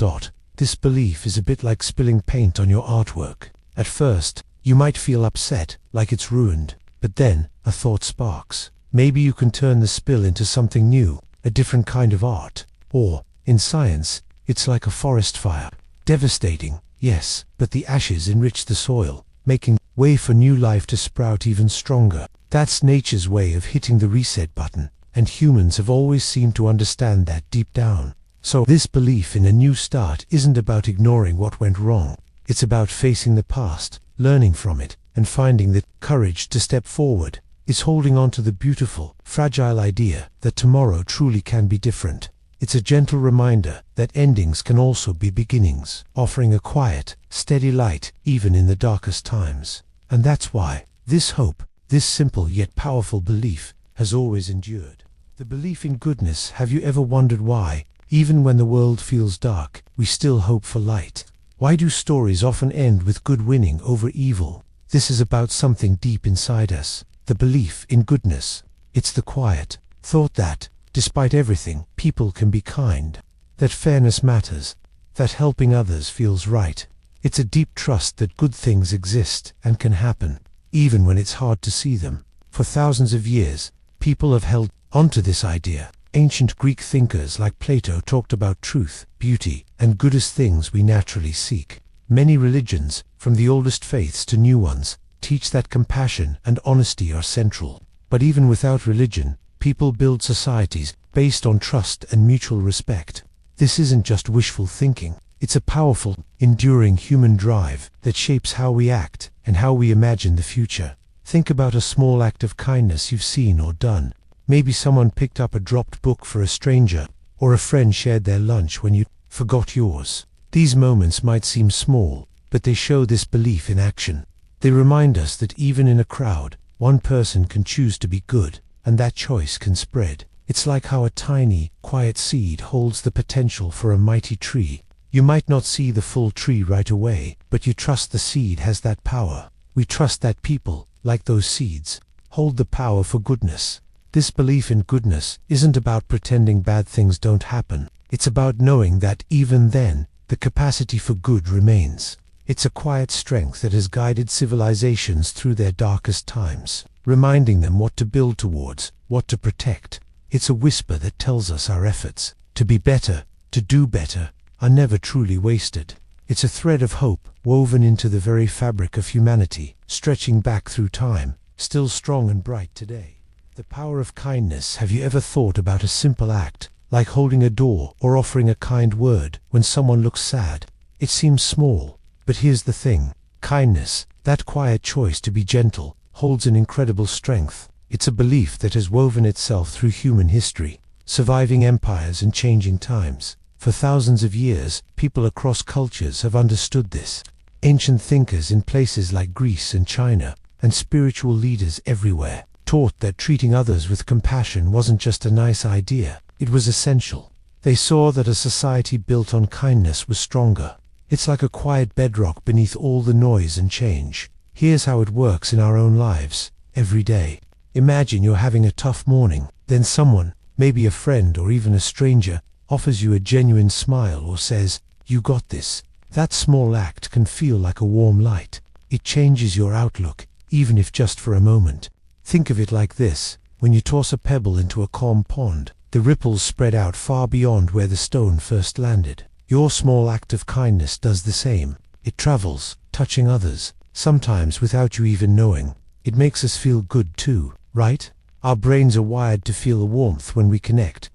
This belief is a bit like spilling paint on your artwork. At first, you might feel upset, like it's ruined, but then a thought sparks. Maybe you can turn the spill into something new, a different kind of art. Or, in science, it's like a forest fire. Devastating, yes, but the ashes enrich the soil, making way for new life to sprout even stronger. That's nature's way of hitting the reset button, and humans have always seemed to understand that deep down. So this belief in a new start isn't about ignoring what went wrong. It's about facing the past, learning from it, and finding the courage to step forward. It's holding on to the beautiful, fragile idea that tomorrow truly can be different. It's a gentle reminder that endings can also be beginnings, offering a quiet, steady light even in the darkest times. And that's why this hope, this simple yet powerful belief, has always endured. The belief in goodness. Have you ever wondered why, even when the world feels dark, we still hope for light? Why do stories often end with good winning over evil? This is about something deep inside us, the belief in goodness. It's the quiet thought that, despite everything, people can be kind, that fairness matters, that helping others feels right. It's a deep trust that good things exist and can happen, even when it's hard to see them. For thousands of years, people have held onto this idea. Ancient Greek thinkers like Plato talked about truth, beauty, and good as things we naturally seek. Many religions, from the oldest faiths to new ones, teach that compassion and honesty are central. But even without religion, people build societies based on trust and mutual respect. This isn't just wishful thinking. It's a powerful, enduring human drive that shapes how we act and how we imagine the future. Think about a small act of kindness you've seen or done. Maybe someone picked up a dropped book for a stranger, or a friend shared their lunch when you forgot yours. These moments might seem small, but they show this belief in action. They remind us that even in a crowd, one person can choose to be good, and that choice can spread. It's like how a tiny, quiet seed holds the potential for a mighty tree. You might not see the full tree right away, but you trust the seed has that power. We trust that people, like those seeds, hold the power for goodness. This belief in goodness isn't about pretending bad things don't happen. It's about knowing that even then, the capacity for good remains. It's a quiet strength that has guided civilizations through their darkest times, reminding them what to build towards, what to protect. It's a whisper that tells us our efforts to be better, to do better, are never truly wasted. It's a thread of hope woven into the very fabric of humanity, stretching back through time, still strong and bright today. The power of kindness. Have you ever thought about a simple act, like holding a door or offering a kind word when someone looks sad? It seems small, but here's the thing. Kindness, that quiet choice to be gentle, holds an incredible strength. It's a belief that has woven itself through human history, surviving empires and changing times. For thousands of years, people across cultures have understood this. Ancient thinkers in places like Greece and China, and spiritual leaders everywhere, taught that treating others with compassion wasn't just a nice idea, it was essential. They saw that a society built on kindness was stronger. It's like a quiet bedrock beneath all the noise and change. Here's how it works in our own lives, every day. Imagine you're having a tough morning, then someone, maybe a friend or even a stranger, offers you a genuine smile or says, "You got this." That small act can feel like a warm light. It changes your outlook, even if just for a moment. Think of it like this. When you toss a pebble into a calm pond, the ripples spread out far beyond where the stone first landed. Your small act of kindness does the same. It travels, touching others, sometimes without you even knowing. It makes us feel good too, right? Our brains are wired to feel a warmth when we connect.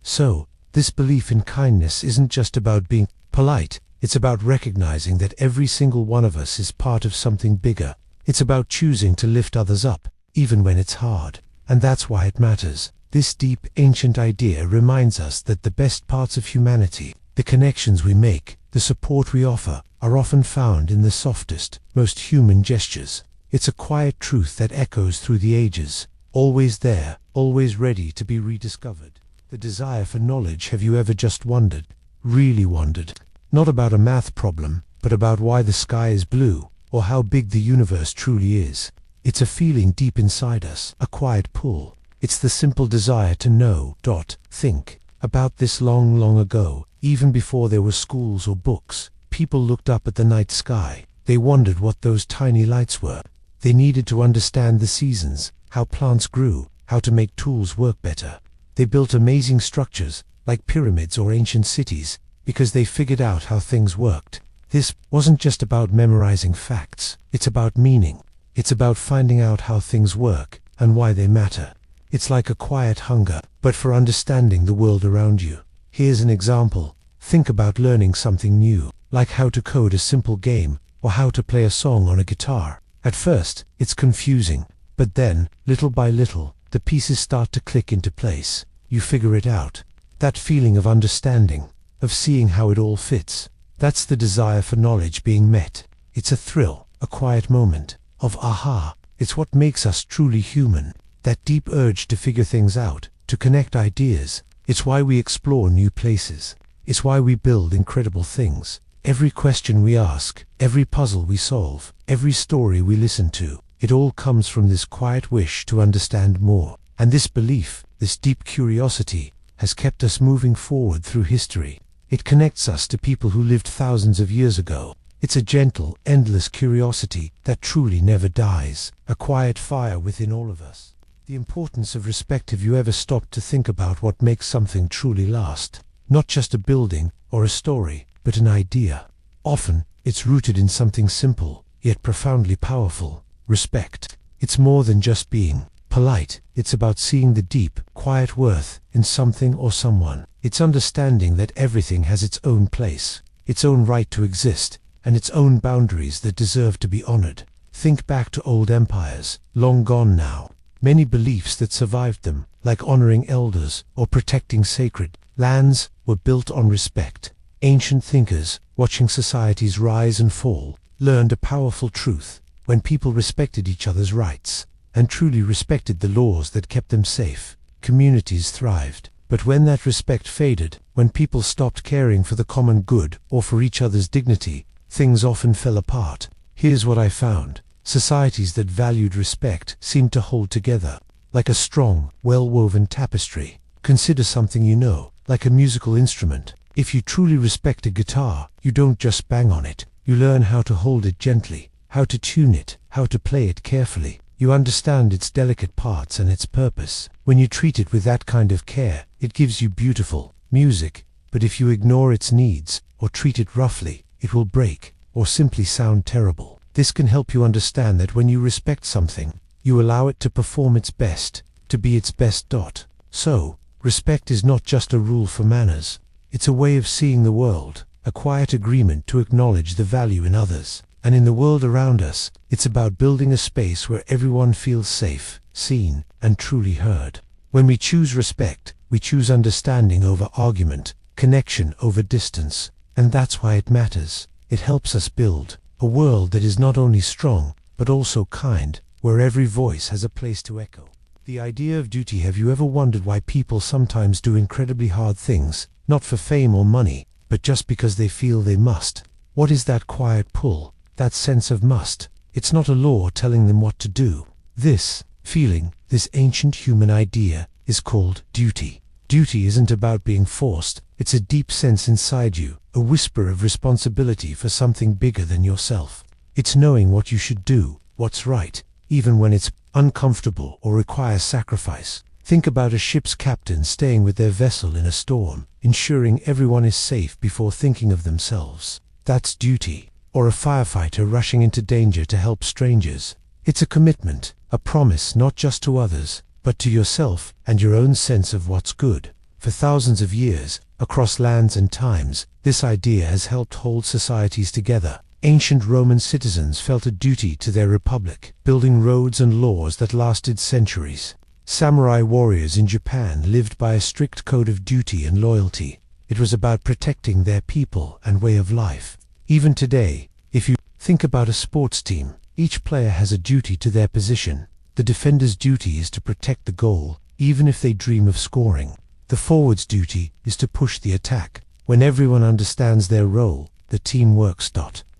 So, this belief in kindness isn't just about being polite, it's about recognizing that every single one of us is part of something bigger. It's about choosing to lift others up, even when it's hard. And that's why it matters. This deep, ancient idea reminds us that the best parts of humanity, the connections we make, the support we offer, are often found in the softest, most human gestures. It's a quiet truth that echoes through the ages, always there, always ready to be rediscovered. The desire for knowledge. Have you ever just wondered, really wondered, not about a math problem, but about why the sky is blue, or how big the universe truly is? It's a feeling deep inside us, a quiet pull. It's the simple desire to know. Think about this. Long ago, even before there were schools or books, people looked up at the night sky. They wondered what those tiny lights were. They needed to understand the seasons, how plants grew, how to make tools work better. They built amazing structures, like pyramids or ancient cities, because they figured out how things worked. This wasn't just about memorizing facts. It's about meaning. It's about finding out how things work and why they matter. It's like a quiet hunger, but for understanding the world around you. Here's an example. Think about learning something new, like how to code a simple game or how to play a song on a guitar. At first, it's confusing, but then, little by little, the pieces start to click into place. You figure it out. That feeling of understanding, of seeing how it all fits, that's the desire for knowledge being met. It's a thrill, a quiet moment of aha. It's what makes us truly human. That deep urge to figure things out, to connect ideas. It's why we explore new places. It's why we build incredible things. Every question we ask, every puzzle we solve, every story we listen to, it all comes from this quiet wish to understand more. And this belief, this deep curiosity, has kept us moving forward through history. It connects us to people who lived thousands of years ago. It's a gentle, endless curiosity that truly never dies, a quiet fire within all of us. The importance of respect. Have you ever stopped to think about what makes something truly last? Not just a building or a story, but an idea. Often, it's rooted in something simple, yet profoundly powerful. Respect. It's more than just being polite. It's about seeing the deep, quiet worth in something or someone. It's understanding that everything has its own place, its own right to exist, and its own boundaries that deserve to be honored. Think back to old empires, long gone now. Many beliefs that survived them, like honoring elders or protecting sacred lands, were built on respect. Ancient thinkers, watching societies rise and fall, learned a powerful truth. When people respected each other's rights, and truly respected the laws that kept them safe, communities thrived. But when that respect faded, when people stopped caring for the common good or for each other's dignity, things often fell apart. Here's what I found. Societies that valued respect seemed to hold together, like a strong, well-woven tapestry. Consider something you know, like a musical instrument. If you truly respect a guitar, you don't just bang on it. You learn how to hold it gently, how to tune it, how to play it carefully. You understand its delicate parts and its purpose. When you treat it with that kind of care, it gives you beautiful music. But if you ignore its needs, or treat it roughly, it will break, or simply sound terrible. This can help you understand that when you respect something, you allow it to perform its best, to be its best. So, respect is not just a rule for manners. It's a way of seeing the world, a quiet agreement to acknowledge the value in others. And in the world around us, it's about building a space where everyone feels safe, seen, and truly heard. When we choose respect, we choose understanding over argument, connection over distance. And that's why it matters. It helps us build a world that is not only strong, but also kind, where every voice has a place to echo. The idea of duty. Have you ever wondered why people sometimes do incredibly hard things, not for fame or money, but just because they feel they must? What is that quiet pull, that sense of must? It's not a law telling them what to do. This feeling, this ancient human idea, is called duty. Duty isn't about being forced. It's a deep sense inside you, a whisper of responsibility for something bigger than yourself. It's knowing what you should do, what's right, even when it's uncomfortable or requires sacrifice. Think about a ship's captain staying with their vessel in a storm, ensuring everyone is safe before thinking of themselves. That's duty. Or a firefighter rushing into danger to help strangers. It's a commitment, a promise not just to others, but to yourself and your own sense of what's good. For thousands of years, across lands and times, this idea has helped hold societies together. Ancient Roman citizens felt a duty to their republic, building roads and laws that lasted centuries. Samurai warriors in Japan lived by a strict code of duty and loyalty. It was about protecting their people and way of life. Even today, if you think about a sports team, each player has a duty to their position. The defender's duty is to protect the goal, even if they dream of scoring. The forward's duty is to push the attack. When everyone understands their role, the team works.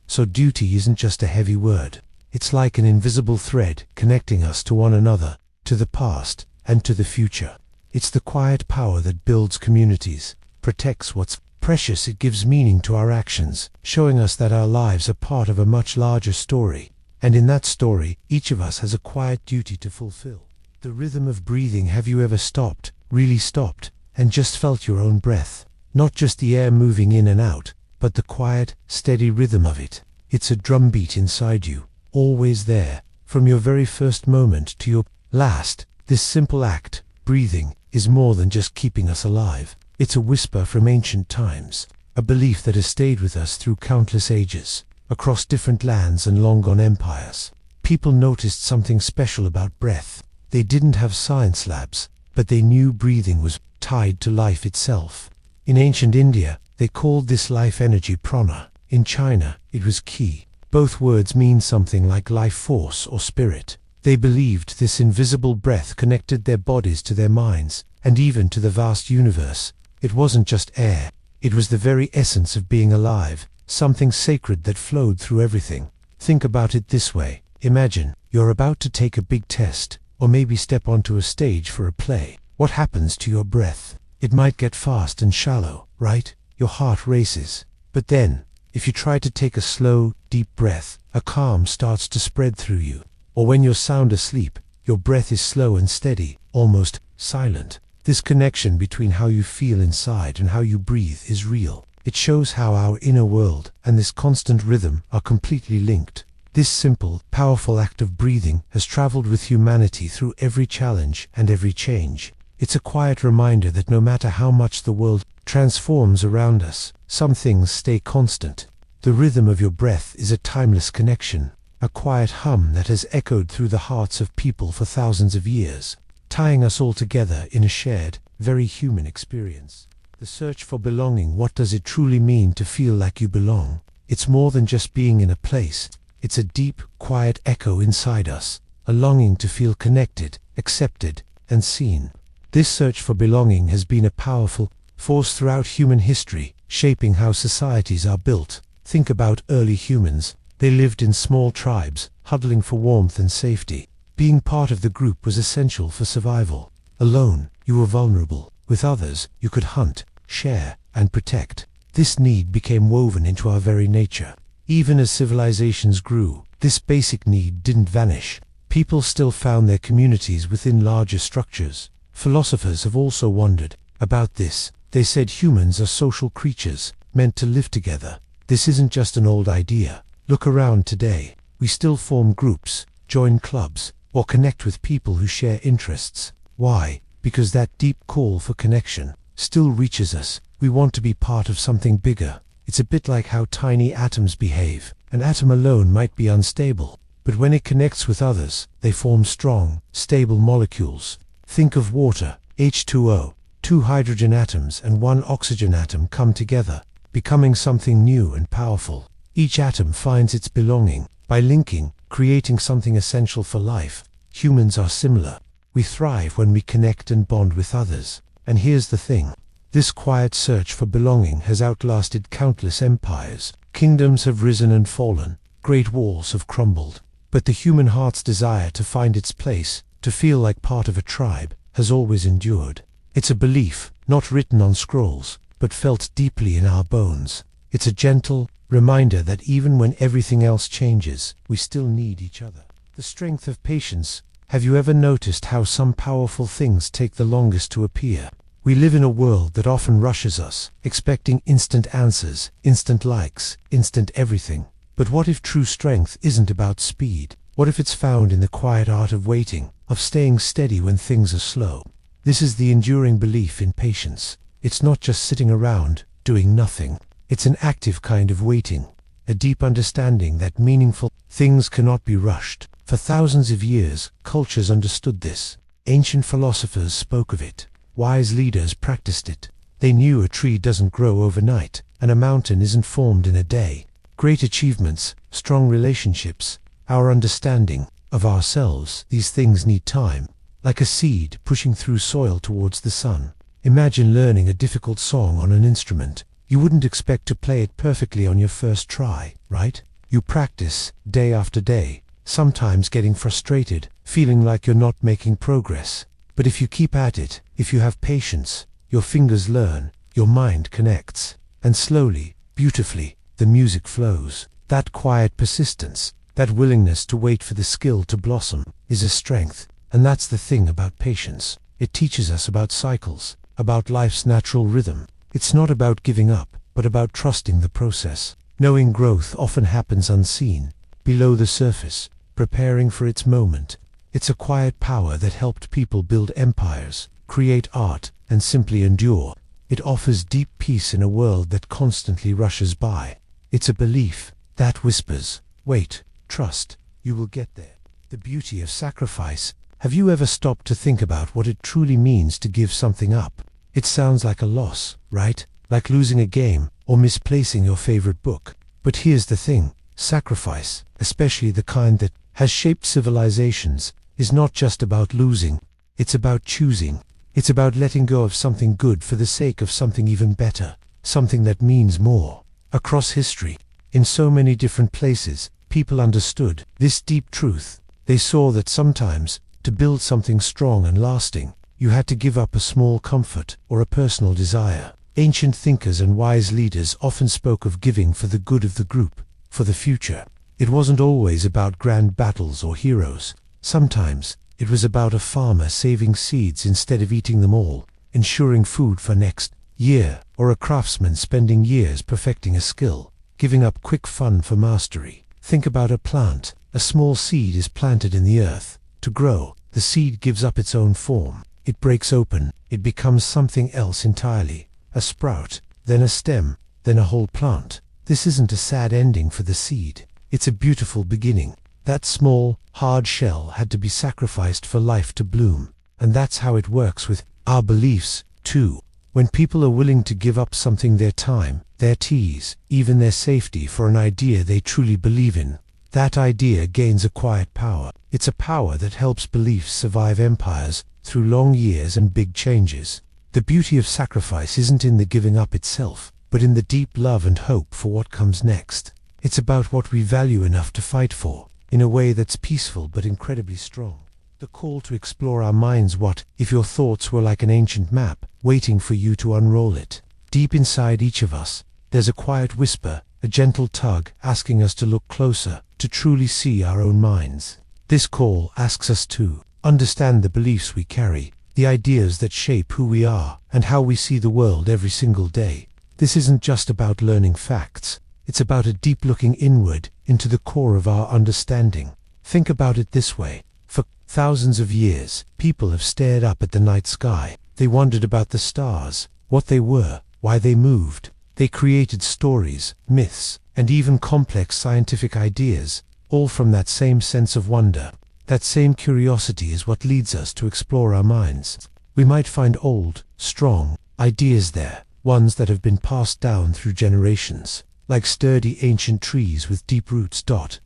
So duty isn't just a heavy word. It's like an invisible thread connecting us to one another, to the past, and to the future. It's the quiet power that builds communities, protects what's precious. It gives meaning to our actions, showing us that our lives are part of a much larger story. And in that story, each of us has a quiet duty to fulfill. The rhythm of breathing. Have you ever stopped, really stopped, and just felt your own breath? Not just the air moving in and out, but the quiet, steady rhythm of it. It's a drumbeat inside you, always there, from your very first moment to your last. This simple act, breathing, is more than just keeping us alive. It's a whisper from ancient times, a belief that has stayed with us through countless ages, across different lands and long-gone empires. People noticed something special about breath. They didn't have science labs, but they knew breathing was tied to life itself. In ancient India, they called this life energy prana. In China, it was qi. Both words mean something like life force or spirit. They believed this invisible breath connected their bodies to their minds, and even to the vast universe. It wasn't just air. It was the very essence of being alive, something sacred that flowed through everything. Think about it this way. Imagine you're about to take a big test, or maybe step onto a stage for a play. What happens to your breath? It might get fast and shallow, right? Your heart races. But then, if you try to take a slow, deep breath, a calm starts to spread through you. Or when you're sound asleep, your breath is slow and steady, almost silent. This connection between how you feel inside and how you breathe is real. It shows how our inner world and this constant rhythm are completely linked. This simple, powerful act of breathing has traveled with humanity through every challenge and every change. It's a quiet reminder that no matter how much the world transforms around us, some things stay constant. The rhythm of your breath is a timeless connection, a quiet hum that has echoed through the hearts of people for thousands of years, tying us all together in a shared, very human experience. The search for belonging. What does it truly mean to feel like you belong? It's more than just being in a place. It's a deep, quiet echo inside us, a longing to feel connected, accepted, and seen. This search for belonging has been a powerful force throughout human history, shaping how societies are built. Think about early humans. They lived in small tribes, huddling for warmth and safety. Being part of the group was essential for survival. Alone, you were vulnerable. With others, you could hunt, share, and protect. This need became woven into our very nature. Even as civilizations grew, this basic need didn't vanish. People still found their communities within larger structures. Philosophers have also wondered about this. They said humans are social creatures, meant to live together. This isn't just an old idea. Look around today. We still form groups, join clubs, or connect with people who share interests. Why? Because that deep call for connection still reaches us. We want to be part of something bigger. It's a bit like how tiny atoms behave. An atom alone might be unstable, but when it connects with others, they form strong, stable molecules. Think of water, H2O. Two hydrogen atoms and one oxygen atom come together, becoming something new and powerful. Each atom finds its belonging by linking, creating something essential for life. Humans are similar. We thrive when we connect and bond with others. And here's the thing. This quiet search for belonging has outlasted countless empires. Kingdoms have risen and fallen. Great walls have crumbled. But the human heart's desire to find its place, to feel like part of a tribe, has always endured. It's a belief, not written on scrolls, but felt deeply in our bones. It's a gentle reminder that even when everything else changes, we still need each other. The strength of patience. Have you ever noticed how some powerful things take the longest to appear? We live in a world that often rushes us, expecting instant answers, instant likes, instant everything. But what if true strength isn't about speed? What if it's found in the quiet art of waiting, of staying steady when things are slow? This is the enduring belief in patience. It's not just sitting around, doing nothing. It's an active kind of waiting, a deep understanding that meaningful things cannot be rushed. For thousands of years, cultures understood this. Ancient philosophers spoke of it. Wise leaders practiced it. They knew a tree doesn't grow overnight, and a mountain isn't formed in a day. Great achievements, strong relationships, our understanding of ourselves, these things need time. Like a seed pushing through soil towards the sun. Imagine learning a difficult song on an instrument. You wouldn't expect to play it perfectly on your first try, right? You practice, day after day, sometimes getting frustrated, feeling like you're not making progress. But if you keep at it, if you have patience, your fingers learn, your mind connects, and slowly, beautifully, the music flows. That quiet persistence, that willingness to wait for the skill to blossom, is a strength. And that's the thing about patience. It teaches us about cycles, about life's natural rhythm. It's not about giving up, but about trusting the process. Knowing growth often happens unseen, below the surface, preparing for its moment. It's a quiet power that helped people build empires, create art, and simply endure. It offers deep peace in a world that constantly rushes by. It's a belief that whispers, wait, trust, you will get there. The beauty of sacrifice. Have you ever stopped to think about what it truly means to give something up? It sounds like a loss, right? Like losing a game or misplacing your favorite book. But here's the thing, sacrifice, especially the kind that has shaped civilizations, is not just about losing. It's about choosing. It's about letting go of something good for the sake of something even better, something that means more. Across history, in so many different places, people understood this deep truth. They saw that sometimes, to build something strong and lasting, you had to give up a small comfort or a personal desire. Ancient thinkers and wise leaders often spoke of giving for the good of the group, for the future. It wasn't always about grand battles or heroes. Sometimes, it was about a farmer saving seeds instead of eating them all, ensuring food for next year, or a craftsman spending years perfecting a skill, giving up quick fun for mastery. Think about a plant. A small seed is planted in the earth. To grow, the seed gives up its own form. It breaks open, it becomes something else entirely. A sprout, then a stem, then a whole plant. This isn't a sad ending for the seed. It's a beautiful beginning. That small, hard shell had to be sacrificed for life to bloom. And that's how it works with our beliefs, too. When people are willing to give up something, their time, their tease, even their safety for an idea they truly believe in, that idea gains a quiet power. It's a power that helps beliefs survive empires through long years and big changes. The beauty of sacrifice isn't in the giving up itself, but in the deep love and hope for what comes next. It's about what we value enough to fight for, in a way that's peaceful but incredibly strong. The call to explore our minds. What if your thoughts were like an ancient map, waiting for you to unroll it? Deep inside each of us, there's a quiet whisper, a gentle tug asking us to look closer, to truly see our own minds. This call asks us to understand the beliefs we carry, the ideas that shape who we are, and how we see the world every single day. This isn't just about learning facts. It's about a deep looking inward, into the core of our understanding. Think about it this way. For thousands of years, people have stared up at the night sky. They wondered about the stars, what they were, why they moved. They created stories, myths, and even complex scientific ideas, all from that same sense of wonder. That same curiosity is what leads us to explore our minds. We might find old, strong ideas there, ones that have been passed down through generations. Like sturdy ancient trees with deep roots.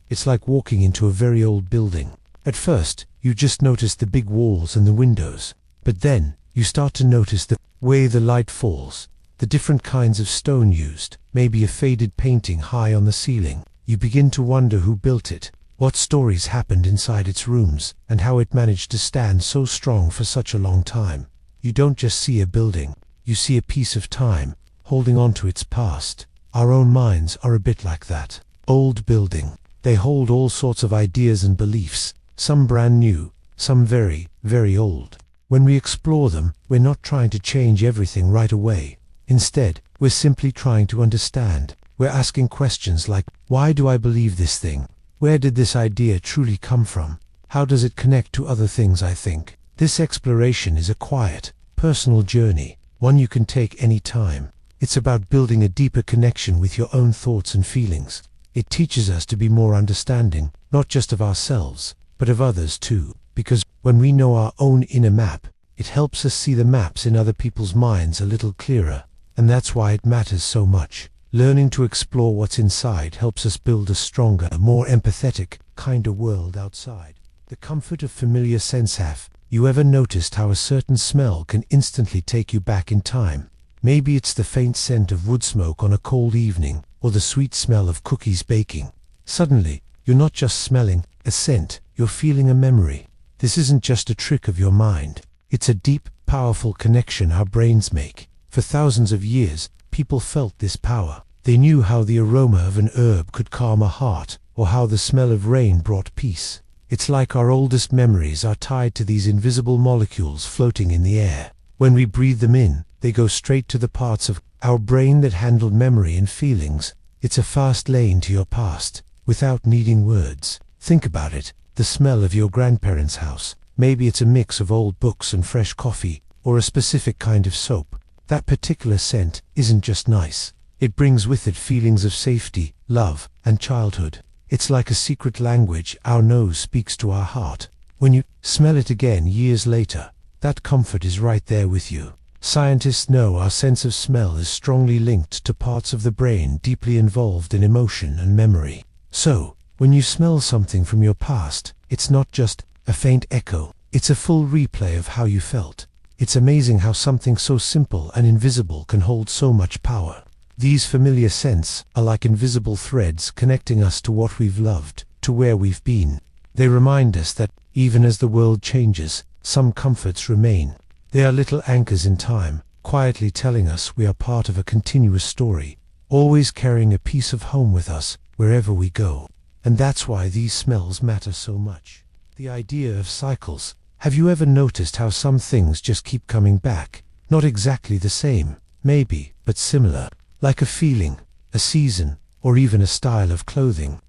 It's like walking into a very old building. At first, you just notice the big walls and the windows. But then, you start to notice the way the light falls, the different kinds of stone used, maybe a faded painting high on the ceiling. You begin to wonder who built it, what stories happened inside its rooms, and how it managed to stand so strong for such a long time. You don't just see a building, you see a piece of time, holding on to its past. Our own minds are a bit like that old building. They hold all sorts of ideas and beliefs, some brand new, some very, very old. When we explore them, we're not trying to change everything right away. Instead, we're simply trying to understand. We're asking questions like, why do I believe this thing? Where did this idea truly come from? How does it connect to other things I think? This exploration is a quiet, personal journey, one you can take any time. It's about building a deeper connection with your own thoughts and feelings. It teaches us to be more understanding, not just of ourselves, but of others too. Because when we know our own inner map, it helps us see the maps in other people's minds a little clearer. And that's why it matters so much. Learning to explore what's inside helps us build a stronger, more empathetic, kinder world outside. The comfort of familiar sense. Have you ever noticed how a certain smell can instantly take you back in time? Maybe it's the faint scent of wood smoke on a cold evening, or the sweet smell of cookies baking. Suddenly, you're not just smelling a scent, you're feeling a memory. This isn't just a trick of your mind. It's a deep, powerful connection our brains make. For thousands of years, people felt this power. They knew how the aroma of an herb could calm a heart, or how the smell of rain brought peace. It's like our oldest memories are tied to these invisible molecules floating in the air. When we breathe them in, they go straight to the parts of our brain that handled memory and feelings. It's a fast lane to your past, without needing words. Think about it, the smell of your grandparents' house. Maybe it's a mix of old books and fresh coffee, or a specific kind of soap. That particular scent isn't just nice. It brings with it feelings of safety, love, and childhood. It's like a secret language our nose speaks to our heart. When you smell it again years later, that comfort is right there with you. Scientists know our sense of smell is strongly linked to parts of the brain deeply involved in emotion and memory. So, when you smell something from your past, it's not just a faint echo, it's a full replay of how you felt. It's amazing how something so simple and invisible can hold so much power. These familiar scents are like invisible threads connecting us to what we've loved, to where we've been. They remind us that, even as the world changes, some comforts remain. They are little anchors in time, quietly telling us we are part of a continuous story, always carrying a piece of home with us, wherever we go. And that's why these smells matter so much. The idea of cycles. Have you ever noticed how some things just keep coming back? Not exactly the same, maybe, but similar. Like a feeling, a season, or even a style of clothing.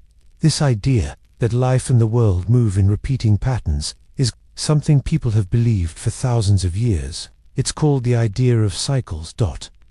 This idea that life and the world move in repeating patterns is something people have believed for thousands of years. It's called the idea of cycles.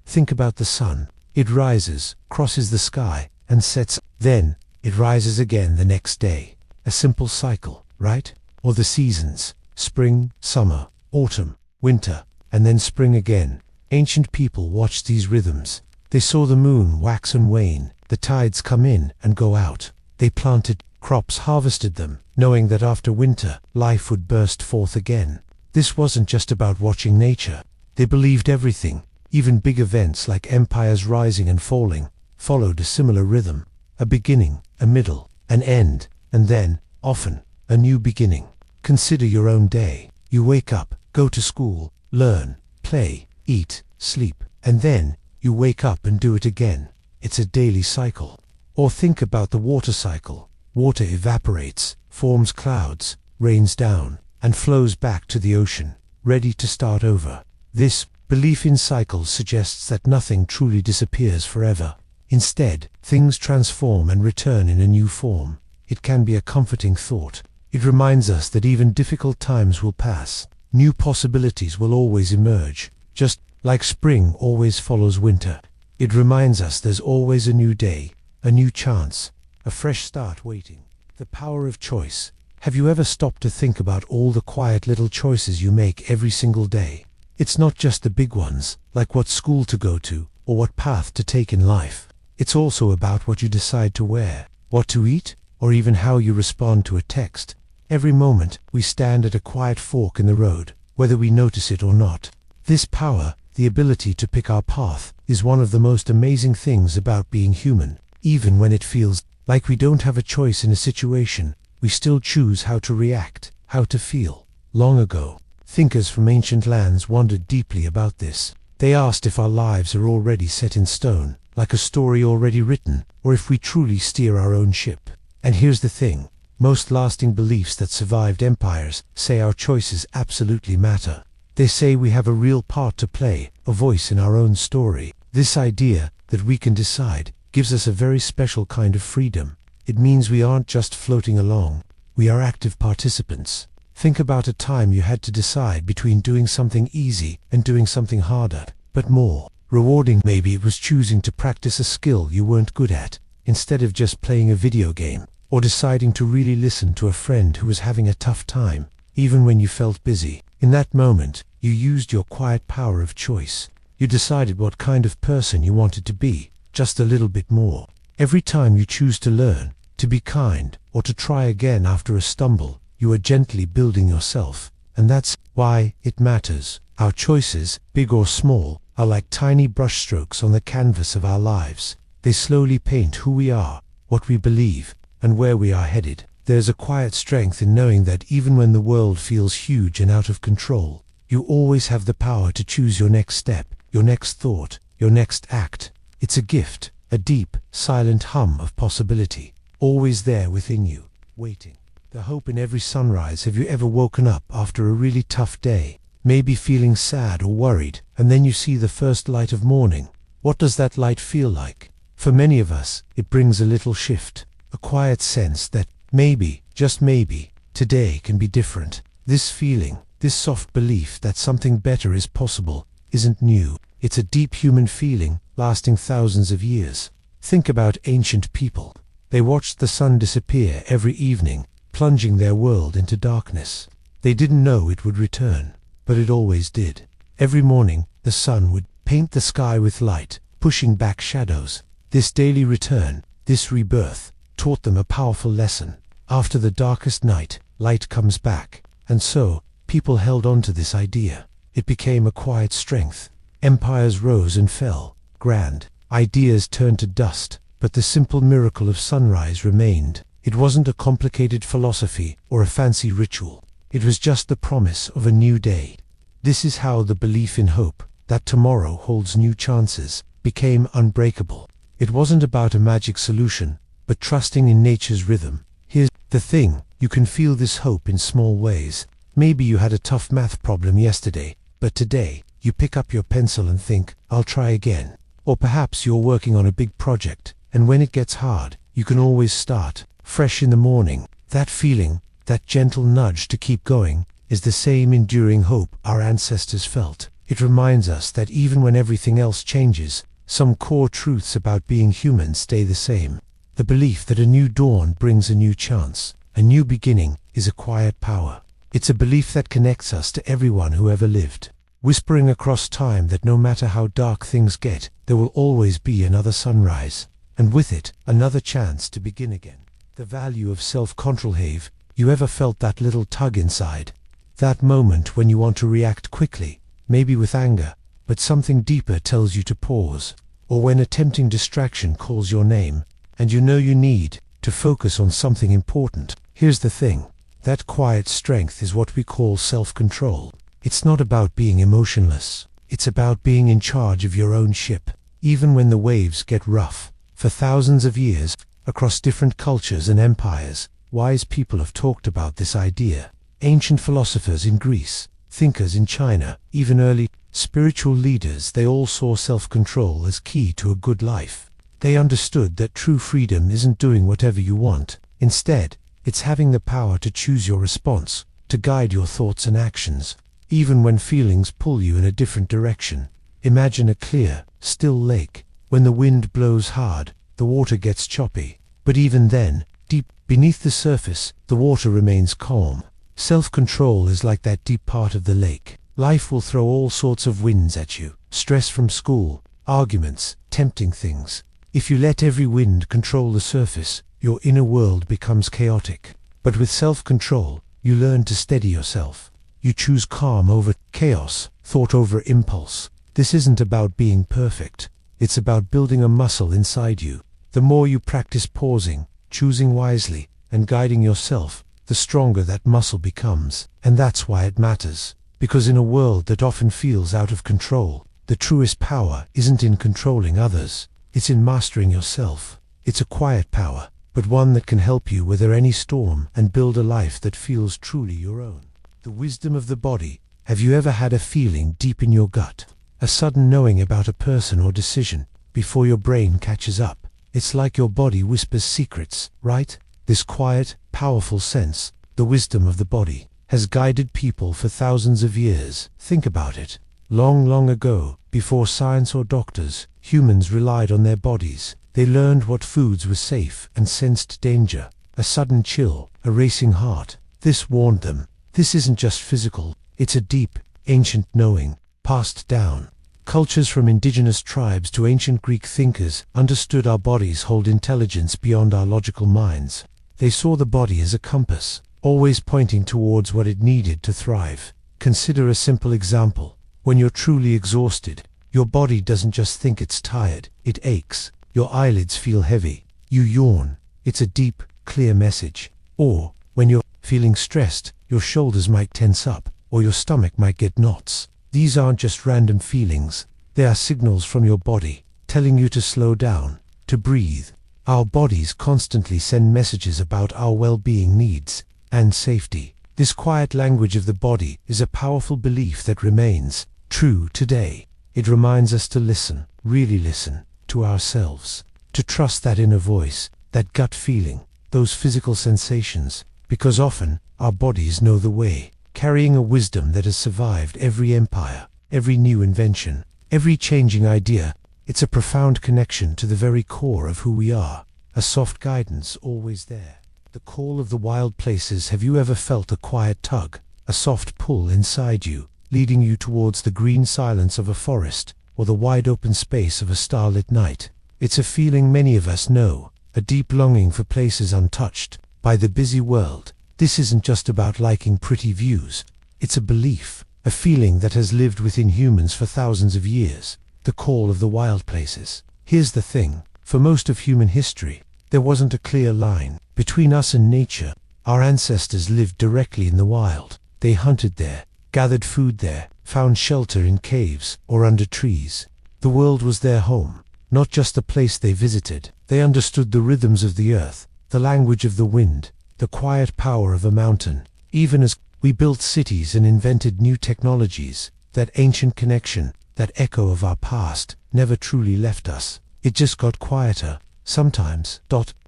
Think about the sun. It rises, crosses the sky, and sets. Then, it rises again the next day. A simple cycle, right? Or the seasons. Spring, summer, autumn, winter, and then spring again. Ancient people watched these rhythms. They saw the moon wax and wane, the tides come in and go out. They planted crops, harvested them, knowing that after winter, life would burst forth again. This wasn't just about watching nature. They believed everything, even big events like empires rising and falling, followed a similar rhythm. A beginning, a middle, an end, and then, often, a new beginning. Consider your own day. You wake up, go to school, learn, play, eat, sleep, and then you wake up and do it again. It's a daily cycle. Or think about the water cycle. Water evaporates, forms clouds, rains down, and flows back to the ocean, ready to start over. This belief in cycles suggests that nothing truly disappears forever. Instead, things transform and return in a new form. It can be a comforting thought. It reminds us that even difficult times will pass. New possibilities will always emerge, just like spring always follows winter. It reminds us there's always a new day, a new chance, a fresh start waiting. The power of choice. Have you ever stopped to think about all the quiet little choices you make every single day? It's not just the big ones, like what school to go to, or what path to take in life. It's also about what you decide to wear, what to eat, or even how you respond to a text. Every moment, we stand at a quiet fork in the road, whether we notice it or not. This power, the ability to pick our path, is one of the most amazing things about being human. Even when it feels like we don't have a choice in a situation, we still choose how to react, how to feel. Long ago, thinkers from ancient lands wondered deeply about this. They asked if our lives are already set in stone, like a story already written, or if we truly steer our own ship. And here's the thing, Most lasting beliefs that survived empires say our choices absolutely matter. They say we have a real part to play, a voice in our own story. This idea that we can decide gives us a very special kind of freedom. It means we aren't just floating along, we are active participants. Think about a time you had to decide between doing something easy and doing something harder, but more rewarding. Maybe it was choosing to practice a skill you weren't good at, instead of just playing a video game, or deciding to really listen to a friend who was having a tough time, even when you felt busy. In that moment, you used your quiet power of choice. You decided what kind of person you wanted to be, just a little bit more. Every time you choose to learn, to be kind, or to try again after a stumble, you are gently building yourself. And that's why it matters. Our choices, big or small, are like tiny brushstrokes on the canvas of our lives. They slowly paint who we are, what we believe, and where we are headed. There's a quiet strength in knowing that even when the world feels huge and out of control, you always have the power to choose your next step, your next thought, your next act. It's a gift, a deep, silent hum of possibility, always there within you, waiting. The hope in every sunrise. Have you ever woken up after a really tough day, maybe feeling sad or worried, and then you see the first light of morning? What does that light feel like? For many of us, it brings a little shift, a quiet sense that maybe, just maybe, today can be different. This feeling, this soft belief that something better is possible, isn't new. It's a deep human feeling, lasting thousands of years. Think about ancient people. They watched the sun disappear every evening, plunging their world into darkness. They didn't know it would return, but it always did. Every morning, the sun would paint the sky with light, pushing back shadows. This daily return, this rebirth, taught them a powerful lesson. After the darkest night, light comes back. And so, people held on to this idea. It became a quiet strength. Empires rose and fell, grand. Ideas turned to dust, but the simple miracle of sunrise remained. It wasn't a complicated philosophy or a fancy ritual. It was just the promise of a new day. This is how the belief in hope, that tomorrow holds new chances, became unbreakable. It wasn't about a magic solution, but trusting in nature's rhythm. Here's the thing, you can feel this hope in small ways. Maybe you had a tough math problem yesterday, but today, you pick up your pencil and think, I'll try again. Or perhaps you're working on a big project, and when it gets hard, you can always start fresh in the morning. That feeling, that gentle nudge to keep going, is the same enduring hope our ancestors felt. It reminds us that even when everything else changes, some core truths about being human stay the same. The belief that a new dawn brings a new chance, a new beginning, is a quiet power. It's a belief that connects us to everyone who ever lived, whispering across time that no matter how dark things get, there will always be another sunrise, and with it, another chance to begin again. The value of self-control. Have you ever felt that little tug inside? That moment when you want to react quickly, maybe with anger, but something deeper tells you to pause, or when a tempting distraction calls your name, and you know you need to focus on something important. Here's the thing, that quiet strength is what we call self-control. It's not about being emotionless, it's about being in charge of your own ship, even when the waves get rough. For thousands of years, across different cultures and empires, wise people have talked about this idea. Ancient philosophers in Greece, thinkers in China, even early spiritual leaders, they all saw self-control as key to a good life. They understood that true freedom isn't doing whatever you want. Instead, it's having the power to choose your response, to guide your thoughts and actions, even when feelings pull you in a different direction. Imagine a clear, still lake. When the wind blows hard, the water gets choppy, but even then, deep beneath the surface, the water remains calm. Self-control is like that deep part of the lake. Life will throw all sorts of winds at you, stress from school, arguments, tempting things. If you let every wind control the surface, your inner world becomes chaotic. But with self-control, you learn to steady yourself. You choose calm over chaos, thought over impulse. This isn't about being perfect. It's about building a muscle inside you. The more you practice pausing, choosing wisely, and guiding yourself, the stronger that muscle becomes. And that's why it matters. Because in a world that often feels out of control, the truest power isn't in controlling others. It's in mastering yourself. It's a quiet power, but one that can help you weather any storm and build a life that feels truly your own. The wisdom of the body. Have you ever had a feeling deep in your gut? A sudden knowing about a person or decision before your brain catches up? It's like your body whispers secrets, right? This quiet, powerful sense, the wisdom of the body, has guided people for thousands of years. Think about it. Long, long ago, before science or doctors, humans relied on their bodies. They learned what foods were safe and sensed danger. A sudden chill, a racing heart. This warned them. This isn't just physical, it's a deep, ancient knowing, passed down. Cultures from indigenous tribes to ancient Greek thinkers understood our bodies hold intelligence beyond our logical minds. They saw the body as a compass, always pointing towards what it needed to thrive. Consider a simple example. When you're truly exhausted, your body doesn't just think it's tired, it aches. Your eyelids feel heavy. You yawn. It's a deep, clear message. Or, when you're feeling stressed, your shoulders might tense up, or your stomach might get knots. These aren't just random feelings. They are signals from your body, telling you to slow down, to breathe. Our bodies constantly send messages about our well-being needs and safety. This quiet language of the body is a powerful belief that remains true today. It reminds us to listen, really listen, to ourselves, to trust that inner voice, that gut feeling, those physical sensations, because often our bodies know the way, carrying a wisdom that has survived every empire, every new invention, every changing idea. It's a profound connection to the very core of who we are, a soft guidance always there. The call of the wild places. Have you ever felt a quiet tug, a soft pull inside you, leading you towards the green silence of a forest, or the wide open space of a starlit night? It's a feeling many of us know, a deep longing for places untouched by the busy world. This isn't just about liking pretty views, it's a belief, a feeling that has lived within humans for thousands of years. The call of the wild places. Here's the thing, for most of human history, there wasn't a clear line between us and nature. Our ancestors lived directly in the wild. They hunted there, gathered food there, found shelter in caves or under trees. The world was their home, not just a place they visited. They understood the rhythms of the earth, the language of the wind, the quiet power of a mountain. Even as we built cities and invented new technologies, that ancient connection, that echo of our past, never truly left us. It just got quieter. Sometimes.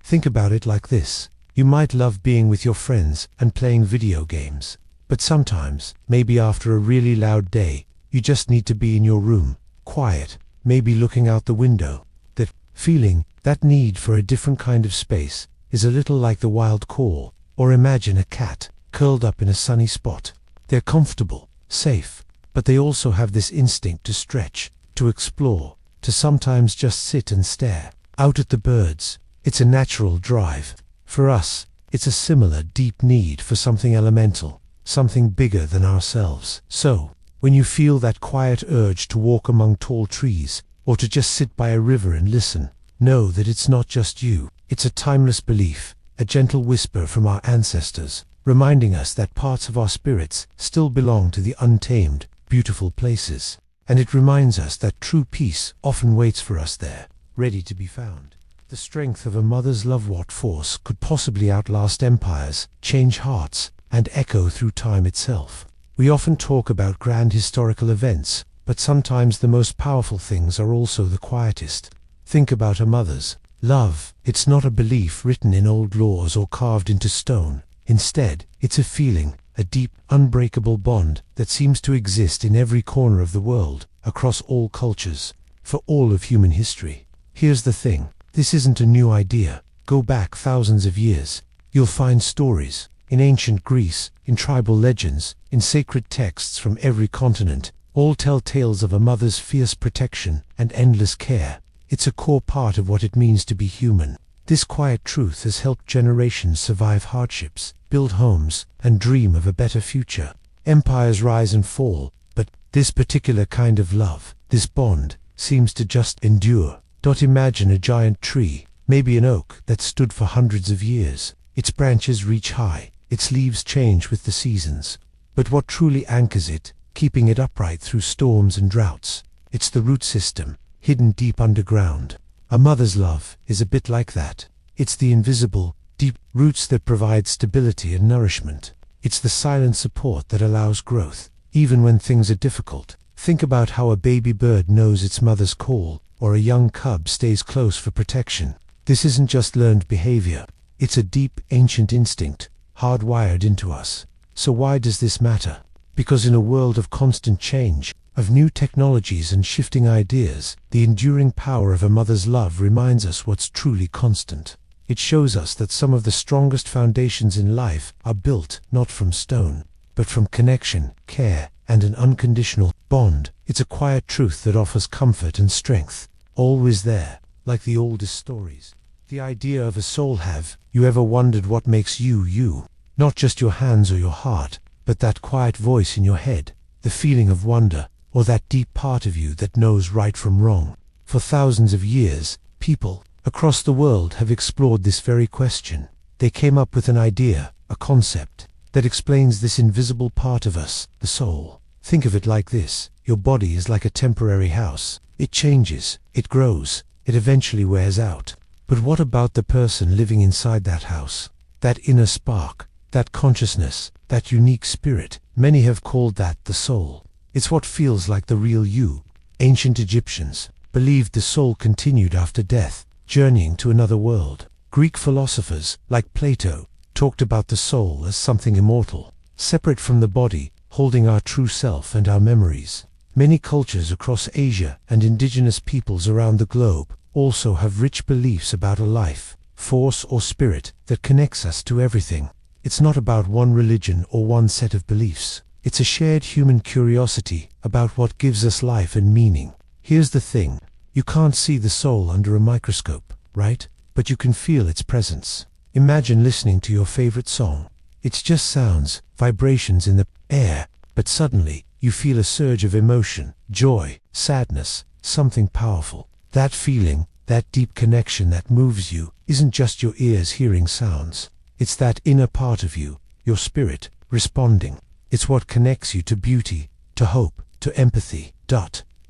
Think about it like this. You might love being with your friends and playing video games. But sometimes, maybe after a really loud day, you just need to be in your room, quiet, maybe looking out the window. That feeling, that need for a different kind of space, is a little like the wild call. Or imagine a cat, curled up in a sunny spot. They're comfortable, safe, but they also have this instinct to stretch, to explore, to sometimes just sit and stare out at the birds. It's a natural drive. For us, it's a similar deep need for something elemental, something bigger than ourselves. So, when you feel that quiet urge to walk among tall trees, or to just sit by a river and listen, know that it's not just you. It's a timeless belief, a gentle whisper from our ancestors, reminding us that parts of our spirits still belong to the untamed, beautiful places. And it reminds us that true peace often waits for us there, ready to be found. The strength of a mother's love. What force could possibly outlast empires, change hearts, and echo through time itself? We often talk about grand historical events, but sometimes the most powerful things are also the quietest. Think about a mother's love. It's not a belief written in old laws or carved into stone. Instead, it's a feeling, a deep, unbreakable bond that seems to exist in every corner of the world, across all cultures, for all of human history. Here's the thing, this isn't a new idea. Go back thousands of years. You'll find stories, in ancient Greece, in tribal legends, in sacred texts from every continent, all tell tales of a mother's fierce protection and endless care. It's a core part of what it means to be human. This quiet truth has helped generations survive hardships, build homes, and dream of a better future. Empires rise and fall, but this particular kind of love, this bond, seems to just endure. Imagine a giant tree, maybe an oak, that stood for hundreds of years. Its branches reach high, its leaves change with the seasons. But what truly anchors it, keeping it upright through storms and droughts? It's the root system, hidden deep underground. A mother's love is a bit like that. It's the invisible, deep roots that provide stability and nourishment. It's the silent support that allows growth, even when things are difficult. Think about how a baby bird knows its mother's call, or a young cub stays close for protection. This isn't just learned behavior. It's a deep, ancient instinct, hardwired into us. So why does this matter? Because in a world of constant change, of new technologies and shifting ideas, the enduring power of a mother's love reminds us what's truly constant. It shows us that some of the strongest foundations in life are built not from stone, but from connection, care, and an unconditional bond. It's a quiet truth that offers comfort and strength, always there, like the oldest stories. The idea of a soul. Have you ever wondered what makes you, you? Not just your hands or your heart, but that quiet voice in your head, the feeling of wonder, or that deep part of you that knows right from wrong. For thousands of years, people across the world have explored this very question. They came up with an idea, a concept, that explains this invisible part of us, the soul. Think of it like this: your body is like a temporary house. It changes, it grows, it eventually wears out. But what about the person living inside that house? That inner spark, that consciousness, that unique spirit? Many have called that the soul. It's what feels like the real you. Ancient Egyptians believed the soul continued after death, journeying to another world. Greek philosophers, like Plato, talked about the soul as something immortal, separate from the body, holding our true self and our memories. Many cultures across Asia and indigenous peoples around the globe also have rich beliefs about a life, force or spirit that connects us to everything. It's not about one religion or one set of beliefs. It's a shared human curiosity about what gives us life and meaning. Here's the thing: you can't see the soul under a microscope, right? But you can feel its presence. Imagine listening to your favorite song. It's just sounds, vibrations in the air, but suddenly you feel a surge of emotion, joy, sadness, something powerful. That feeling, that deep connection that moves you, isn't just your ears hearing sounds. It's that inner part of you, your spirit, responding. It's what connects you to beauty, to hope, to empathy.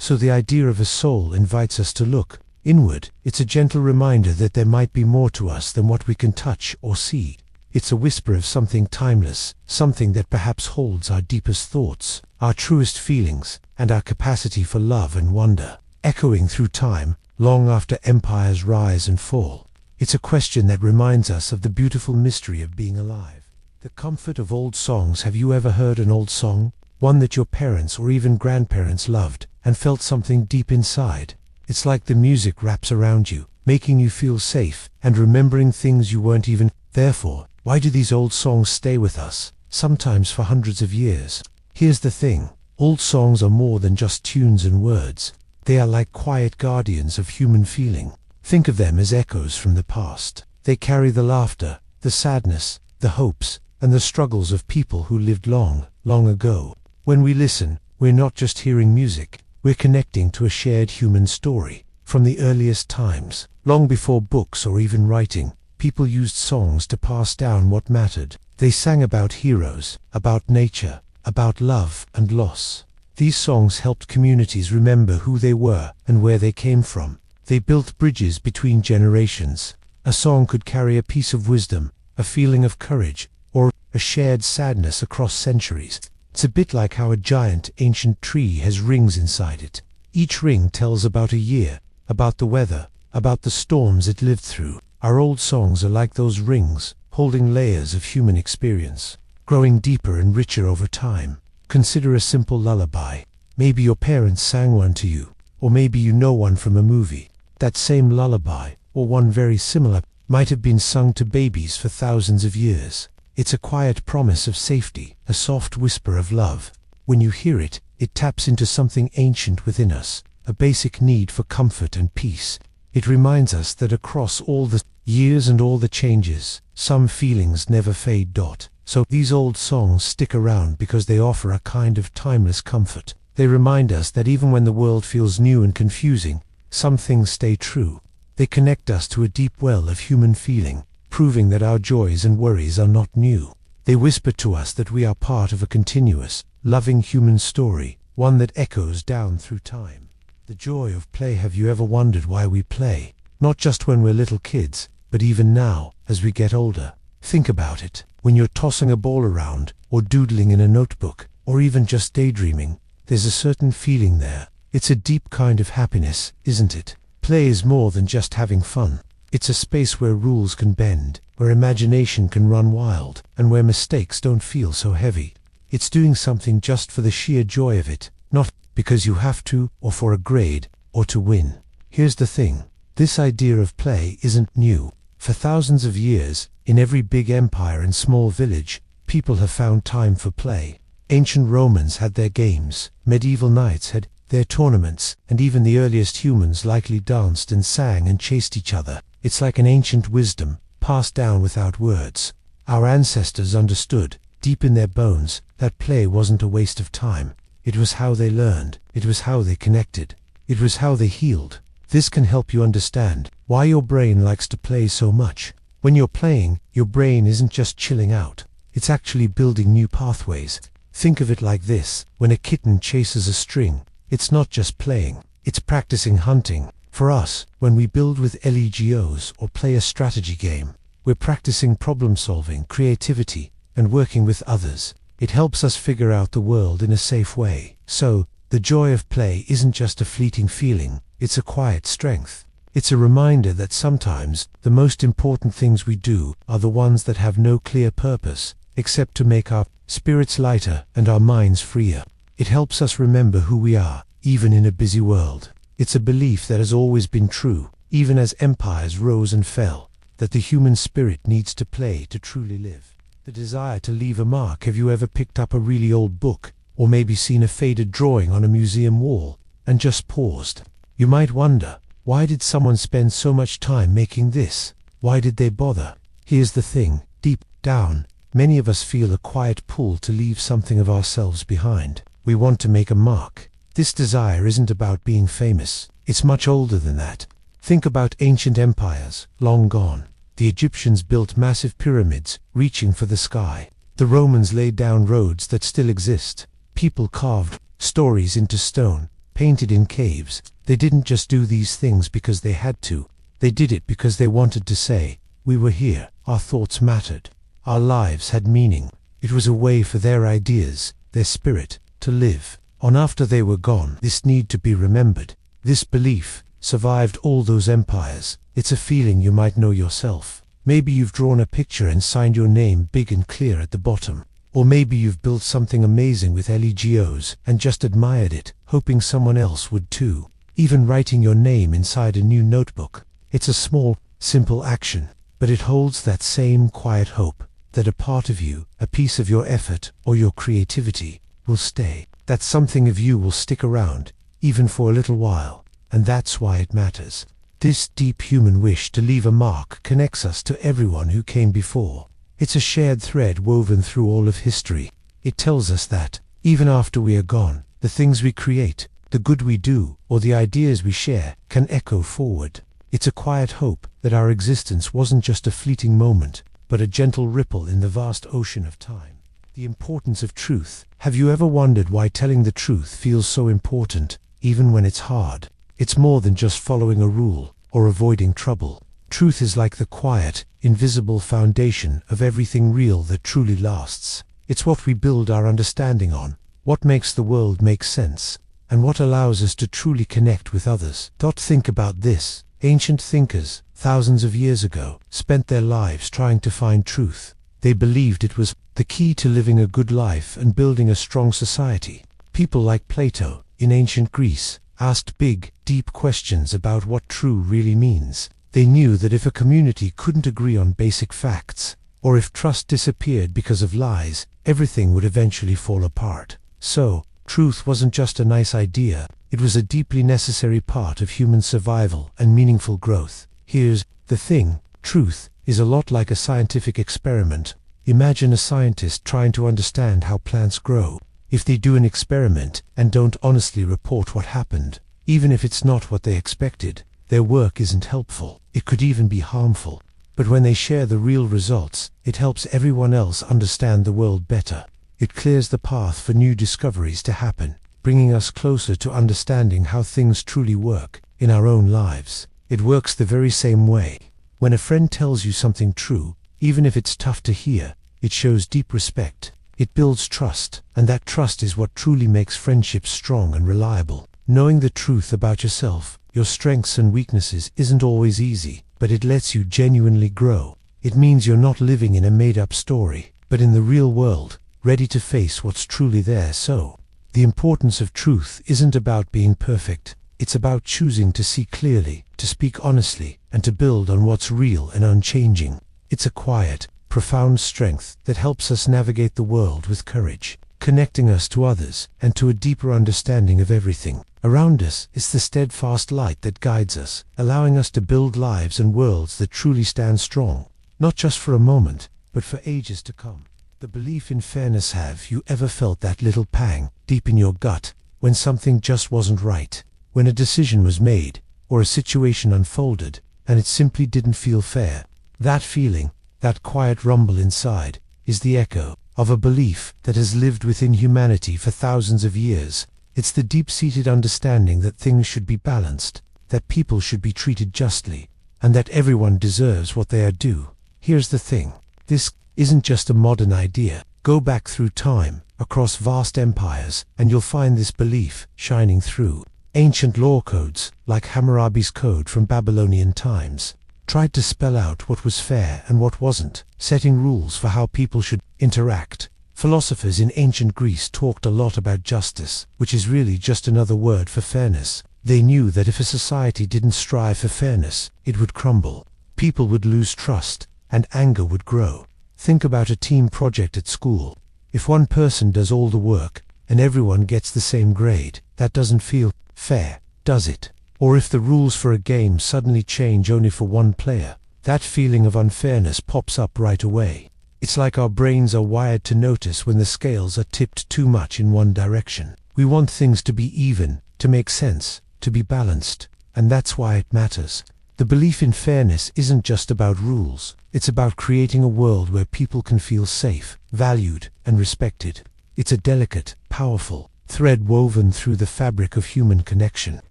So the idea of a soul invites us to look inward. It's a gentle reminder that there might be more to us than what we can touch or see. It's a whisper of something timeless, something that perhaps holds our deepest thoughts, our truest feelings, and our capacity for love and wonder, echoing through time, long after empires rise and fall. It's a question that reminds us of the beautiful mystery of being alive. The comfort of old songs. Have you ever heard an old song? One that your parents or even grandparents loved and felt something deep inside? It's like the music wraps around you, making you feel safe and remembering things you weren't even there for. Why do these old songs stay with us, sometimes for hundreds of years? Here's the thing: old songs are more than just tunes and words. They are like quiet guardians of human feeling. Think of them as echoes from the past. They carry the laughter, the sadness, the hopes, and the struggles of people who lived long, long ago. When we listen, we're not just hearing music, we're connecting to a shared human story. From the earliest times, long before books or even writing, people used songs to pass down what mattered. They sang about heroes, about nature, about love and loss. These songs helped communities remember who they were and where they came from. They built bridges between generations. A song could carry a piece of wisdom, a feeling of courage, or a shared sadness across centuries. It's a bit like how a giant, ancient tree has rings inside it. Each ring tells about a year, about the weather, about the storms it lived through. Our old songs are like those rings, holding layers of human experience, growing deeper and richer over time. Consider a simple lullaby. Maybe your parents sang one to you, or maybe you know one from a movie. That same lullaby, or one very similar, might have been sung to babies for thousands of years. It's a quiet promise of safety, a soft whisper of love. When you hear it, it taps into something ancient within us, a basic need for comfort and peace. It reminds us that across all the years and all the changes, some feelings never fade. So these old songs stick around because they offer a kind of timeless comfort. They remind us that even when the world feels new and confusing, some things stay true. They connect us to a deep well of human feeling, proving that our joys and worries are not new. They whisper to us that we are part of a continuous, loving human story, one that echoes down through time. The joy of play. Have you ever wondered why we play? Not just when we're little kids, But even now, as we get older, think about it. When you're tossing a ball around, or doodling in a notebook, or even just daydreaming, there's a certain feeling there. It's a deep kind of happiness, isn't it? Play is more than just having fun. It's a space where rules can bend, where imagination can run wild, and where mistakes don't feel so heavy. It's doing something just for the sheer joy of it, not because you have to, or for a grade, or to win. Here's the thing. This idea of play isn't new. For thousands of years, in every big empire and small village, people have found time for play. Ancient Romans had their games, medieval knights had their tournaments, and even the earliest humans likely danced and sang and chased each other. It's like an ancient wisdom, passed down without words. Our ancestors understood, deep in their bones, that play wasn't a waste of time. It was how they learned, it was how they connected, it was how they healed. This can help you understand why your brain likes to play so much. When you're playing, your brain isn't just chilling out, it's actually building new pathways. Think of it like this: when a kitten chases a string, it's not just playing, it's practicing hunting. For us, when we build with LEGOs or play a strategy game, we're practicing problem solving, creativity, and working with others. It helps us figure out the world in a safe way. So, the joy of play isn't just a fleeting feeling, it's a quiet strength. It's a reminder that sometimes the most important things we do are the ones that have no clear purpose, except to make our spirits lighter and our minds freer. It helps us remember who we are, even in a busy world. It's a belief that has always been true, even as empires rose and fell, that the human spirit needs to play to truly live. The desire to leave a mark. Have you ever picked up a really old book, or maybe seen a faded drawing on a museum wall, and just paused? You might wonder, why did someone spend so much time making this? Why did they bother? Here's the thing, deep down, many of us feel a quiet pull to leave something of ourselves behind. We want to make a mark. This desire isn't about being famous. It's much older than that. Think about ancient empires, long gone. The Egyptians built massive pyramids, reaching for the sky. The Romans laid down roads that still exist. People carved stories into stone, painted in caves. They didn't just do these things because they had to. They did it because they wanted to say, we were here, our thoughts mattered, our lives had meaning. It was a way for their ideas, their spirit, to live on after they were gone. This need to be remembered, this belief, survived all those empires. It's a feeling you might know yourself. Maybe you've drawn a picture and signed your name big and clear at the bottom. Or maybe you've built something amazing with LEGOs and just admired it, hoping someone else would too. Even writing your name inside a new notebook. It's a small, simple action, but it holds that same quiet hope that a part of you, a piece of your effort or your creativity, will stay. That something of you will stick around, even for a little while, and that's why it matters. This deep human wish to leave a mark connects us to everyone who came before. It's a shared thread woven through all of history. It tells us that, even after we are gone, the things we create, the good we do, or the ideas we share, can echo forward. It's a quiet hope that our existence wasn't just a fleeting moment, but a gentle ripple in the vast ocean of time. The importance of truth. Have you ever wondered why telling the truth feels so important, even when it's hard? It's more than just following a rule, or avoiding trouble. Truth is like the quiet, invisible foundation of everything real that truly lasts. It's what we build our understanding on, what makes the world make sense, and what allows us to truly connect with others. Think about this. Ancient thinkers, thousands of years ago, spent their lives trying to find truth. They believed it was the key to living a good life and building a strong society. People like Plato, in ancient Greece, asked big, deep questions about what true really means. They knew that if a community couldn't agree on basic facts, or if trust disappeared because of lies, everything would eventually fall apart. So, truth wasn't just a nice idea, it was a deeply necessary part of human survival and meaningful growth. Here's the thing, truth is a lot like a scientific experiment. Imagine a scientist trying to understand how plants grow. If they do an experiment and don't honestly report what happened, even if it's not what they expected, their work isn't helpful. It could even be harmful. But when they share the real results, it helps everyone else understand the world better. It clears the path for new discoveries to happen, bringing us closer to understanding how things truly work in our own lives. It works the very same way. When a friend tells you something true, even if it's tough to hear, it shows deep respect. It builds trust, and that trust is what truly makes friendships strong and reliable. Knowing the truth about yourself, your strengths and weaknesses isn't always easy, but it lets you genuinely grow. It means you're not living in a made-up story, but in the real world, ready to face what's truly there. So, the importance of truth isn't about being perfect. It's about choosing to see clearly, to speak honestly, and to build on what's real and unchanging. It's a quiet, profound strength that helps us navigate the world with courage, connecting us to others and to a deeper understanding of everything around us. It's the steadfast light that guides us, allowing us to build lives and worlds that truly stand strong, not just for a moment, but for ages to come. The belief in fairness. Have you ever felt that little pang deep in your gut when something just wasn't right? When a decision was made, or a situation unfolded, and it simply didn't feel fair? That feeling, that quiet rumble inside, is the echo of a belief that has lived within humanity for thousands of years. It's the deep-seated understanding that things should be balanced, that people should be treated justly, and that everyone deserves what they are due. Here's the thing. This isn't just a modern idea. Go back through time, across vast empires, and you'll find this belief shining through. Ancient law codes, like Hammurabi's code from Babylonian times, tried to spell out what was fair and what wasn't, setting rules for how people should interact. Philosophers in ancient Greece talked a lot about justice, which is really just another word for fairness. They knew that if a society didn't strive for fairness, it would crumble. People would lose trust, and anger would grow. Think about a team project at school. If one person does all the work, and everyone gets the same grade, that doesn't feel fair, does it? Or if the rules for a game suddenly change only for one player, that feeling of unfairness pops up right away. It's like our brains are wired to notice when the scales are tipped too much in one direction. We want things to be even, to make sense, to be balanced, and that's why it matters. The belief in fairness isn't just about rules. It's about creating a world where people can feel safe, valued, and respected. It's a delicate, powerful thread woven through the fabric of human connection.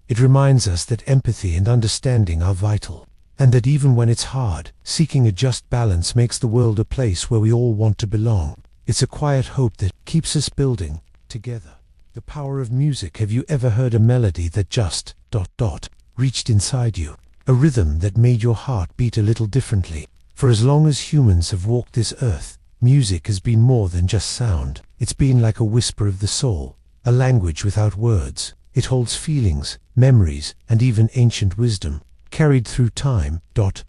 It reminds us that empathy and understanding are vital, and that even when it's hard, seeking a just balance makes the world a place where we all want to belong. It's a quiet hope that keeps us building together. The power of music. Have you ever heard a melody that just reached inside you? A rhythm that made your heart beat a little differently? For as long as humans have walked this earth, music has been more than just sound. It's been like a whisper of the soul, a language without words. It holds feelings, memories, and even ancient wisdom, carried through time.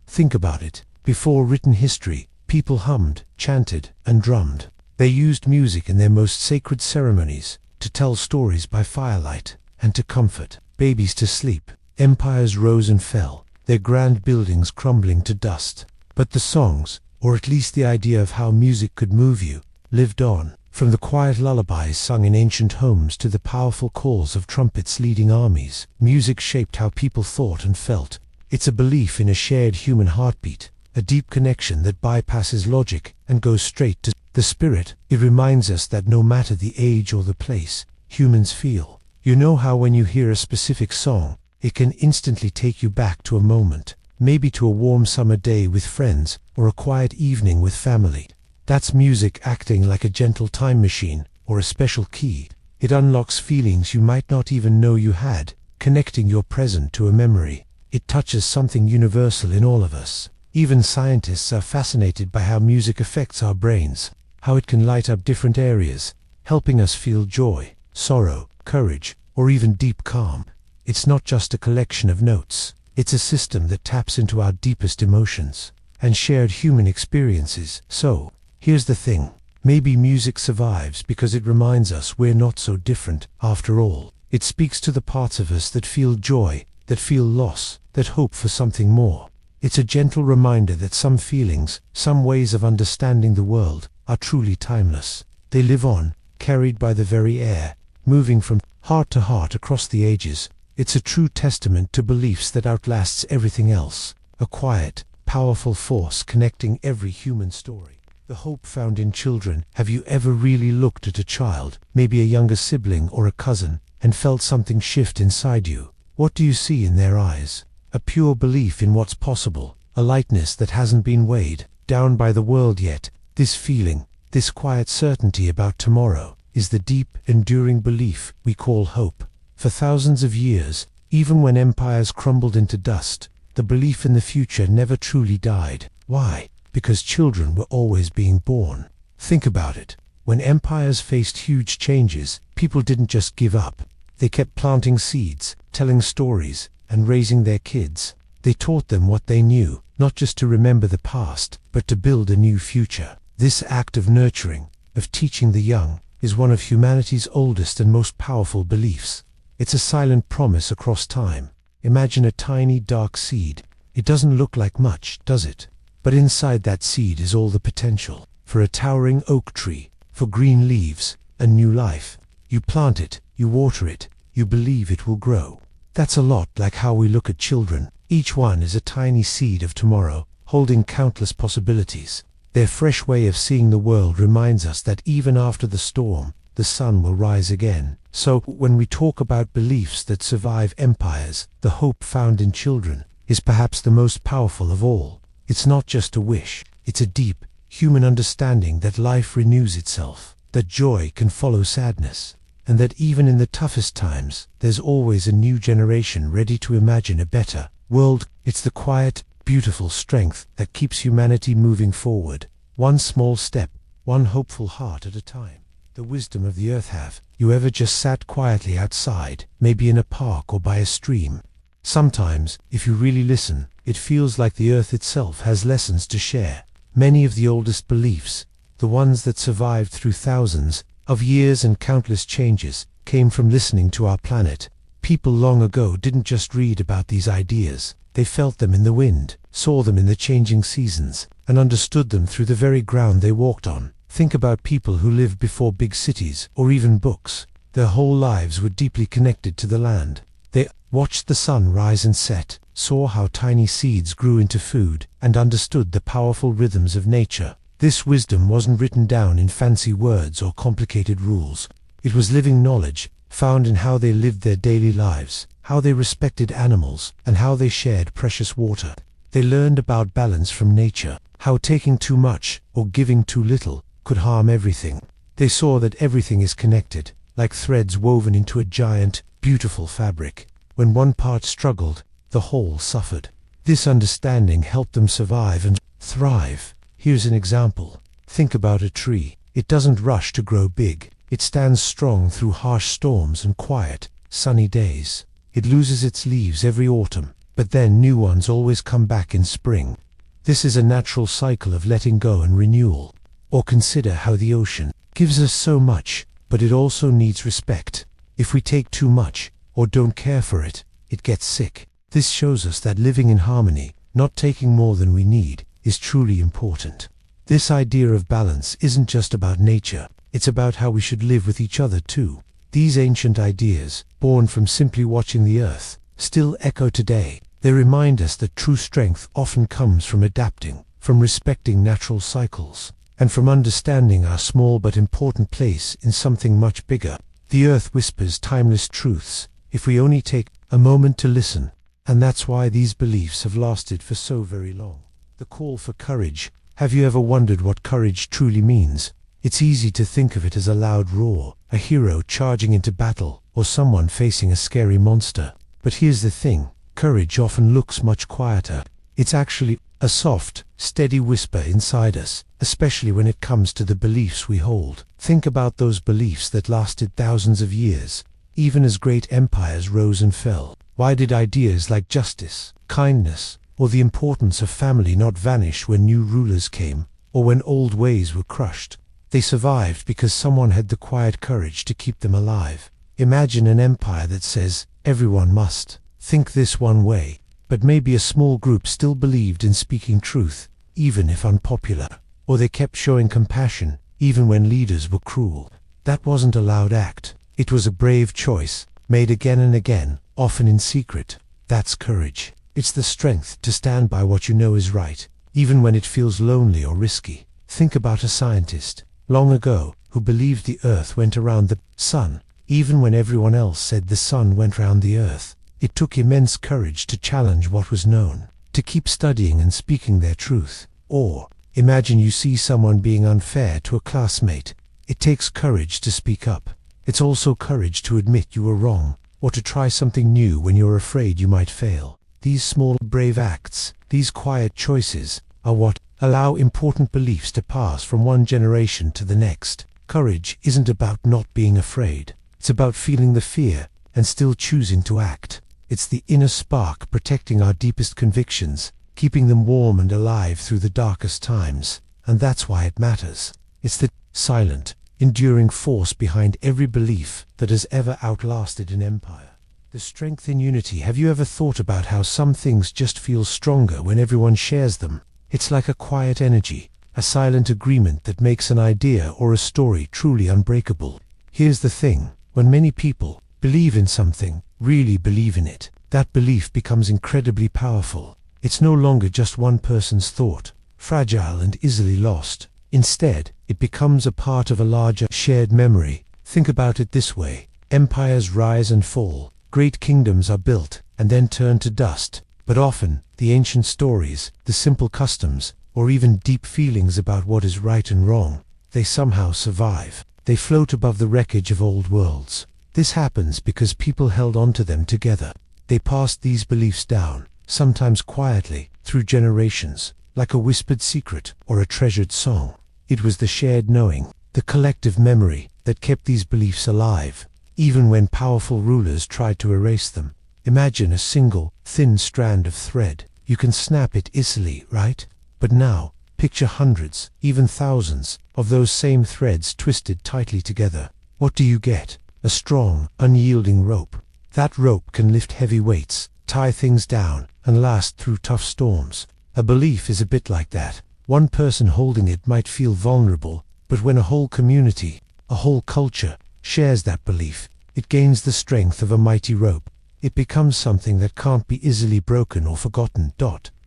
Think about it. Before written history, people hummed, chanted, and drummed. They used music in their most sacred ceremonies, to tell stories by firelight, and to comfort babies to sleep. Empires rose and fell, their grand buildings crumbling to dust. But the songs, or at least the idea of how music could move you, lived on. From the quiet lullabies sung in ancient homes to the powerful calls of trumpets leading armies, music shaped how people thought and felt. It's a belief in a shared human heartbeat, a deep connection that bypasses logic and goes straight to the spirit. It reminds us that no matter the age or the place, humans feel. You know how when you hear a specific song, it can instantly take you back to a moment, maybe to a warm summer day with friends, or a quiet evening with family. That's music acting like a gentle time machine, or a special key. It unlocks feelings you might not even know you had, connecting your present to a memory. It touches something universal in all of us. Even scientists are fascinated by how music affects our brains, how it can light up different areas, helping us feel joy, sorrow, courage, or even deep calm. It's not just a collection of notes. It's a system that taps into our deepest emotions and shared human experiences. So, here's the thing. Maybe music survives because it reminds us we're not so different after all. It speaks to the parts of us that feel joy, that feel loss, that hope for something more. It's a gentle reminder that some feelings, some ways of understanding the world, are truly timeless. They live on, carried by the very air, moving from heart to heart across the ages. It's a true testament to beliefs that outlasts everything else. A quiet, powerful force connecting every human story. The hope found in children. Have you ever really looked at a child, maybe a younger sibling or a cousin, and felt something shift inside you? What do you see in their eyes? A pure belief in what's possible, a lightness that hasn't been weighed down by the world yet. This feeling, this quiet certainty about tomorrow, is the deep, enduring belief we call hope. For thousands of years, even when empires crumbled into dust, the belief in the future never truly died. Why? Because children were always being born. Think about it. When empires faced huge changes, people didn't just give up. They kept planting seeds, telling stories, and raising their kids. They taught them what they knew, not just to remember the past, but to build a new future. This act of nurturing, of teaching the young, is one of humanity's oldest and most powerful beliefs. It's a silent promise across time. Imagine a tiny, dark seed. It doesn't look like much, does it? But inside that seed is all the potential for a towering oak tree, for green leaves, and new life. You plant it, you water it, you believe it will grow. That's a lot like how we look at children. Each one is a tiny seed of tomorrow, holding countless possibilities. Their fresh way of seeing the world reminds us that even after the storm, the sun will rise again. So, when we talk about beliefs that survive empires, the hope found in children is perhaps the most powerful of all. It's not just a wish, it's a deep, human understanding that life renews itself, that joy can follow sadness, and that even in the toughest times, there's always a new generation ready to imagine a better world. It's the quiet, beautiful strength that keeps humanity moving forward, one small step, one hopeful heart at a time. The wisdom of the earth. Have you ever just sat quietly outside, maybe in a park or by a stream? Sometimes, if you really listen, it feels like the earth itself has lessons to share. Many of the oldest beliefs, the ones that survived through thousands of years and countless changes, came from listening to our planet. People long ago didn't just read about these ideas, they felt them in the wind, saw them in the changing seasons, and understood them through the very ground they walked on. Think about people who lived before big cities or even books. Their whole lives were deeply connected to the land. They watched the sun rise and set, saw how tiny seeds grew into food, and understood the powerful rhythms of nature. This wisdom wasn't written down in fancy words or complicated rules. It was living knowledge, found in how they lived their daily lives, how they respected animals, and how they shared precious water. They learned about balance from nature, how taking too much or giving too little could harm everything. They saw that everything is connected, like threads woven into a giant, beautiful fabric. When one part struggled, the whole suffered. This understanding helped them survive and thrive. Here's an example. Think about a tree. It doesn't rush to grow big. It stands strong through harsh storms and quiet, sunny days. It loses its leaves every autumn, but then new ones always come back in spring. This is a natural cycle of letting go and renewal. Or consider how the ocean gives us so much, but it also needs respect. If we take too much, or don't care for it, it gets sick. This shows us that living in harmony, not taking more than we need, is truly important. This idea of balance isn't just about nature, it's about how we should live with each other too. These ancient ideas, born from simply watching the earth, still echo today. They remind us that true strength often comes from adapting, from respecting natural cycles, and from understanding our small but important place in something much bigger. The earth whispers timeless truths, if we only take a moment to listen. And that's why these beliefs have lasted for so very long. The call for courage. Have you ever wondered what courage truly means? It's easy to think of it as a loud roar, a hero charging into battle, or someone facing a scary monster. But here's the thing, courage often looks much quieter. It's actually a soft, steady whisper inside us, especially when it comes to the beliefs we hold. Think about those beliefs that lasted thousands of years, even as great empires rose and fell. Why did ideas like justice, kindness, or the importance of family not vanish when new rulers came, or when old ways were crushed? They survived because someone had the quiet courage to keep them alive. Imagine an empire that says, everyone must think this one way, but maybe a small group still believed in speaking truth, even if unpopular. Or they kept showing compassion, even when leaders were cruel. That wasn't a loud act. It was a brave choice, made again and again, often in secret. That's courage. It's the strength to stand by what you know is right, even when it feels lonely or risky. Think about a scientist, long ago, who believed the earth went around the sun, even when everyone else said the sun went round the earth. It took immense courage to challenge what was known. to keep studying and speaking their truth. Or, imagine you see someone being unfair to a classmate. It takes courage to speak up. It's also courage to admit you were wrong, or to try something new when you're afraid you might fail. These small, brave acts, these quiet choices, are what allow important beliefs to pass from one generation to the next. Courage isn't about not being afraid. It's about feeling the fear and still choosing to act. It's the inner spark protecting our deepest convictions, keeping them warm and alive through the darkest times. And that's why it matters. It's the silent, enduring force behind every belief that has ever outlasted an empire. The strength in unity. Have you ever thought about how some things just feel stronger when everyone shares them? It's like a quiet energy, a silent agreement that makes an idea or a story truly unbreakable. Here's the thing, when many people believe in something, really believe in it, that belief becomes incredibly powerful. It's no longer just one person's thought, fragile and easily lost. Instead, it becomes a part of a larger, shared memory. Think about it this way. Empires rise and fall, great kingdoms are built, and then turn to dust. But often, the ancient stories, the simple customs, or even deep feelings about what is right and wrong, they somehow survive. They float above the wreckage of old worlds. This happens because people held on to them together. They passed these beliefs down, sometimes quietly, through generations, like a whispered secret or a treasured song. It was the shared knowing, the collective memory, that kept these beliefs alive, even when powerful rulers tried to erase them. Imagine a single, thin strand of thread. You can snap it easily, right? But now, picture hundreds, even thousands, of those same threads twisted tightly together. What do you get? A strong, unyielding rope. That rope can lift heavy weights, tie things down, and last through tough storms. A belief is a bit like that. One person holding it might feel vulnerable, but when a whole community, a whole culture, shares that belief, it gains the strength of a mighty rope. It becomes something that can't be easily broken or forgotten.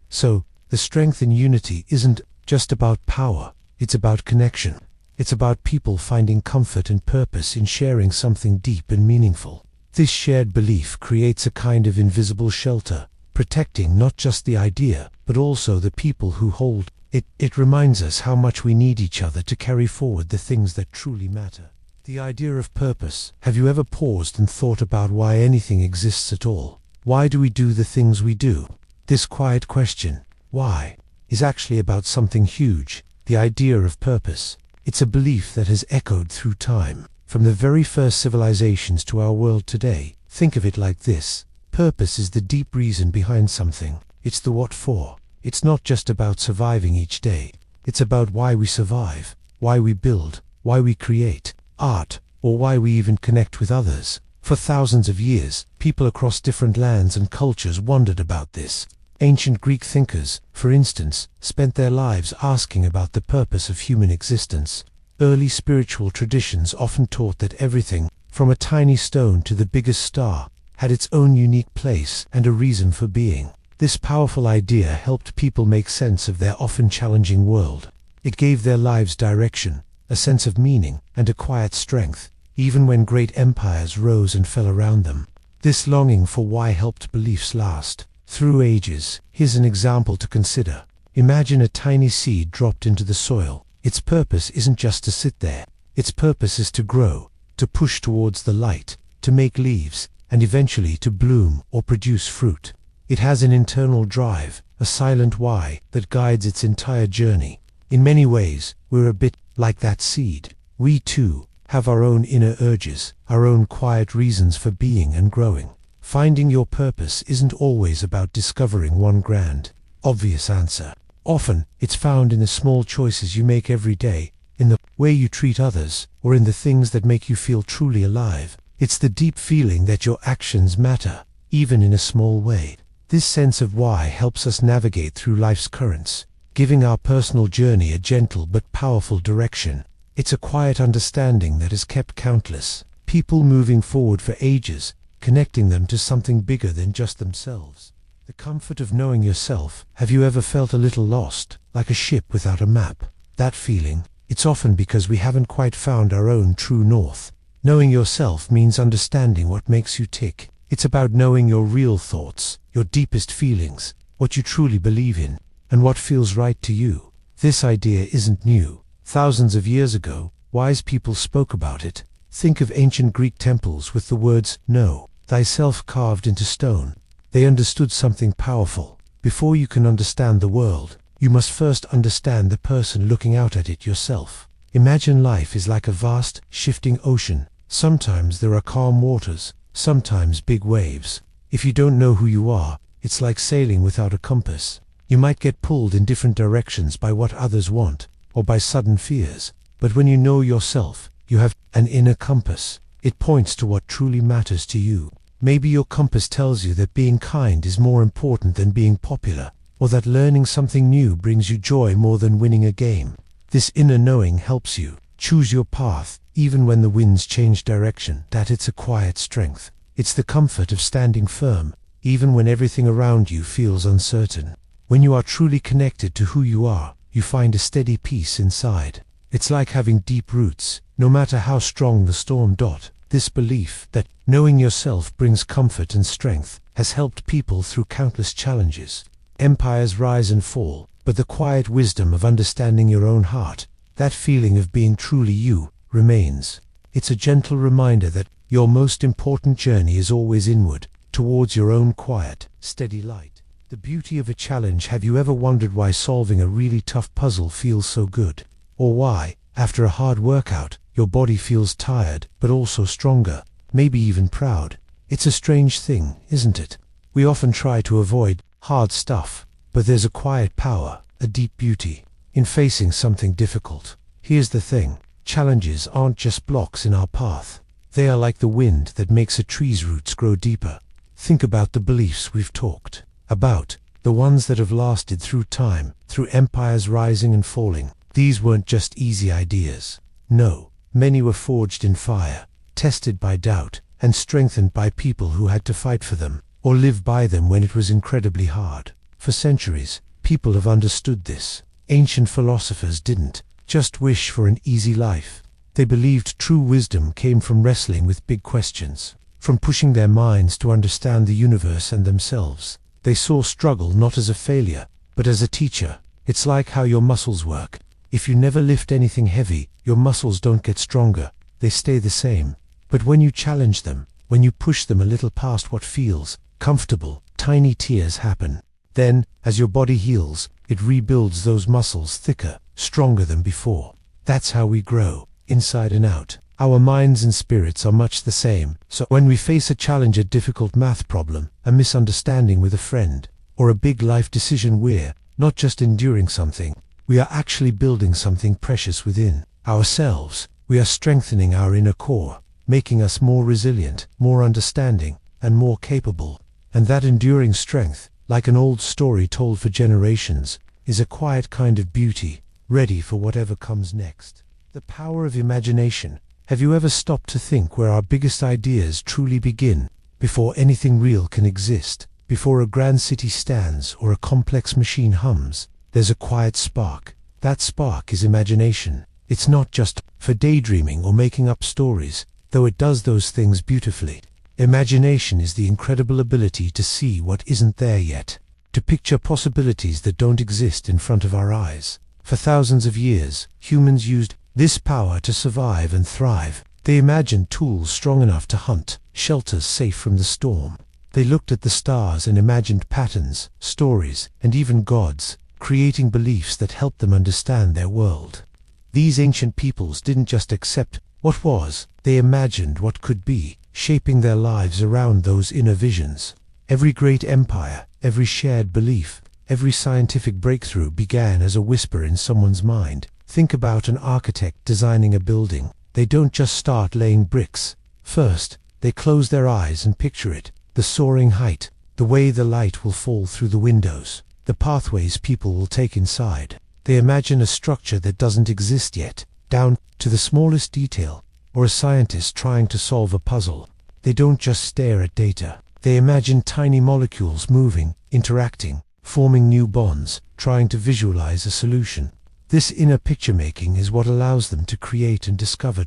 So, the strength in unity isn't just about power, it's about connection. It's about people finding comfort and purpose in sharing something deep and meaningful. This shared belief creates a kind of invisible shelter, protecting not just the idea, but also the people who hold it. It reminds us how much we need each other to carry forward the things that truly matter. The idea of purpose. Have you ever paused and thought about why anything exists at all? Why do we do the things we do? This quiet question, why, is actually about something huge, the idea of purpose. It's a belief that has echoed through time, from the very first civilizations to our world today. Think of it like this. Purpose is the deep reason behind something. It's the what for. It's not just about surviving each day. It's about why we survive, why we build, why we create art, or why we even connect with others. For thousands of years, people across different lands and cultures wondered about this. Ancient Greek thinkers, for instance, spent their lives asking about the purpose of human existence. Early spiritual traditions often taught that everything, from a tiny stone to the biggest star, had its own unique place and a reason for being. This powerful idea helped people make sense of their often challenging world. It gave their lives direction, a sense of meaning, and a quiet strength, even when great empires rose and fell around them. This longing for why helped beliefs last through ages. Here's an example to consider. Imagine a tiny seed dropped into the soil. Its purpose isn't just to sit there. Its purpose is to grow, to push towards the light, to make leaves, and eventually to bloom or produce fruit. It has an internal drive, a silent why, that guides its entire journey. In many ways, we're a bit like that seed. We too have our own inner urges, our own quiet reasons for being and growing. Finding your purpose isn't always about discovering one grand, obvious answer. Often, it's found in the small choices you make every day, in the way you treat others, or in the things that make you feel truly alive. It's the deep feeling that your actions matter, even in a small way. This sense of why helps us navigate through life's currents, giving our personal journey a gentle but powerful direction. It's a quiet understanding that has kept countless people moving forward for ages, connecting them to something bigger than just themselves. The comfort of knowing yourself. Have you ever felt a little lost, like a ship without a map? That feeling, it's often because we haven't quite found our own true north. Knowing yourself means understanding what makes you tick. It's about knowing your real thoughts, your deepest feelings, what you truly believe in, and what feels right to you. This idea isn't new. Thousands of years ago, wise people spoke about it. Think of ancient Greek temples with the words, "Know thyself," carved into stone. They understood something powerful. Before you can understand the world, you must first understand the person looking out at it yourself. Imagine life is like a vast, shifting ocean. Sometimes there are calm waters, sometimes big waves. If you don't know who you are, it's like sailing without a compass. You might get pulled in different directions by what others want, or by sudden fears. But when you know yourself, you have an inner compass. It points to what truly matters to you. Maybe your compass tells you that being kind is more important than being popular, or that learning something new brings you joy more than winning a game. This inner knowing helps you choose your path, even when the winds change direction. That it's a quiet strength. It's the comfort of standing firm, even when everything around you feels uncertain. When you are truly connected to who you are, you find a steady peace inside. It's like having deep roots, no matter how strong the storm. This belief that knowing yourself brings comfort and strength has helped people through countless challenges. Empires rise and fall, but the quiet wisdom of understanding your own heart, that feeling of being truly you, remains. It's a gentle reminder that your most important journey is always inward, towards your own quiet, steady light. The beauty of a challenge. Have you ever wondered why solving a really tough puzzle feels so good? Or why, after a hard workout, your body feels tired, but also stronger, maybe even proud? It's a strange thing, isn't it? We often try to avoid hard stuff, but there's a quiet power, a deep beauty, in facing something difficult. Here's the thing, challenges aren't just blocks in our path. They are like the wind that makes a tree's roots grow deeper. Think about the beliefs we've talked about, the ones that have lasted through time, through empires rising and falling. These weren't just easy ideas. No, many were forged in fire, tested by doubt, and strengthened by people who had to fight for them, or live by them when it was incredibly hard. For centuries, people have understood this. Ancient philosophers didn't just wish for an easy life. They believed true wisdom came from wrestling with big questions, from pushing their minds to understand the universe and themselves. They saw struggle not as a failure, but as a teacher. It's like how your muscles work. If you never lift anything heavy, your muscles don't get stronger, they stay the same. But when you challenge them, when you push them a little past what feels comfortable, tiny tears happen. Then, as your body heals, it rebuilds those muscles thicker, stronger than before. That's how we grow, inside and out. Our minds and spirits are much the same. So when we face a challenge, a difficult math problem, a misunderstanding with a friend, or a big life decision, we're not just enduring something, we are actually building something precious within ourselves. We are strengthening our inner core, making us more resilient, more understanding, and more capable. And that enduring strength, like an old story told for generations, is a quiet kind of beauty, ready for whatever comes next. The power of imagination. Have you ever stopped to think where our biggest ideas truly begin, before anything real can exist, before a grand city stands or a complex machine hums? There's a quiet spark. That spark is imagination. It's not just for daydreaming or making up stories, though it does those things beautifully. Imagination is the incredible ability to see what isn't there yet, to picture possibilities that don't exist in front of our eyes. For thousands of years, humans used this power to survive and thrive. They imagined tools strong enough to hunt, shelters safe from the storm. They looked at the stars and imagined patterns, stories, and even gods, creating beliefs that helped them understand their world. These ancient peoples didn't just accept what was, they imagined what could be, shaping their lives around those inner visions. Every great empire, every shared belief, every scientific breakthrough began as a whisper in someone's mind. Think about an architect designing a building. They don't just start laying bricks. First, they close their eyes and picture it. The soaring height, the way the light will fall through the windows, the pathways people will take inside. They imagine a structure that doesn't exist yet, down to the smallest detail. Or a scientist trying to solve a puzzle. They don't just stare at data. They imagine tiny molecules moving, interacting, forming new bonds, trying to visualize a solution. This inner picture-making is what allows them to create and discover.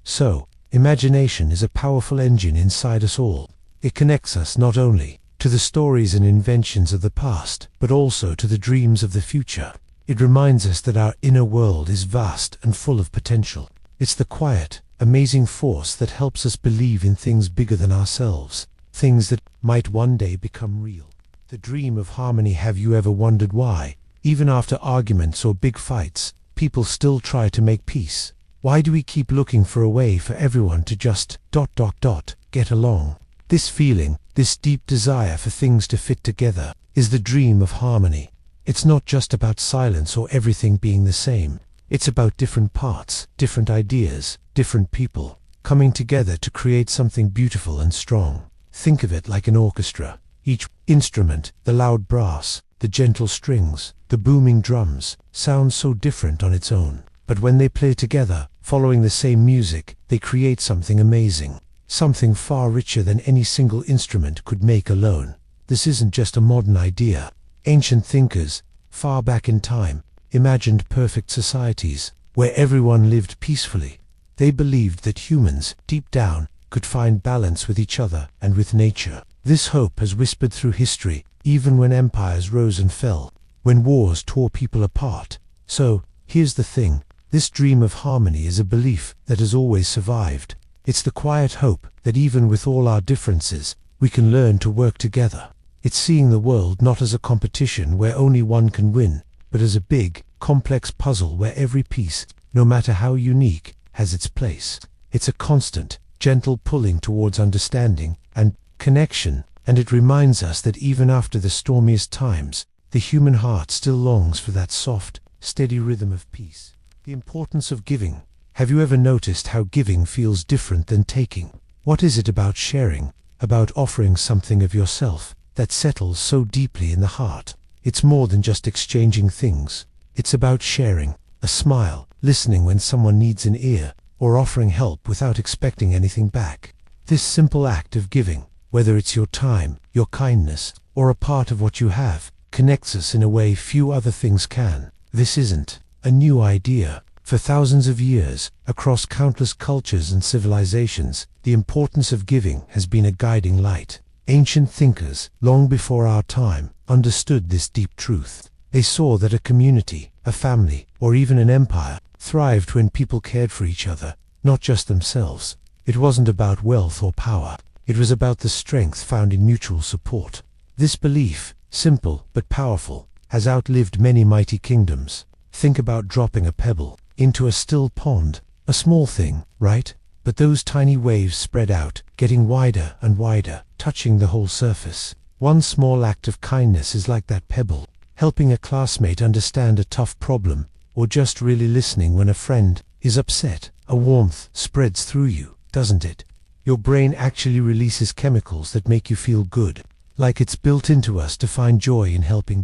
So, imagination is a powerful engine inside us all. It connects us not only to to the stories and inventions of the past, but also to the dreams of the future. It reminds us that our inner world is vast and full of potential. It's the quiet, amazing force that helps us believe in things bigger than ourselves, things that might one day become real. The dream of harmony. Have you ever wondered why, even after arguments or big fights, people still try to make peace? Why do we keep looking for a way for everyone to just ... get along? This feeling, this deep desire for things to fit together, is the dream of harmony. It's not just about silence or everything being the same. It's about different parts, different ideas, different people, coming together to create something beautiful and strong. Think of it like an orchestra. Each instrument, the loud brass, the gentle strings, the booming drums, sounds so different on its own. But when they play together, following the same music, they create something amazing. Something far richer than any single instrument could make alone. This isn't just a modern idea. Ancient thinkers, far back in time, imagined perfect societies, where everyone lived peacefully. They believed that humans, deep down, could find balance with each other and with nature. This hope has whispered through history, even when empires rose and fell, when wars tore people apart. So, here's the thing. This dream of harmony is a belief that has always survived. It's the quiet hope that even with all our differences, we can learn to work together. It's seeing the world not as a competition where only one can win, but as a big, complex puzzle where every piece, no matter how unique, has its place. It's a constant, gentle pulling towards understanding and connection, and it reminds us that even after the stormiest times, the human heart still longs for that soft, steady rhythm of peace. The importance of giving. Have you ever noticed how giving feels different than taking? What is it about sharing, about offering something of yourself, that settles so deeply in the heart? It's more than just exchanging things. It's about sharing, a smile, listening when someone needs an ear, or offering help without expecting anything back. This simple act of giving, whether it's your time, your kindness, or a part of what you have, connects us in a way few other things can. This isn't a new idea. For thousands of years, across countless cultures and civilizations, the importance of giving has been a guiding light. Ancient thinkers, long before our time, understood this deep truth. They saw that a community, a family, or even an empire thrived when people cared for each other, not just themselves. It wasn't about wealth or power. It was about the strength found in mutual support. This belief, simple but powerful, has outlived many mighty kingdoms. Think about dropping a pebble into a still pond. A small thing, right? But those tiny waves spread out, getting wider and wider, touching the whole surface. One small act of kindness is like that pebble, helping a classmate understand a tough problem, or just really listening when a friend is upset. A warmth spreads through you, doesn't it? Your brain actually releases chemicals that make you feel good, like it's built into us to find joy in helping.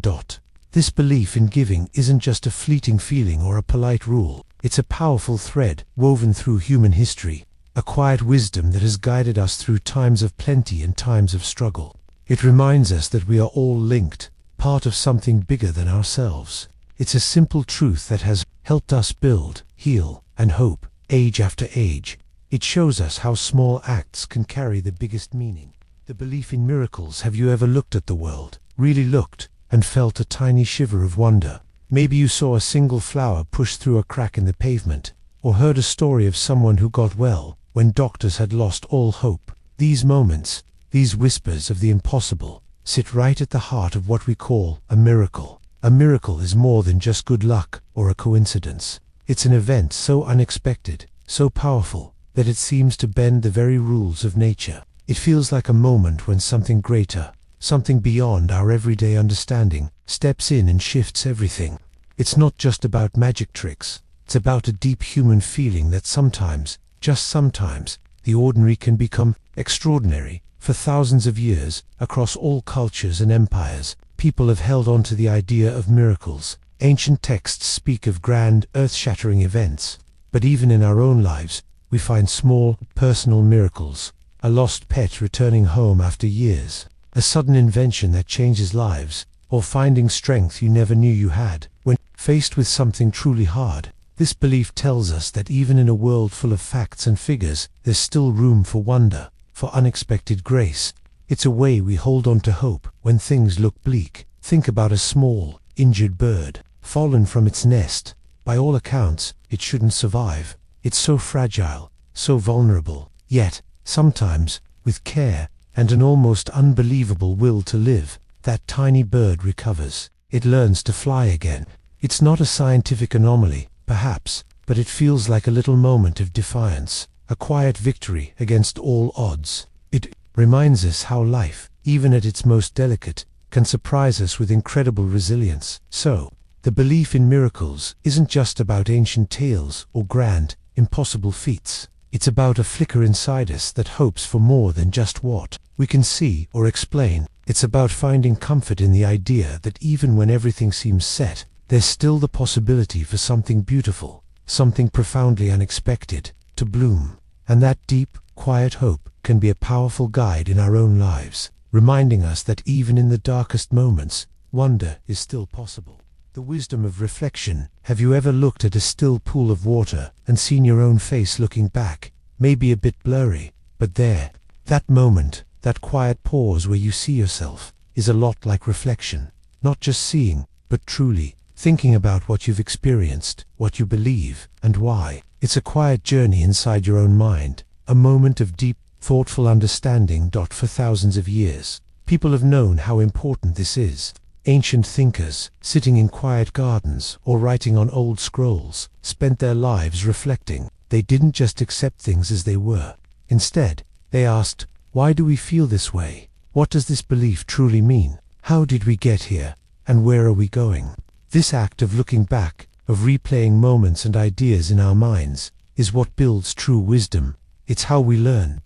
This belief in giving isn't just a fleeting feeling or a polite rule. It's a powerful thread woven through human history, a quiet wisdom that has guided us through times of plenty and times of struggle. It reminds us that we are all linked, part of something bigger than ourselves. It's a simple truth that has helped us build, heal, and hope, age after age. It shows us how small acts can carry the biggest meaning. The belief in miracles. Have you ever looked at the world, really looked, and felt a tiny shiver of wonder? Maybe you saw a single flower push through a crack in the pavement, or heard a story of someone who got well when doctors had lost all hope. These moments, these whispers of the impossible, sit right at the heart of what we call a miracle. A miracle is more than just good luck or a coincidence. It's an event so unexpected, so powerful, that it seems to bend the very rules of nature. It feels like a moment when something greater, something beyond our everyday understanding, steps in and shifts everything. It's not just about magic tricks. It's about a deep human feeling that sometimes, just sometimes, the ordinary can become extraordinary. For thousands of years, across all cultures and empires, people have held on to the idea of miracles. Ancient texts speak of grand, earth-shattering events. But even in our own lives, we find small, personal miracles. A lost pet returning home after years, a sudden invention that changes lives, or finding strength you never knew you had when faced with something truly hard. This belief tells us that even in a world full of facts and figures, there's still room for wonder, for unexpected grace. It's a way we hold on to hope when things look bleak. Think about a small, injured bird, fallen from its nest. By all accounts, it shouldn't survive. It's so fragile, so vulnerable. Yet, sometimes, with care and an almost unbelievable will to live, that tiny bird recovers. It learns to fly again. It's not a scientific anomaly, perhaps, but it feels like a little moment of defiance, a quiet victory against all odds. It reminds us how life, even at its most delicate, can surprise us with incredible resilience. So, the belief in miracles isn't just about ancient tales or grand, impossible feats. It's about a flicker inside us that hopes for more than just what we can see or explain. It's about finding comfort in the idea that even when everything seems set, there's still the possibility for something beautiful, something profoundly unexpected, to bloom. And that deep, quiet hope can be a powerful guide in our own lives, reminding us that even in the darkest moments, wonder is still possible. The wisdom of reflection. Have you ever looked at a still pool of water and seen your own face looking back? Maybe a bit blurry, but there, that moment, that quiet pause where you see yourself, is a lot like reflection. Not just seeing, but truly thinking about what you've experienced, what you believe, and why. It's a quiet journey inside your own mind, a moment of deep, thoughtful understanding. For thousands of years, people have known how important this is. Ancient thinkers, sitting in quiet gardens or writing on old scrolls, spent their lives reflecting. They didn't just accept things as they were. Instead, they asked, why do we feel this way? What does this belief truly mean? How did we get here? And where are we going? This act of looking back, of replaying moments and ideas in our minds, is what builds true wisdom. It's how we learn.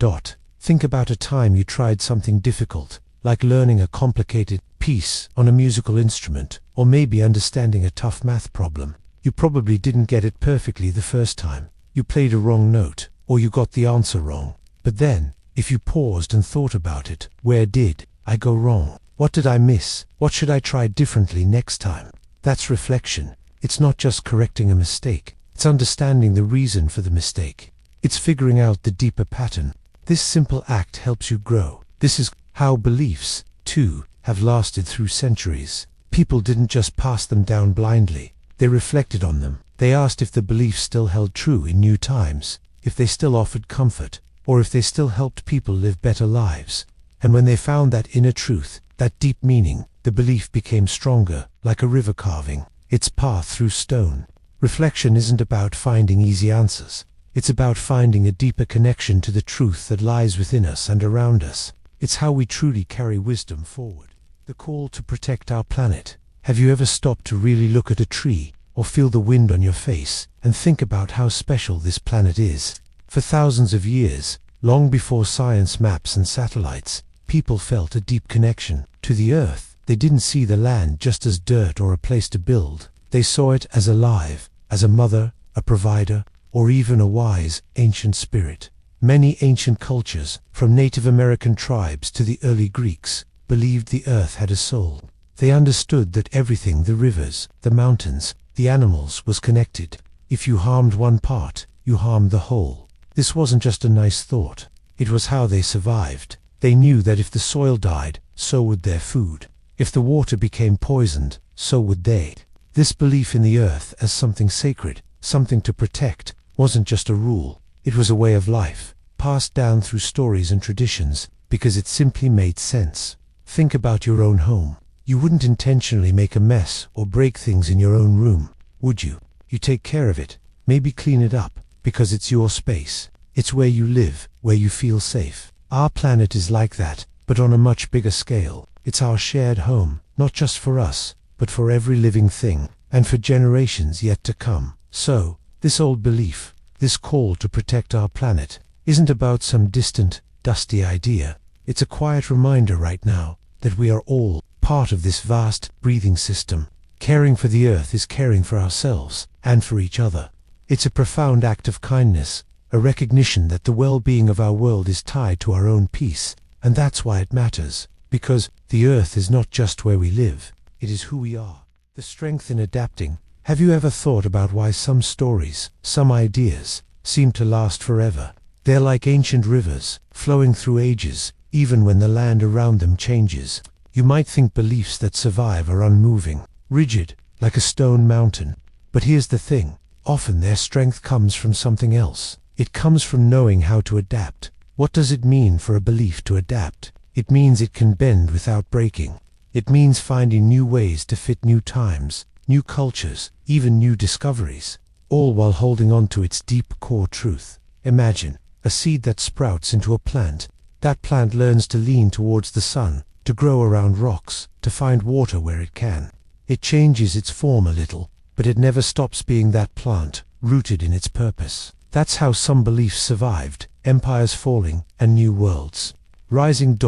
Think about a time you tried something difficult, like learning a complicated piece on a musical instrument, or maybe understanding a tough math problem. You probably didn't get it perfectly the first time. You played a wrong note, or you got the answer wrong. But then, if you paused and thought about it, where did I go wrong? What did I miss? What should I try differently next time? That's reflection. It's not just correcting a mistake. It's understanding the reason for the mistake. It's figuring out the deeper pattern. This simple act helps you grow. This is how beliefs, too, have lasted through centuries. People didn't just pass them down blindly. They reflected on them. They asked if the belief still held true in new times, if they still offered comfort, or if they still helped people live better lives. And when they found that inner truth, that deep meaning, the belief became stronger, like a river carving its path through stone. Reflection isn't about finding easy answers. It's about finding a deeper connection to the truth that lies within us and around us. It's how we truly carry wisdom forward. The call to protect our planet. Have you ever stopped to really look at a tree, or feel the wind on your face, and think about how special this planet is? For thousands of years, long before science maps and satellites, people felt a deep connection to the earth. They didn't see the land just as dirt or a place to build. They saw it as alive, as a mother, a provider, or even a wise, ancient spirit. Many ancient cultures, from Native American tribes to the early Greeks, believed the earth had a soul. They understood that everything, the rivers, the mountains, the animals, was connected. If you harmed one part, you harmed the whole. This wasn't just a nice thought. It was how they survived. They knew that if the soil died, so would their food. If the water became poisoned, so would they. This belief in the earth as something sacred, something to protect, wasn't just a rule. It was a way of life, passed down through stories and traditions, because it simply made sense. Think about your own home. You wouldn't intentionally make a mess or break things in your own room, would you? You take care of it, maybe clean it up, because it's your space. It's where you live, where you feel safe. Our planet is like that, but on a much bigger scale. It's our shared home, not just for us, but for every living thing, and for generations yet to come. So, this old belief, this call to protect our planet, isn't about some distant, dusty idea. It's a quiet reminder right now that we are all part of this vast, breathing system. Caring for the earth is caring for ourselves and for each other. It's a profound act of kindness, a recognition that the well-being of our world is tied to our own peace, and that's why it matters. Because the earth is not just where we live, it is who we are. The strength in adapting. Have you ever thought about why some stories, some ideas, seem to last forever? They're like ancient rivers, flowing through ages. even when the land around them changes. You might think beliefs that survive are unmoving, rigid, like a stone mountain. But here's the thing, often their strength comes from something else. It comes from knowing how to adapt. What does it mean for a belief to adapt? It means it can bend without breaking. It means finding new ways to fit new times, new cultures, even new discoveries, all while holding on to its deep core truth. Imagine a seed that sprouts into a plant. That plant learns to lean towards the sun, to grow around rocks, to find water where it can. It changes its form a little, but it never stops being that plant, rooted in its purpose. That's how some beliefs survived, empires falling, and new worlds rising.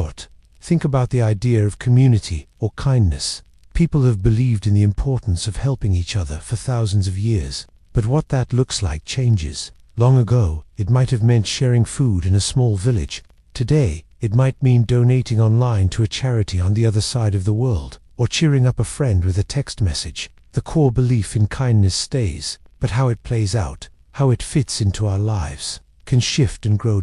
Think about the idea of community or kindness. People have believed in the importance of helping each other for thousands of years, but what that looks like changes. Long ago, it might have meant sharing food in a small village. Today, it might mean donating online to a charity on the other side of the world, or cheering up a friend with a text message. The core belief in kindness stays, but how it plays out, how it fits into our lives, can shift and grow.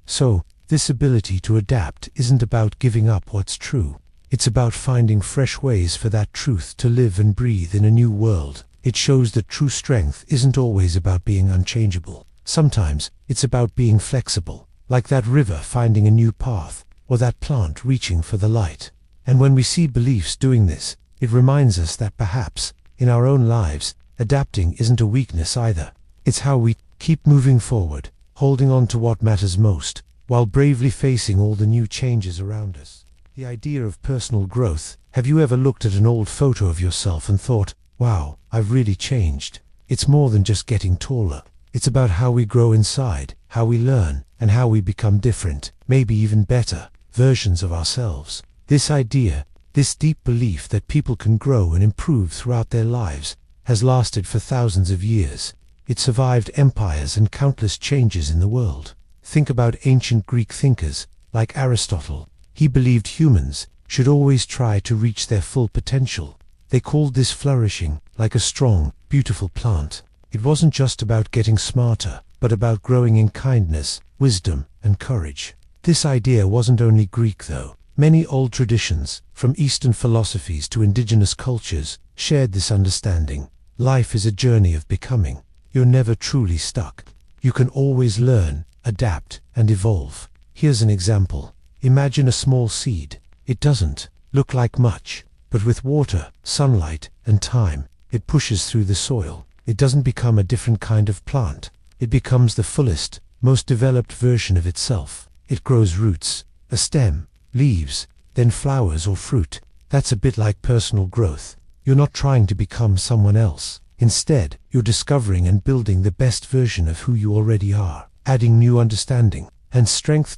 So, this ability to adapt isn't about giving up what's true. It's about finding fresh ways for that truth to live and breathe in a new world. It shows that true strength isn't always about being unchangeable. Sometimes, it's about being flexible, like that river finding a new path, or that plant reaching for the light. And when we see beliefs doing this, it reminds us that perhaps, in our own lives, adapting isn't a weakness either. It's how we keep moving forward, holding on to what matters most, while bravely facing all the new changes around us. The idea of personal growth. Have you ever looked at an old photo of yourself and thought, wow, I've really changed? It's more than just getting taller. It's about how we grow inside, how we learn, and how we become different, maybe even better, versions of ourselves. This idea, this deep belief that people can grow and improve throughout their lives, has lasted for thousands of years. It survived empires and countless changes in the world. Think about ancient Greek thinkers, like Aristotle. He believed humans should always try to reach their full potential. They called this flourishing, like a strong, beautiful plant. It wasn't just about getting smarter, but about growing in kindness, wisdom, and courage. This idea wasn't only Greek though. Many old traditions, from Eastern philosophies to indigenous cultures, shared this understanding. Life is a journey of becoming. You're never truly stuck. You can always learn, adapt, and evolve. Here's an example. Imagine a small seed. It doesn't look like much, but with water, sunlight, and time, it pushes through the soil. It doesn't become a different kind of plant. It becomes the fullest, most developed version of itself. It grows roots, a stem, leaves, then flowers or fruit. That's a bit like personal growth. You're not trying to become someone else. Instead, you're discovering and building the best version of who you already are, adding new understanding and strength.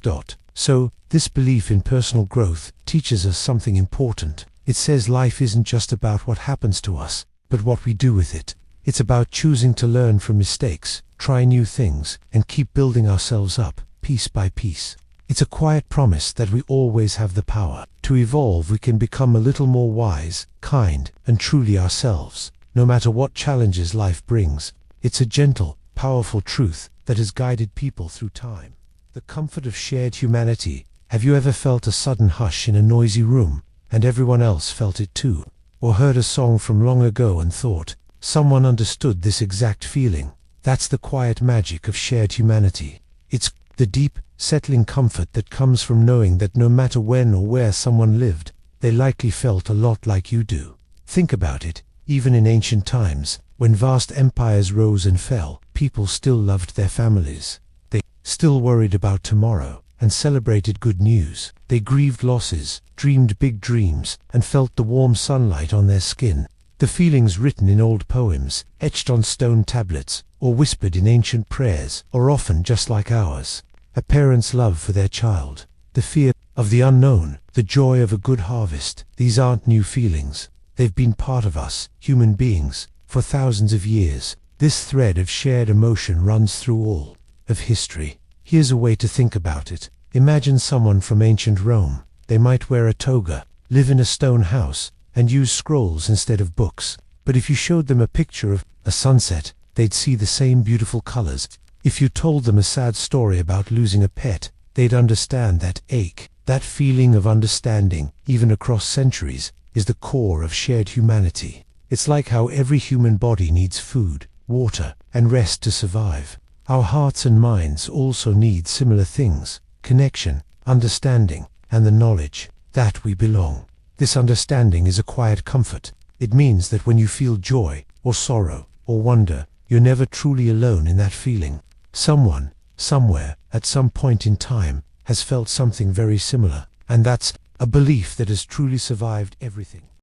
So, this belief in personal growth teaches us something important. It says life isn't just about what happens to us, but what we do with it. It's about choosing to learn from mistakes, try new things, and keep building ourselves up, piece by piece. It's a quiet promise that we always have the power to evolve. We can become a little more wise, kind, and truly ourselves, no matter what challenges life brings. It's a gentle, powerful truth that has guided people through time. The comfort of shared humanity. Have you ever felt a sudden hush in a noisy room, and everyone else felt it too? Or heard a song from long ago and thought, someone understood this exact feeling? That's the quiet magic of shared humanity. It's the deep, settling comfort that comes from knowing that no matter when or where someone lived, they likely felt a lot like you do. Think about it. Even in ancient times, when vast empires rose and fell, people still loved their families. They still worried about tomorrow and celebrated good news. They grieved losses, dreamed big dreams, and felt the warm sunlight on their skin. The feelings written in old poems, etched on stone tablets, or whispered in ancient prayers, are often just like ours. A parent's love for their child, the fear of the unknown, the joy of a good harvest. These aren't new feelings. They've been part of us, human beings, for thousands of years. This thread of shared emotion runs through all of history. Here's a way to think about it. Imagine someone from ancient Rome. They might wear a toga, live in a stone house, and use scrolls instead of books. But if you showed them a picture of a sunset, they'd see the same beautiful colors. If you told them a sad story about losing a pet, they'd understand that ache. That feeling of understanding, even across centuries, is the core of shared humanity. It's like how every human body needs food, water, and rest to survive. Our hearts and minds also need similar things: connection, understanding, and the knowledge that we belong. This understanding is a quiet comfort. It means that when you feel joy, or sorrow, or wonder, you're never truly alone in that feeling. Someone, somewhere, at some point in time, has felt something very similar, and that's a belief that has truly survived everything.